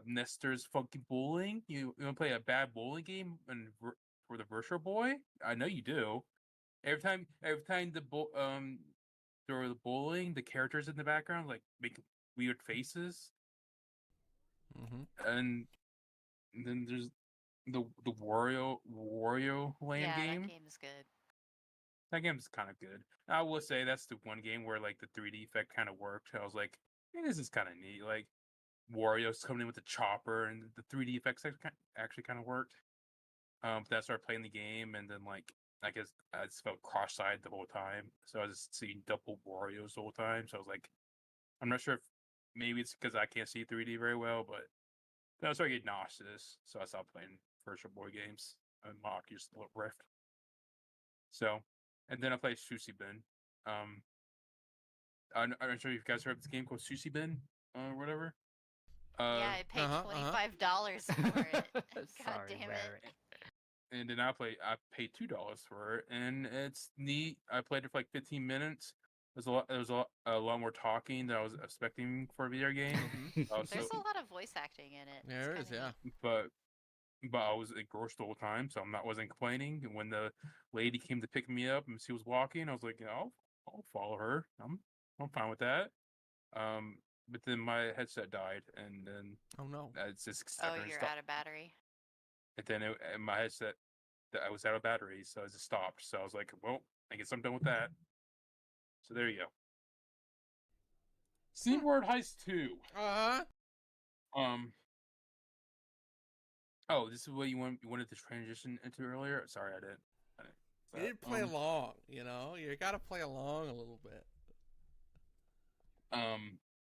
Nestor's Funky Bowling. You want to play a bad bowling game for the Virtual Boy? I know you do. Every time during the bowling, the characters in the background like make weird faces, Mm-hmm. and then there's the Wario Land Yeah, that game. game is good. That game's kind of good. I will say that's the one game where like the 3D effect kind of worked. I was like, hey, this is kind of neat. Like Wario's coming in with the chopper, and the 3D effects actually kind of worked. But then I started playing the game, and then like I guess I just felt cross-eyed the whole time, so I was just seeing double Wario's the whole time. So I was like, I'm not sure if maybe it's because I can't see 3D very well, but then I started getting nauseous, so I stopped playing Virtual Boy games and my Oculus Rift. So, and then I played Sushi-Ben. I'm not sure if you guys heard of this game called Sushi-Ben or whatever. Yeah, I paid $25 for it. God Sorry, damn Mary. it. And then I paid $2 for it, and it's neat. I played it for like 15 minutes. There was a lot more talking than I was expecting for a video game. There's a lot of voice acting in it. There is, yeah. But I was engrossed the whole time, so wasn't complaining. And when the lady came to pick me up and she was walking, I was like, I'll follow her. I'm fine with that. But then my headset died, and then Oh no. it's just Oh, you're out of battery. And then my headset, I was out of battery, so I just stopped. So I was like, well, I guess I'm done with that. So there you go. SeaWorld Heist 2. Uh-huh. Oh, this is what you wanted to transition into earlier? Sorry, I didn't. You didn't play along, you know? You gotta play along a little bit.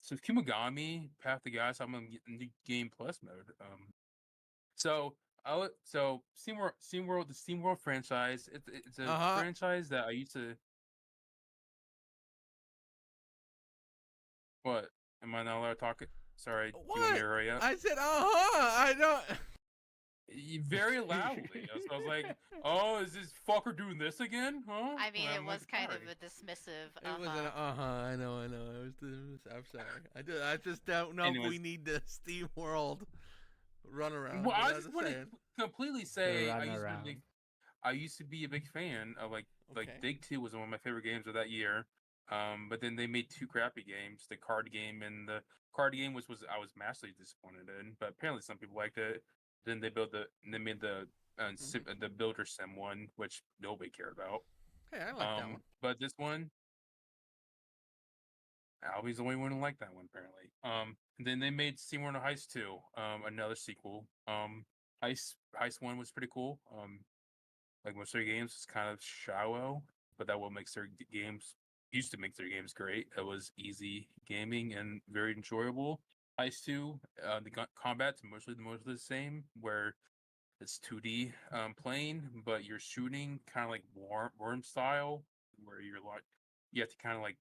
So Kunitsu-Gami, Path to Gods, I'm on New Game Plus mode. So SeaWorld, the SeaWorld franchise, it's a franchise that I used to. What? Am I not allowed to talk? Sorry, do you want me to hurry up? I said, I don't. Very loudly. I was like, "Oh, is this fucker doing this again?" Huh? I mean, it was like, kind sorry. of a dismissive. It was an I know. I'm sorry. I just don't know if we need the Steam World run around. Well, I just want to completely say I used to be a big fan of like Dig 2 was one of my favorite games of that year. But then they made two crappy games, the card game, and the card game was I was massively disappointed in, but apparently some people liked it. Then they made the Builder Sim one, which nobody cared about. Hey, I like that one. But this one, Albie's the only one who liked that one apparently. And then they made SeaWorld Heist 2, another sequel. Heist 1 was pretty cool. Like most of their games, it's kind of shallow, but that what makes their games used to make their games great. It was easy gaming and very enjoyable. Heist 2, the combat's mostly the same, where it's 2D playing, but you're shooting kind of like worm style, where you have to kind of like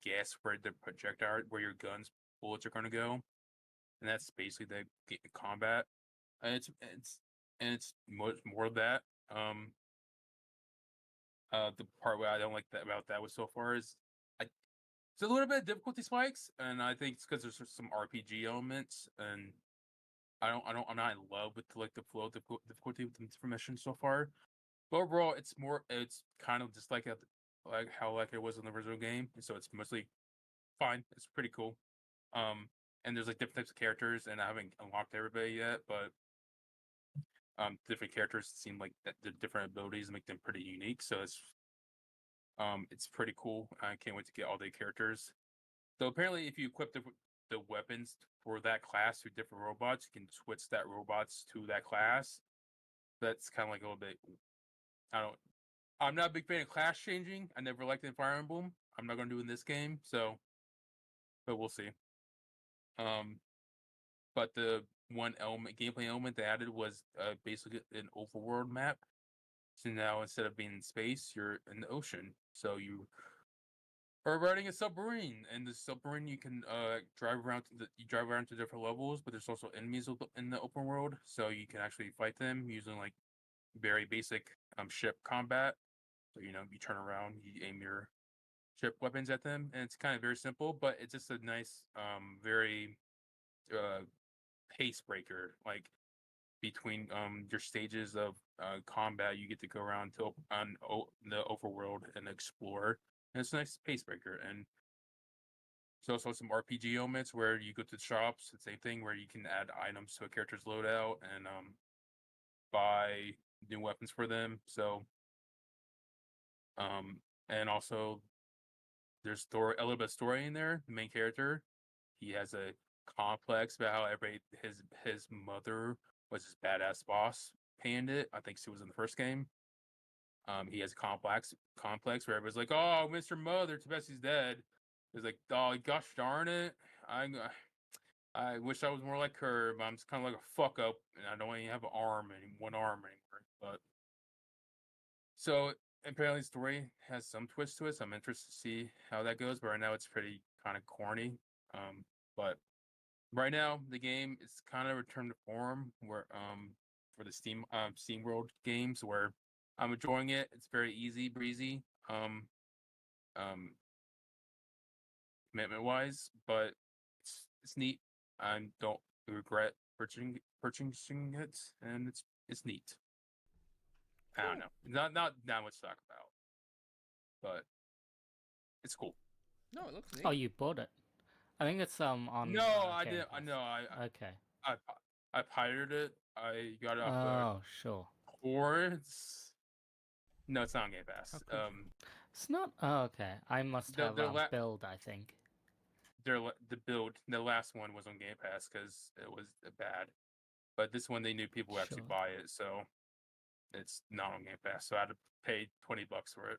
guess where the projectile, where your bullets are going to go, and that's basically the combat. And it's more of that. The part where I don't like about that was so far is it's a little bit of difficulty spikes, and I think it's because there's some RPG elements, and I'm not in love with like the flow of difficulty with the different missions so far. But overall, it's kind of just like how it was in the original game, so it's mostly fine. It's pretty cool. And there's like different types of characters, and I haven't unlocked everybody yet, but different characters seem like the different abilities make them pretty unique. So it's pretty cool. I can't wait to get all the characters. So apparently, if you equip the weapons for that class to different robots, you can switch that robots to that class. That's kind of like a little bit. I'm not a big fan of class changing. I never liked the Fire Emblem. I'm not going to do it in this game. But we'll see. But the one gameplay element they added was basically an overworld map. So now instead of being in space, you're in the ocean. So you are riding a submarine, and the submarine you can drive around to different levels. But there's also enemies in the open world, so you can actually fight them using like very basic ship combat. So you turn around, you aim your ship weapons at them, and it's kind of very simple, but it's just a nice very pace breaker. Like between your stages of combat, you get to go around to the overworld and explore. And it's a nice pace breaker. And there's also some RPG elements where you go to the shops. It's the same thing where you can add items to a character's loadout and buy new weapons for them. So and also there's a little bit of story in there. The main character, he has a complex about how his mother was his badass boss bandit. I think she was in the first game. He has a complex where everybody's like, "Oh, Mr. Mother, too bad she's dead." He's like, "Oh, gosh darn it, I wish I was more like her, but I'm just kind of like a fuck up, and I don't even have one arm anymore." But so apparently, the story has some twist to it. So I'm interested to see how that goes. But right now, it's pretty kind of corny. But right now, the game is kind of returned to form where for the Steam World games where I'm enjoying it. It's very easy breezy. Um, commitment wise, but it's neat. I don't regret purchasing it, and it's neat. I don't know, not that much to talk about, but it's cool. No, it looks neat. Oh, you bought it? I think it's on. No, I Game didn't. I Pass. know. Okay. I pirated it. I got it off Oh, sure. torrents. No, it's not on Game Pass. How could It's not. Oh, okay. I must have build. I think. The last one was on Game Pass because it was bad, but this one they knew people would actually Sure. buy it, so it's not on Game Pass. So I had to pay $20 for it.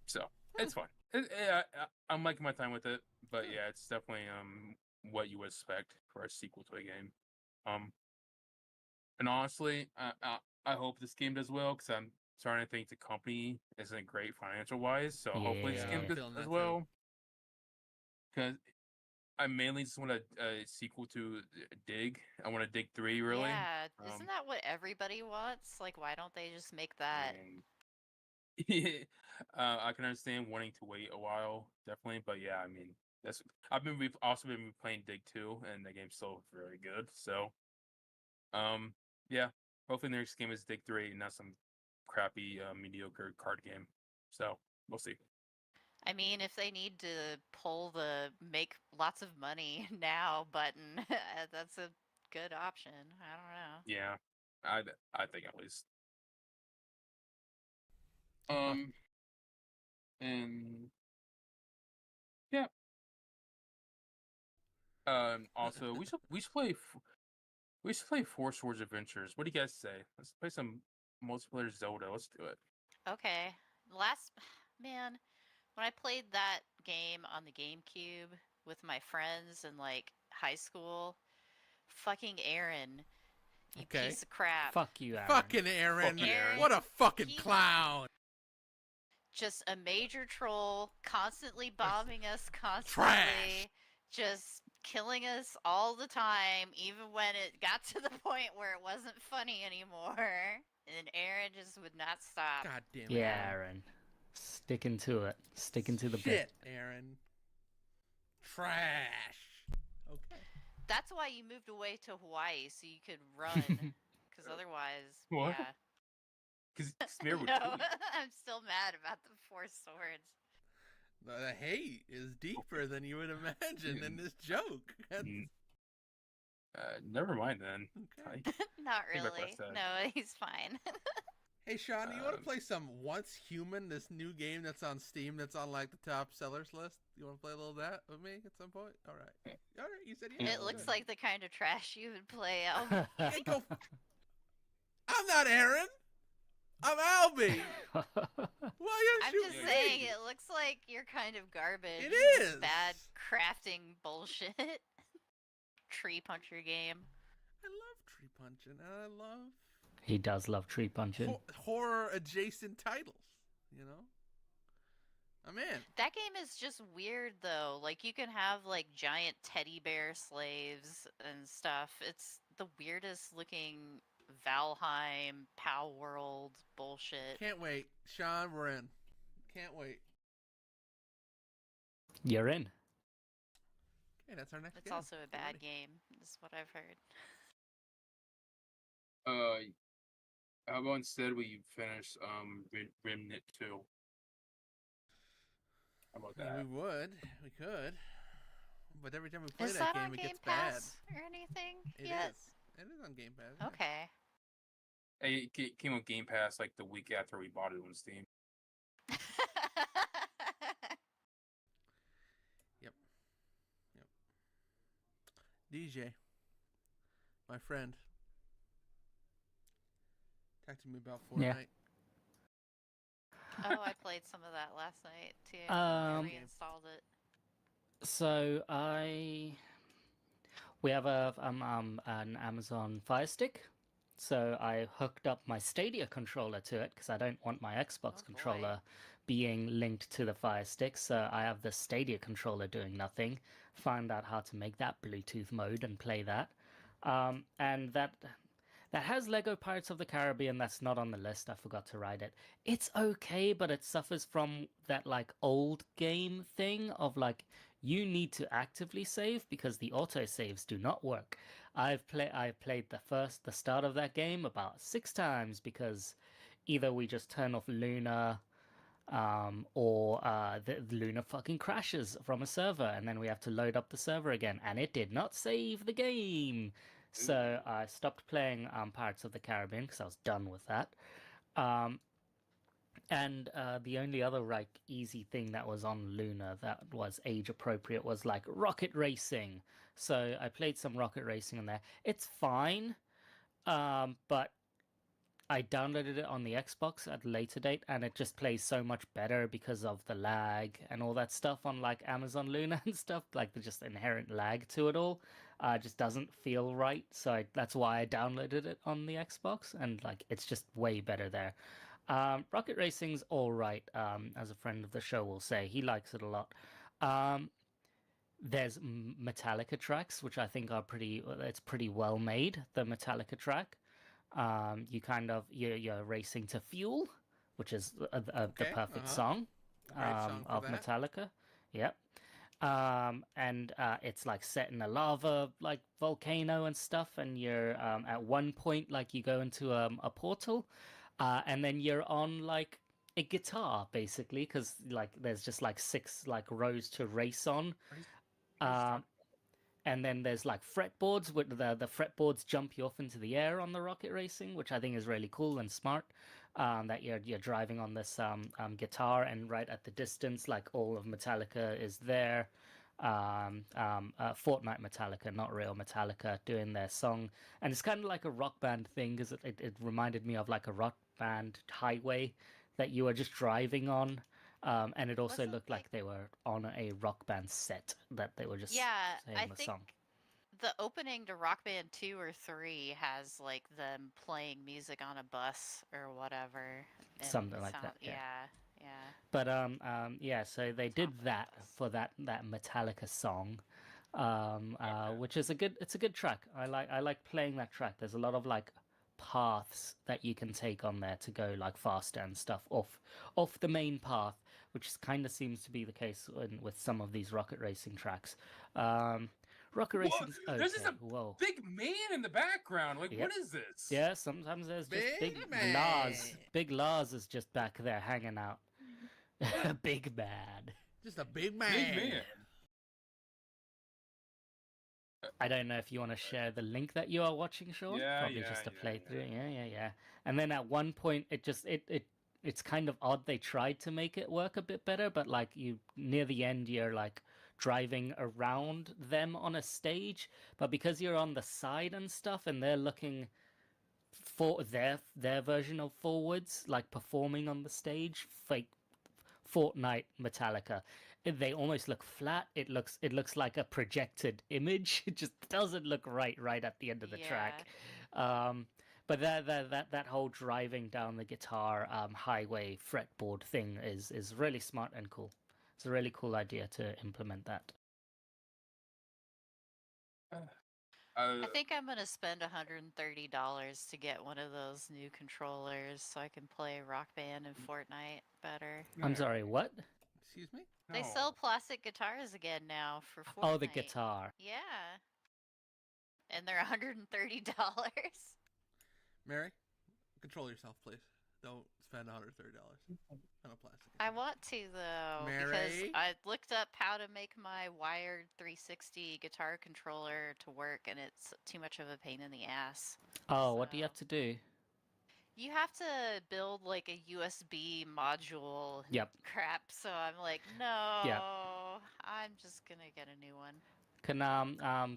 So it's fun. I'm liking my time with it, but yeah, it's definitely what you would expect for a sequel to a game. And honestly, I hope this game does well because I'm starting to think the company isn't great financial wise. So hopefully this Yeah. game I'm does feeling that as too. well. Because I mainly just want a sequel to Dig. I want to Dig 3 really. Yeah, isn't that what everybody wants? Like, why don't they just make that? And I can understand wanting to wait a while, definitely, but yeah, I mean, we've also been playing Dig 2, and the game's still very good. So, yeah, hopefully the next game is Dig 3, and not some crappy, mediocre card game. So we'll see. I mean, if they need to pull the make lots of money now button, that's a good option. I don't know. Yeah, I think at least. And yeah. Also, we should play Four Swords Adventures. What do you guys say? Let's play some multiplayer Zelda. Let's do it. Okay. Man, when I played that game on the GameCube with my friends in like high school, fucking Aaron, you Okay. piece of crap. Fuck you, Aaron. Fucking Aaron. Fuck you, Aaron. What a fucking He- clown. Just a major troll, constantly bombing us, constantly. Trash. Just killing us all the time, even when it got to the point where it wasn't funny anymore. And Aaron just would not stop. God damn it. Yeah, Aaron. Sticking to it. Sticking to the Shit, bit. Aaron. Trash. Okay. That's why you moved away to Hawaii, so you could run. Because otherwise, What? yeah. Because Smear would No, kill you. I'm still mad about the Four Swords. The hate is deeper than you would imagine in this joke. Mm. Never mind then. Okay. Not Think about really. that. No, he's fine. Hey, Sean, you want to Um, play some Once Human, this new game that's on Steam that's on like the top sellers list? You want to play a little of that with me at some point? All right. All right, you said yeah. It looks like the kind of trash you would play, Al. Hey, go. I'm not Aaron. I'm Albie. Why you I'm shooting just me? saying, it looks like you're kind of garbage. It This is. bad crafting bullshit. Tree puncher game. I love tree punching, and I love He does love tree punching. horror adjacent titles. You know, I'm in. That game is just weird though. Like you can have like giant teddy bear slaves and stuff. It's the weirdest looking Valheim, Pow World bullshit. Can't wait, Sean. We're in. Can't wait. You're in. Hey, that's our next It's game. also a Get bad ready. game, is what I've heard. How about instead we finish Remnant 2? How about I mean, that? we could, but every time we play Is that that game, on it Game gets bad. Pass or anything It yet? is. It is on Game Pass. Yeah. Okay. It came on Game Pass like the week after we bought it on Steam. Yep. DJ, my friend, talk to me about Fortnite. Yeah. Oh, I played some of that last night too. I reinstalled it. So we have an Amazon Fire Stick. So I hooked up my Stadia controller to it because I don't want my Xbox controller being linked to the Fire Stick. So I have the Stadia controller doing nothing. Found out how to make that Bluetooth mode and play that. And that has Lego Pirates of the Caribbean. That's not on the list. I forgot to write it. It's okay, but it suffers from that like old game thing of like you need to actively save because the autosaves do not work. I've played the start of that game about 6 times because either we just turn off Luna or the Luna fucking crashes from a server and then we have to load up the server again and it did not save the game. So I stopped playing Pirates of the Caribbean because I was done with that. And the only other like easy thing that was on Luna that was age appropriate was like rocket racing. So I played some rocket racing on there. It's fine, but I downloaded it on the Xbox at a later date, and it just plays so much better because of the lag and all that stuff on like Amazon Luna and stuff. Like the just inherent lag to it all, just doesn't feel right. So that's why I downloaded it on the Xbox, and like it's just way better there. Rocket Racing's all right. As a friend of the show will say, he likes it a lot. There's Metallica tracks, which I think are it's pretty well made. The Metallica track. You kind of you're racing to Fuel, which is the perfect song, Great song for of that. Metallica. Yep. And it's like set in a lava like volcano and stuff, and you're at one point like you go into a portal, and then you're on like a guitar basically because like there's just like 6 like rows to race on. And then there's like fretboards, with the fretboards jump you off into the air on the rocket racing, which I think is really cool and smart. That you're driving on this guitar, and right at the distance, like all of Metallica is there. Fortnite Metallica, not real Metallica, doing their song, and it's kind of like a rock band thing because it reminded me of like a rock band highway that you were just driving on. And it also looked like they were on a rock band set that they were just saying the song. The opening to Rock Band 2 or 3 has like them playing music on a bus or whatever. Something like that. Yeah. Yeah. But yeah, so they did that for that Metallica song. Which is a good track. I like playing that track. There's a lot of like paths that you can take on there to go like faster and stuff off the main path, which kind of seems to be the case with some of these rocket racing tracks. Rocket racing's okay. There's just a big man in the background. Like, what is this? Yeah, sometimes there's just big man. Lars. Big Lars is just back there hanging out. Big man. Just a big man. Big man. I don't know if you want to share the link that you are watching, Sean. Yeah, Probably just a playthrough. Yeah. And then at one point, it's kind of odd. They tried to make it work a bit better, but like near the end, you're like driving around them on a stage, but because you're on the side and stuff, and they're looking for their version of forwards, like performing on the stage, fake Fortnite Metallica. They almost look flat. It looks like a projected image. It just doesn't look right at the end of the track. But that whole driving down the guitar highway fretboard thing is really smart and cool. It's a really cool idea to implement that. I think I'm gonna spend $130 to get one of those new controllers so I can play Rock Band and Fortnite better. I'm sorry, what? Excuse me? They No. sell plastic guitars again now for Fortnite. Oh, the guitar. Yeah. And they're $130. Mary, control yourself, please. Don't spend $130 on a plastic I guitar. want to though, because Mary? I looked up how to make my wired 360 guitar controller to work, and it's too much of a pain in the ass. Oh, what do you So- have to do? You have to build like a USB module Yep. crap, so I'm like, no, Yep. I'm just gonna get a new one. Can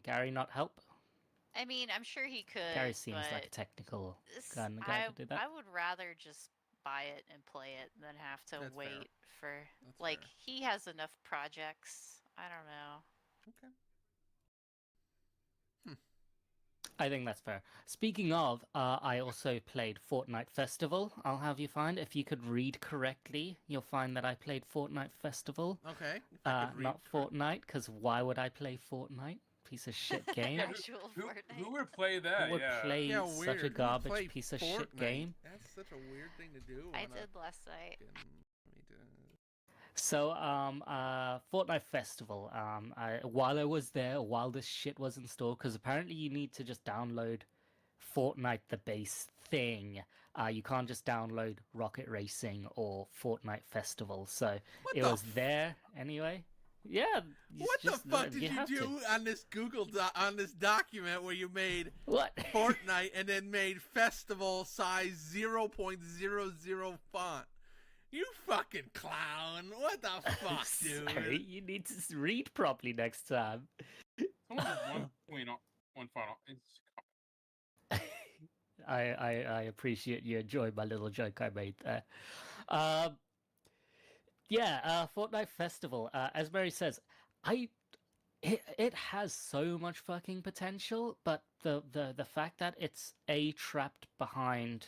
Gary not help? I mean, I'm sure he could, Gary seems but like a technical this- kind of guy to do that. I would rather just buy it and play it than have to That's fair. wait for That's like fair. he has enough projects. I don't know. Okay. I think that's fair. Speaking of, I also played Fortnite Festival. I'll have you find. If you could read correctly, you'll find that I played Fortnite Festival. Okay. If I could read Not Fortnite, because why would I play Fortnite? Piece of shit game. Yeah, Actual Fortnite. Who would play that? Who would Yeah. play Yeah, such weird. a Who would garbage play piece of shit Fortnite? game? That's such a weird thing to do. I on a did last night. fucking- let me do- So, Fortnite Festival. While I was there, while this shit was installed, because apparently you need to just download Fortnite the base thing. You can't just download Rocket Racing or Fortnite Festival. So What it the was there anyway. Yeah. What the just- fuck did you have to. do on this on this document where you made What? Fortnite and then made festival size 0.00 font? You fucking clown! What the fuck, Sorry, dude? you need to read properly next time. Someone did one point on one final. I appreciate you enjoying my little joke I made there. Fortnite Festival. As Mary says, it has so much fucking potential, but the fact that it's trapped behind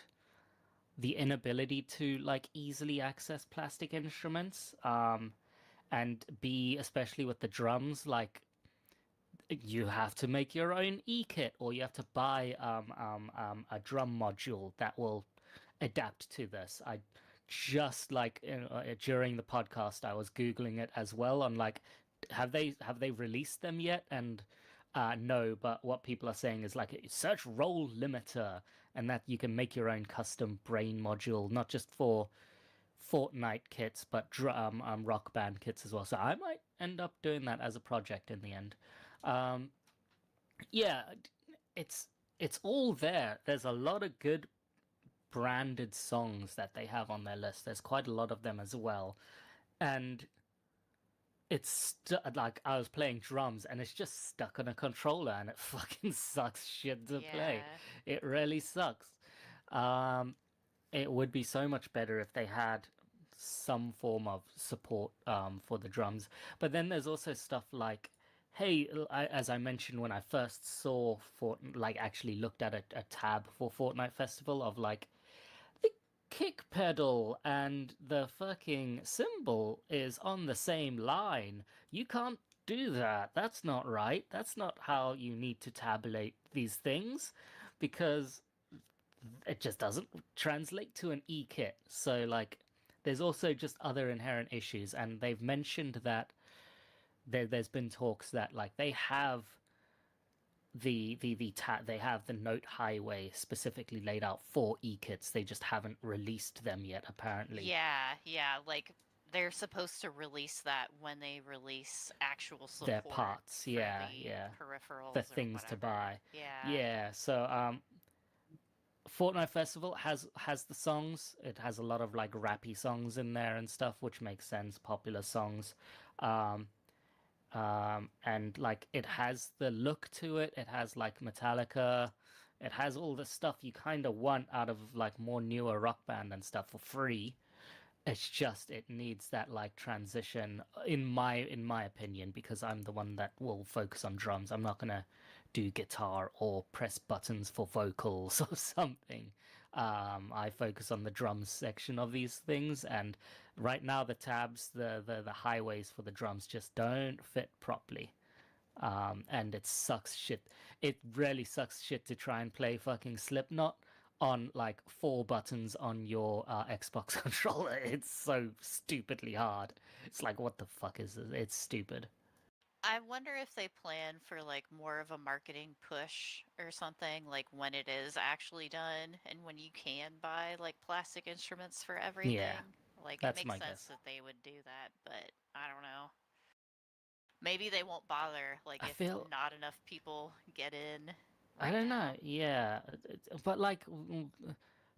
the inability to like easily access plastic instruments, and B, especially with the drums, like you have to make your own e-kit, or you have to buy a drum module that will adapt to this. I just like during the podcast, I was googling it as well on like, have they released them yet? And no, but what people are saying is like search roll limiter, and that you can make your own custom brain module, not just for Fortnite kits, but Rock Band kits as well. So I might end up doing that as a project in the end. Yeah, it's all there. There's a lot of good branded songs that they have on their list. There's quite a lot of them as well, and it's like I was playing drums and it's just stuck on a controller and it fucking sucks shit to play. It really sucks. It would be so much better if they had some form of support for the drums. But then there's also stuff like, hey, as I mentioned when I first saw actually looked at a tab for Fortnite Festival of like, the kick pedal and the fucking cymbal is on the same line. You can't do that. That's not right. That's not how you need to tabulate these things, because it just doesn't translate to an e-kit. So like, there's also just other inherent issues, and they've mentioned that there's been talks that like they have they have the note highway specifically laid out for e-kits. They just haven't released them yet, apparently. Yeah, like they're supposed to release that when they release actual support Their parts, for yeah, the yeah. peripherals, The or things to whatever. buy. Yeah. Yeah, so Fortnite Festival has the songs. It has a lot of like rappy songs in there and stuff, which makes sense, popular songs. And like it has the look to it. It has like Metallica. It has all the stuff you kind of want out of like more newer rock band and stuff for free. It's just it needs that like transition in my opinion, because I'm the one that will focus on drums. I'm not gonna do guitar or press buttons for vocals or something. I focus on the drums section of these things, and right now the tabs, the highways for the drums just don't fit properly. And it sucks shit. It really sucks shit to try and play fucking Slipknot on like 4 buttons on your Xbox controller. It's so stupidly hard. It's like, what the fuck is this? It's stupid. I wonder if they plan for like more of a marketing push or something, like when it is actually done and when you can buy like plastic instruments for everything. Like it that's makes my sense guess. that they would do that, but I don't know. Maybe they won't bother, like I if feel not enough people get in I right don't now. know. Yeah, but like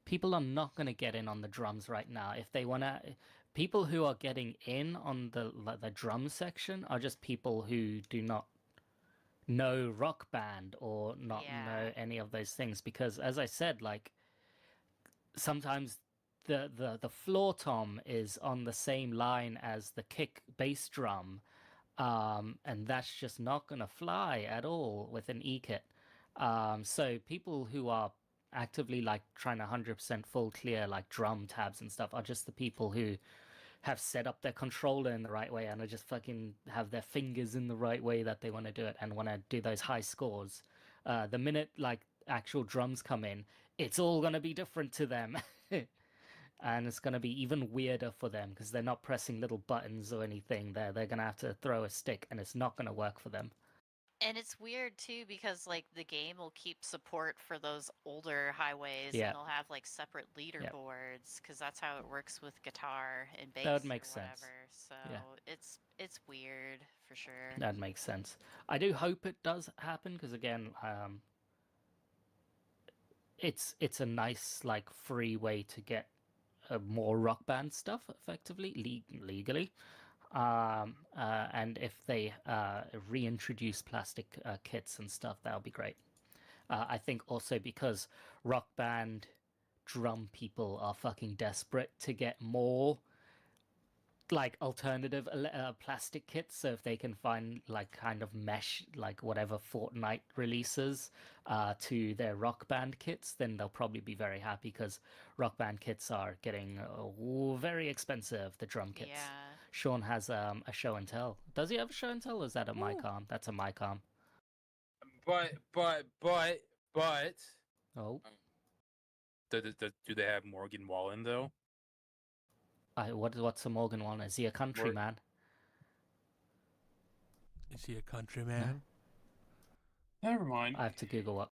people are not going to get in on the drums right now. If they want to, people who are getting in on the drum section are just people who do not know Rock Band or not know Yeah. any of those things. Because as I said, like sometimes the floor tom is on the same line as the kick bass drum, and that's just not going to fly at all with an e-kit. So people who are actively like trying to 100% full clear like drum tabs and stuff are just the people who have set up their controller in the right way and are just fucking have their fingers in the right way that they want to do it and want to do those high scores. The minute like actual drums come in, it's all going to be different to them. And it's going to be even weirder for them because they're not pressing little buttons or anything there. They're going to have to throw a stick and it's not going to work for them. And it's weird too because like the game will keep support for those older highways Yeah. and they'll have like separate leaderboards because that's how it works with guitar and bass That would or make sense. whatever. So Yeah. it's weird for sure. That makes sense. I do hope it does happen because again, it's a nice like free way to get more Rock Band stuff effectively legally. And if they reintroduce plastic kits and stuff, that'll be great. I think also because Rock Band drum people are fucking desperate to get more like alternative plastic kits, so if they can find like kind of mesh like whatever Fortnite releases to their Rock Band kits, then they'll probably be very happy because Rock Band kits are getting very expensive, the drum kits. Yeah. Sean has a show and tell. Does he have a show and tell or is that a MyCom? That's a MyCom. But Oh, do they have Morgan Wallen though? what's a Morgan Wallen? Is he a country man? Is he a countryman? Never mind. I have to Google what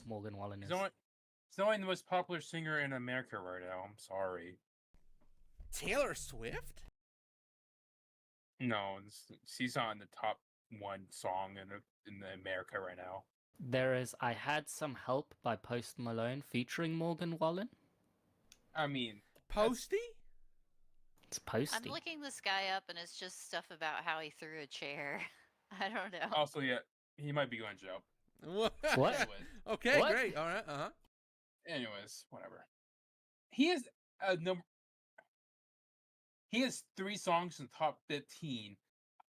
Morgan Wallen is. He's only the most popular singer in America right now. I'm sorry. Taylor Swift? No, she's on the top 1 song in America right now. There is I Had Some Help by Post Malone featuring Morgan Wallen. I mean, Posty? It's Posty. I'm looking this guy up and it's just stuff about how he threw a chair. I don't know. Also, yeah, he might be going to jail. What? Anyways, Okay, What? great. All right. anyways, whatever. He has a number. He has 3 songs in the top 15,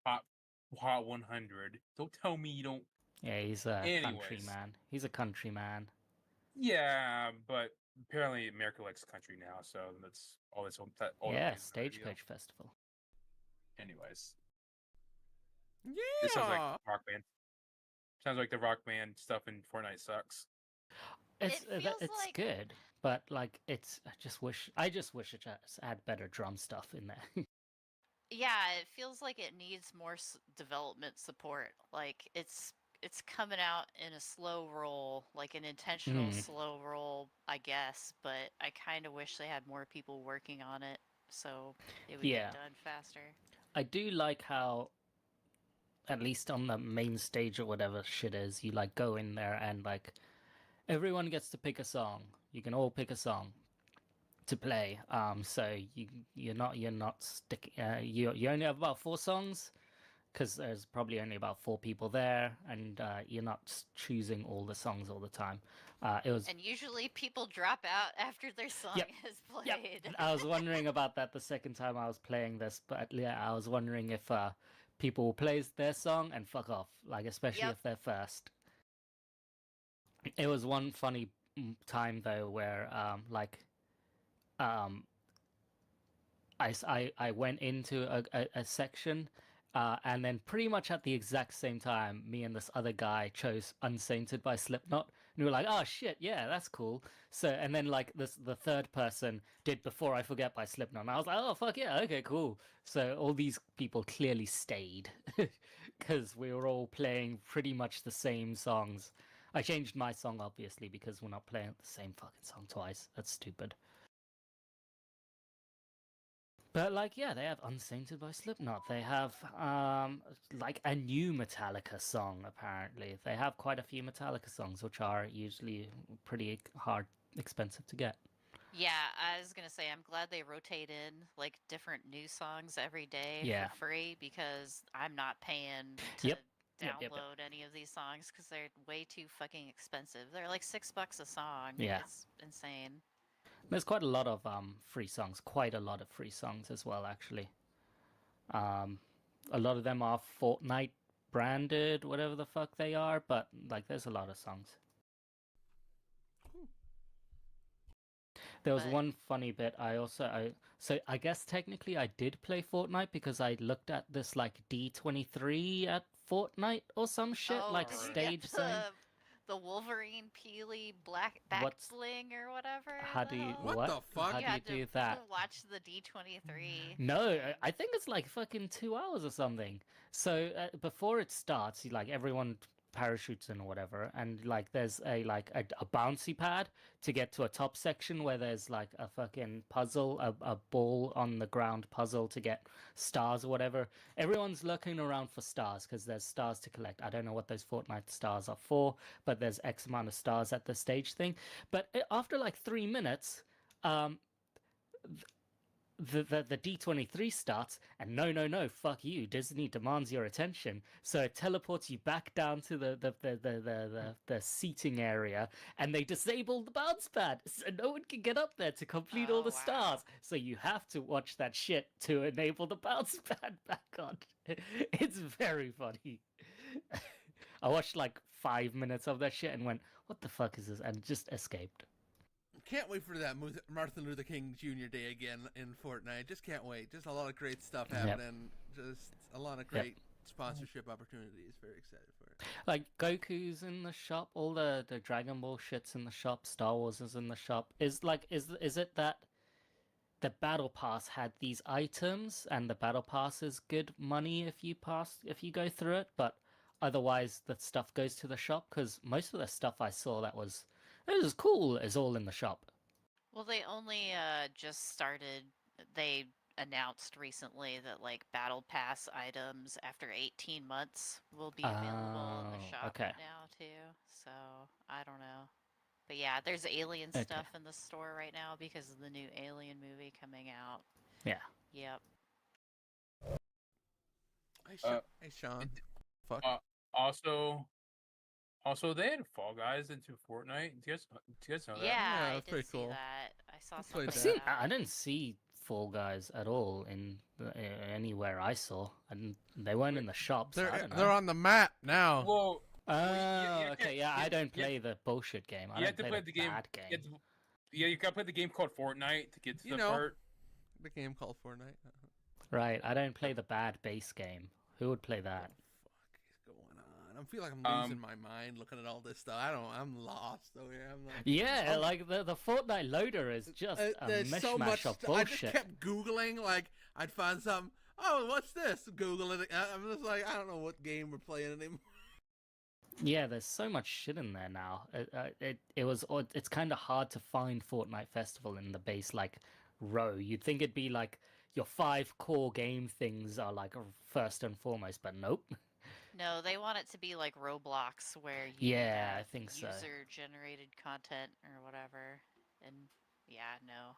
top 100. Don't tell me you don't. Yeah, he's a country Anyways. man. He's a country man. Yeah, but apparently America likes country now, so that's all that's all. That Yeah, plays on the radio. Stagecoach Festival. Anyways, Yeah. this sounds like Rock Band. Sounds like the Rock Band stuff in Fortnite sucks. It's It feels it's like- good, but like it's I just wish it just had better drum stuff in there. Yeah, it feels like it needs more development support. Like it's coming out in a slow roll, like an intentional slow roll, I guess, but I kind of wish they had more people working on it so it would Yeah. get done faster. I do like how, at least on the main stage or whatever shit is, you like go in there and like everyone gets to pick a song. You can all pick a song to play. So you're not sticking. You only have about 4 songs because there's probably only about 4 people there, and you're not choosing all the songs all the time. It was. And usually people drop out after their song Yep. is played. Yep. I was wondering about that the second time I was playing this, but yeah, I was wondering if people will play their song and fuck off, like especially Yep. if they're first. It was one funny time though where I went into a section, and then pretty much at the exact same time, me and this other guy chose "Unsainted" by Slipknot, we were like, oh shit, yeah, that's cool. So and then like the third person did Before I Forget by Slipknot, and I was like, oh fuck yeah, okay, cool. So all these people clearly stayed because we were all playing pretty much the same songs. I changed my song obviously because we're not playing the same fucking song twice. That's stupid. But like, yeah, they have Unsainted by Slipknot. They have like a new Metallica song. Apparently, they have quite a few Metallica songs, which are usually pretty hard, expensive to get. Yeah, I was gonna say I'm glad they rotate in like different new songs every day Yeah. for free because I'm not paying to Yep. download any of these songs because they're way too fucking expensive. They're like $6 a song. Yeah. It's insane. There's quite a lot of free songs. Quite a lot of free songs as well, actually. A lot of them are Fortnite branded, whatever the fuck they are. But like, there's a lot of songs. There was But- one funny bit. So I guess technically I did play Fortnite because I looked at this like D23 at Fortnite or some shit, oh, like did you stage get zone. the Wolverine Peely black back What's- bling or whatever? How do you though? What what? the fuck? How You do you had to do that? watch the D23. No, thing. I think it's like fucking 2 hours or something. So before it starts, like everyone parachutes in or whatever, and like there's a bouncy pad to get to a top section where there's like a fucking puzzle, a ball on the ground puzzle to get stars or whatever. Everyone's looking around for stars because there's stars to collect. I don't know what those Fortnite stars are for, but there's X amount of stars at the stage thing. But after like 3 minutes, the D23 starts, and no, fuck you. Disney demands your attention, so it teleports you back down to the seating area, and they disable the bounce pad, so no one can get up there to complete all Oh, the wow. stars. So you have to watch that shit to enable the bounce pad back on. It's very funny. I watched like 5 minutes of that shit and went, "What the fuck is this?" and just escaped. Can't wait for that Martin Luther King Jr. Day again in Fortnite. Just can't wait. Just a lot of great stuff Yep. happening. Just a lot of great sponsorship opportunities. Very excited for it. Like Goku's in the shop, all the Dragon Ball shit's in the shop, Star Wars is in the shop. Is it that the Battle Pass had these items and the Battle Pass is good money if you go through it, but otherwise the stuff goes to the shop? Because most of the stuff I saw that was cool is all in the shop. Well, they only just started. They announced recently that like battle pass items after 18 months will be available in the Oh, shop okay. now too. So I don't know, but yeah, there's alien Okay. stuff in the store right now because of the new Alien movie coming out. Yeah. Yep. Hey, Sean. Fuck. Also, they had Fall Guys into Fortnite. Do you guys know that? Yeah, Yeah, I that's did pretty see cool. that. I saw I've something played I've that. seen. about I it. didn't see Fall Guys at all in anywhere I saw, and they weren't in the shop. So I don't know. They're on the map now. Well, Oh, you okay, yeah. I don't play the bullshit game. I you don't have to play play the the game. bad You game. have to- yeah, you gotta play the game called Fortnite to get to You the know. part. The game called Fortnite. Right, I don't play the bad base game. Who would play that? Fuck is going on? I feel like I'm losing my mind looking at all this stuff. I'm lost over here. I'm like, Yeah, Oh. like the Fortnite loader is just a there's mishmash so much. of I just bullshit. kept Googling. Like I'd find something. Oh, what's this? Google it. I'm just like, I don't know what game we're playing anymore. Yeah, there's so much shit in there now. It's kind of hard to find Fortnite Festival in the base like row. You'd think it'd be like your 5 core game things are like first and foremost, but nope. No, they want it to be like Roblox, where you Yeah, I have think so. user-generated content or whatever. And yeah, no.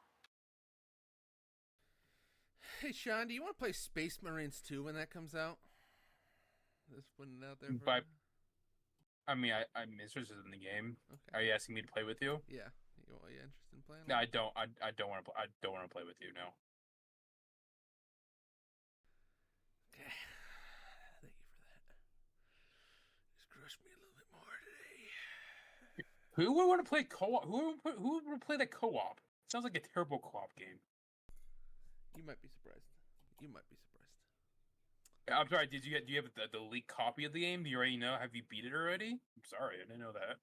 Hey, Sean, do you want to play Space Marines 2 when that comes out? Just putting it out there. But- I mean, I'm interested in the game. Okay. Are you asking me to play with you? Yeah. Are you interested in playing? No, it? I don't. I don't want to. I don't want to play with you. No. Okay. Thank you for that. Just crushed me a little bit more today. Who would want to play co-op? Who would play that co-op? Sounds like a terrible co-op game. You might be surprised. You might be surprised. I'm sorry. Do you have the leaked copy of the game? Do you already know? Have you beat it already? I'm sorry, I didn't know that.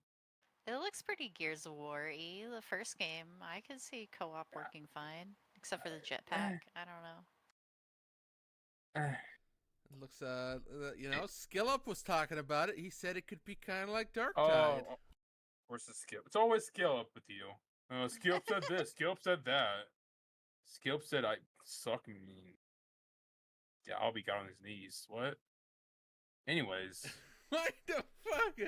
It looks pretty Gears of War-y. The first game, I could see co-op working fine, except for the jetpack. I don't know. It looks, Skill Up was talking about it. He said it could be kind of like Dark Oh, Tide. of course it's Skill. It's always Skill Up with you. Skill Up said this. Skill Up said that. Skill Up said I suck and mean. Yeah, I'll be got on his knees. What? Anyways. What the fuck?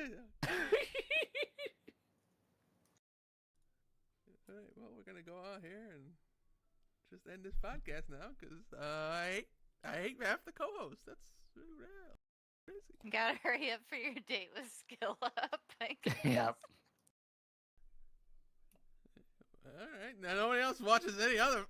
All right, well, we're gonna go on here and just end this podcast now because I hate half the co-hosts. That's real. Crazy. You gotta hurry up for your date with Skill Up. Yep. All right, now nobody else watches any other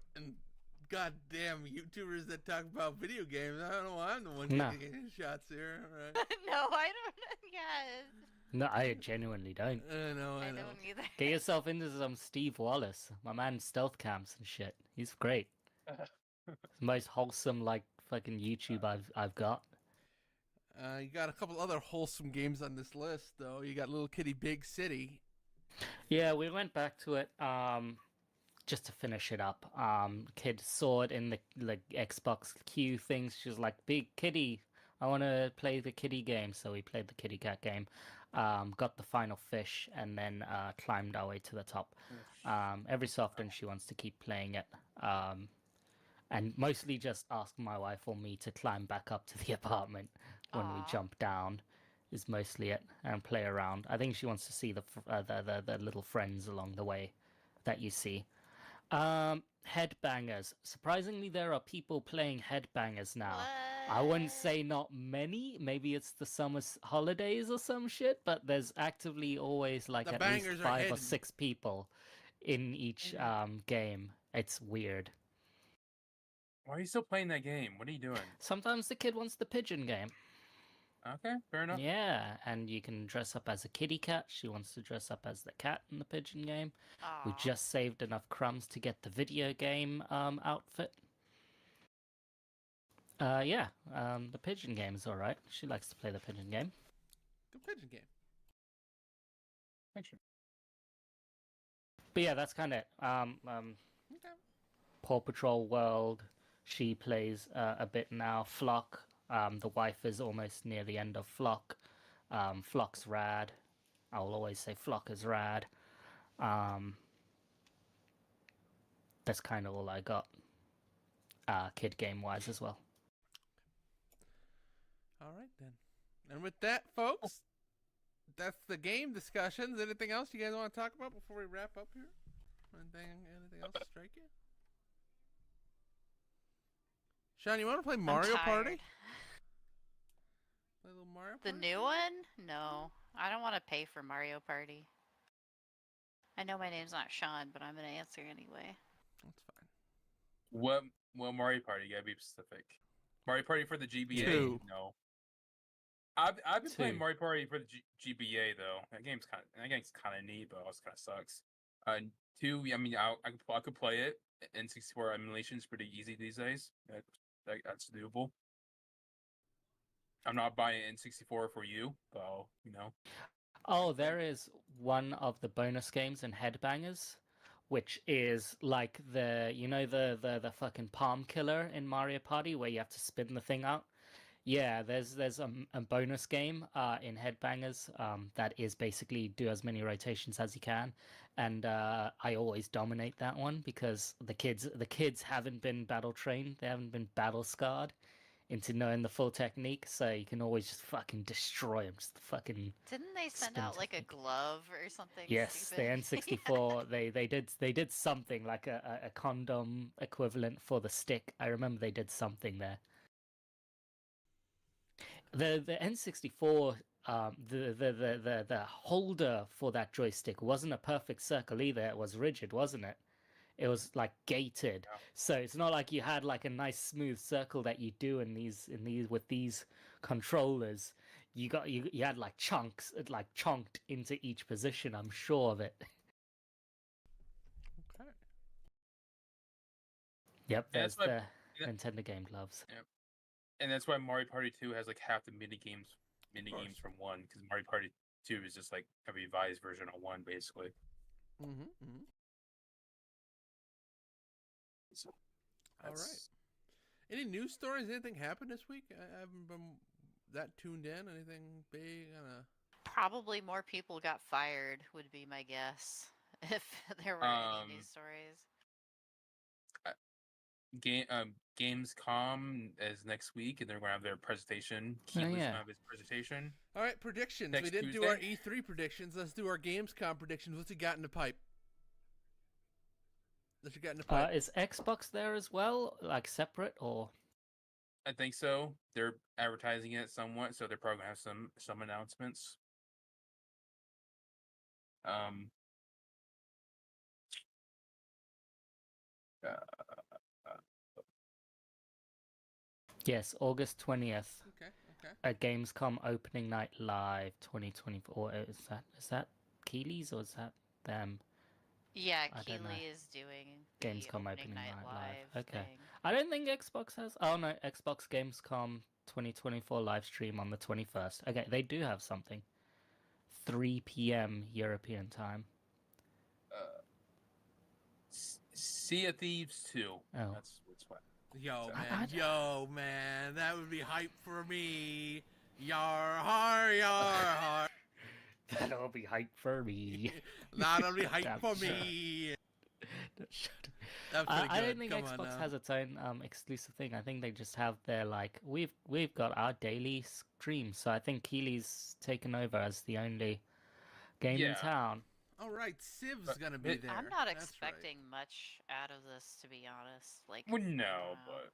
goddamn YouTubers that talk about video games. I don't know why I'm the one getting shots here. All right. No, I don't. Yeah. No, I genuinely don't. I know. I don't either. Get yourself into some Steve Wallace. My man stealth camps and shit. He's great. The most wholesome, like, fucking YouTube I've got. You got a couple other wholesome games on this list, though. You got Little Kitty Big City. Yeah, we went back to it just to finish it up. Kid saw it in the like Xbox queue things. She was like, "Big Kitty, I want to play the kitty game." So we played the kitty cat game. Got the final fish, and then climbed our way to the top. Every so often, she wants to keep playing it. And mostly just ask my wife or me to climb back up to the apartment when we jump down. Is mostly it, and play around. I think she wants to see the little friends along the way that you see. Headbangers. Surprisingly, there are people playing headbangers now. I wouldn't say not many. Maybe it's the summer holidays or some shit, but there's actively always like The at least bangers are 5 or hidden. 6 people in each game. It's weird. Why are you still playing that game? What are you doing? Sometimes the kid wants the pigeon game. Okay, fair enough. Yeah, and you can dress up as a kitty cat. She wants to dress up as the cat in the pigeon game. We just saved enough crumbs to get the video game outfit. The pigeon game is alright. She likes to play the pigeon game. The pigeon game. Thanks. But yeah, that's kind of it. Okay. Paw Patrol World. She plays a bit now. Flock. The wife is almost near the end of Flock. Flock's rad. I'll always say Flock is rad. That's kind of all I got. Kid game wise as well. All right then. And with that, folks, that's the game discussions. Anything else you guys want to talk about before we wrap up here? Anything else strike you? Sean, you want to play Mario Party? Play a little Mario The Party? new one? No. I don't want to pay for Mario Party. I know my name's not Sean, but I'm going to answer anyway. That's fine. What Mario Party? You gotta be specific. Mario Party for the GBA? 2. No. I've been playing 2. Mario Party for the GBA though. That game's kind of neat, but also kind of sucks. 2. I mean, I could play it. N64 emulation is pretty easy these days. That's doable. I'm not buying N64 for you, but Oh, there is one of the bonus games in Headbangers, which is like the fucking palm killer in Mario Party where you have to spin the thing out. Yeah, there's a bonus game in Headbangers that is basically do as many rotations as you can, and I always dominate that one because the kids haven't been battle trained, they haven't been battle scarred into knowing the full technique, so you can always just fucking destroy them. Just fucking. Didn't they send spin out like a technique. glove or something? Yes, stupid? the N64. They did something like a condom equivalent for the stick. I remember they did something there. The N64, the holder for that joystick wasn't a perfect circle either. It was rigid, wasn't it? It was like gated, so it's not like you had like a nice smooth circle that you do in these with these controllers. You had like chunks, like chunked into each position. I'm sure of it. Okay. Yep, there's that's the why- Nintendo game gloves. And that's why Mario Party 2 has like half the mini games from 1, because Mario Party 2 is just like a revised version of 1, basically. Mm-hmm. So All right. Any news stories? Anything happened this week? I haven't been that tuned in. Anything big? Probably more people got fired would be my guess if there were any news stories. Gamescom is next week, and they're going to have their presentation. Keith was going to have his presentation. All right, predictions. Next We didn't Tuesday? do our E3 predictions. Let's do our Gamescom predictions. What's you got in the pipe? Is Xbox there as well, like separate, or? I think so. They're advertising it somewhat, so they're probably gonna have some announcements. Yes, August 20th. Okay. At Gamescom opening night live 2024. Is that Keeley's or is that them? Yeah, I don't know. Keeley is doing Gamescom the opening night live. Okay. thing. I don't think Xbox has. Oh no, Xbox Gamescom 2024 live stream on the 21st. Okay, they do have something. 3 p.m. European time. Sea of Thieves 2. Oh. That's what. Yo, man, that would be hype for me. Yar har, yar har. That'll be hype for me. That'll be hype for me. I don't think Xbox has its own exclusive thing. I think they just have their like we've got our daily stream. So I think Keeley's taken over as the only game in town. All right, Civ's gonna be there. I'm not expecting much out of this, to be honest. Like, well, no, but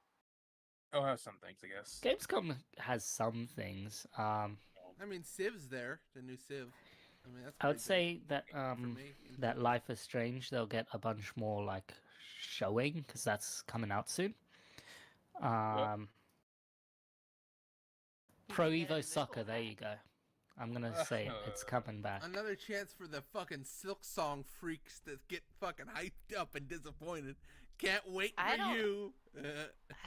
I'll have some things, I guess. Gamescom has some things. I mean, Civ's there, the new Civ. I mean, that's. I would say that that Life is Strange, they'll get a bunch more like showing because that's coming out soon. Pro Evo Soccer, there you go. I'm gonna say it's coming back. Another chance for the fucking Silk Song freaks that get fucking hyped up and disappointed. Can't wait for you. I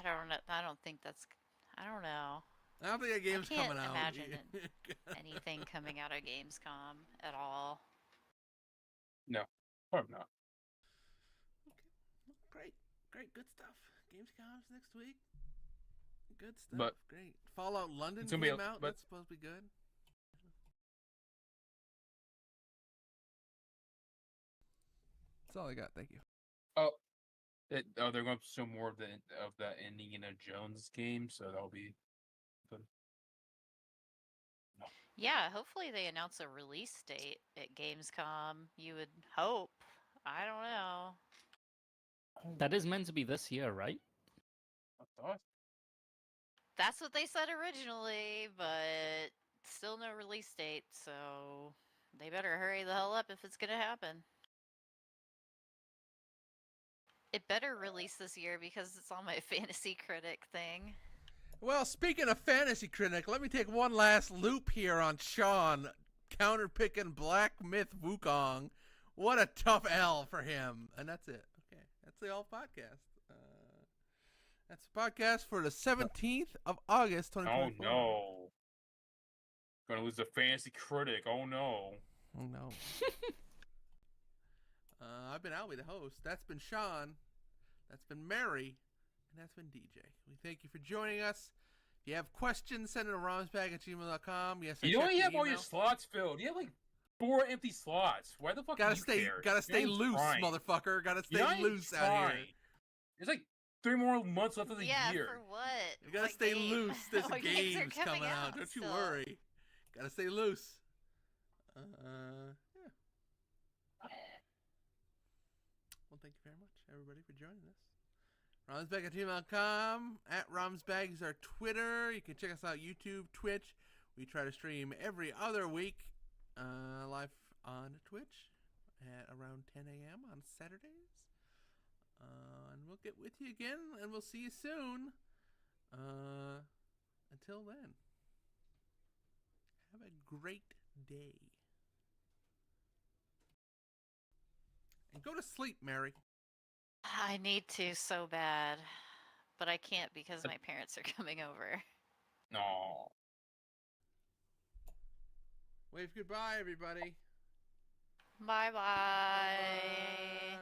don't know. I don't think that's. I don't know. I don't think that game's coming out. I can't imagine anything coming out of Gamescom at all. No, probably not. Okay, great, good stuff. Gamescom's next week. Good stuff. But great. Fallout London came out. That's supposed to be good. That's all I got. Thank you. They're going to show more of that Indiana Jones game, so that'll be good. Yeah, hopefully they announce a release date at Gamescom. You would hope. I don't know. That is meant to be this year, right? I thought. That's what they said originally, but still no release date, so they better hurry the hell up if it's gonna happen. It better release this year because it's on my Fantasy Critic thing. Well, speaking of Fantasy Critic, let me take one last loop here on Sean counterpicking Black Myth Wukong. What a tough L for him. And that's it. Okay, that's the all podcast. That's the podcast for the 17th of August, 2024. Oh, no. Gonna lose the Fantasy Critic. Oh, no. Oh, no. I've been Albie, the host. That's been Sean. That's been Mary. And that's been DJ. We thank you for joining us. If you have questions, send it to romsbag@gmail.com. Yes, you only have all your slots filled. You have like 4 empty slots. Why the fuck gotta do you stay, care? Gotta stay loose, motherfucker. Gotta stay loose out here. There's like 3 more months left of the year. Yeah, for what? You gotta stay loose. There's games coming out. Don't you worry. Gotta stay loose. Yeah. Well, thank you very much, everybody, for joining us. romsbag@gmail.com. @romsbag is our Twitter. You can check us out YouTube, Twitch. We try to stream every other week live on Twitch at around 10 a.m. on Saturdays. And we'll get with you again, and we'll see you soon. Until then, have a great day. And go to sleep, Mary. I need to so bad, but I can't because my parents are coming over. No. Wave goodbye, everybody. Bye bye. Bye.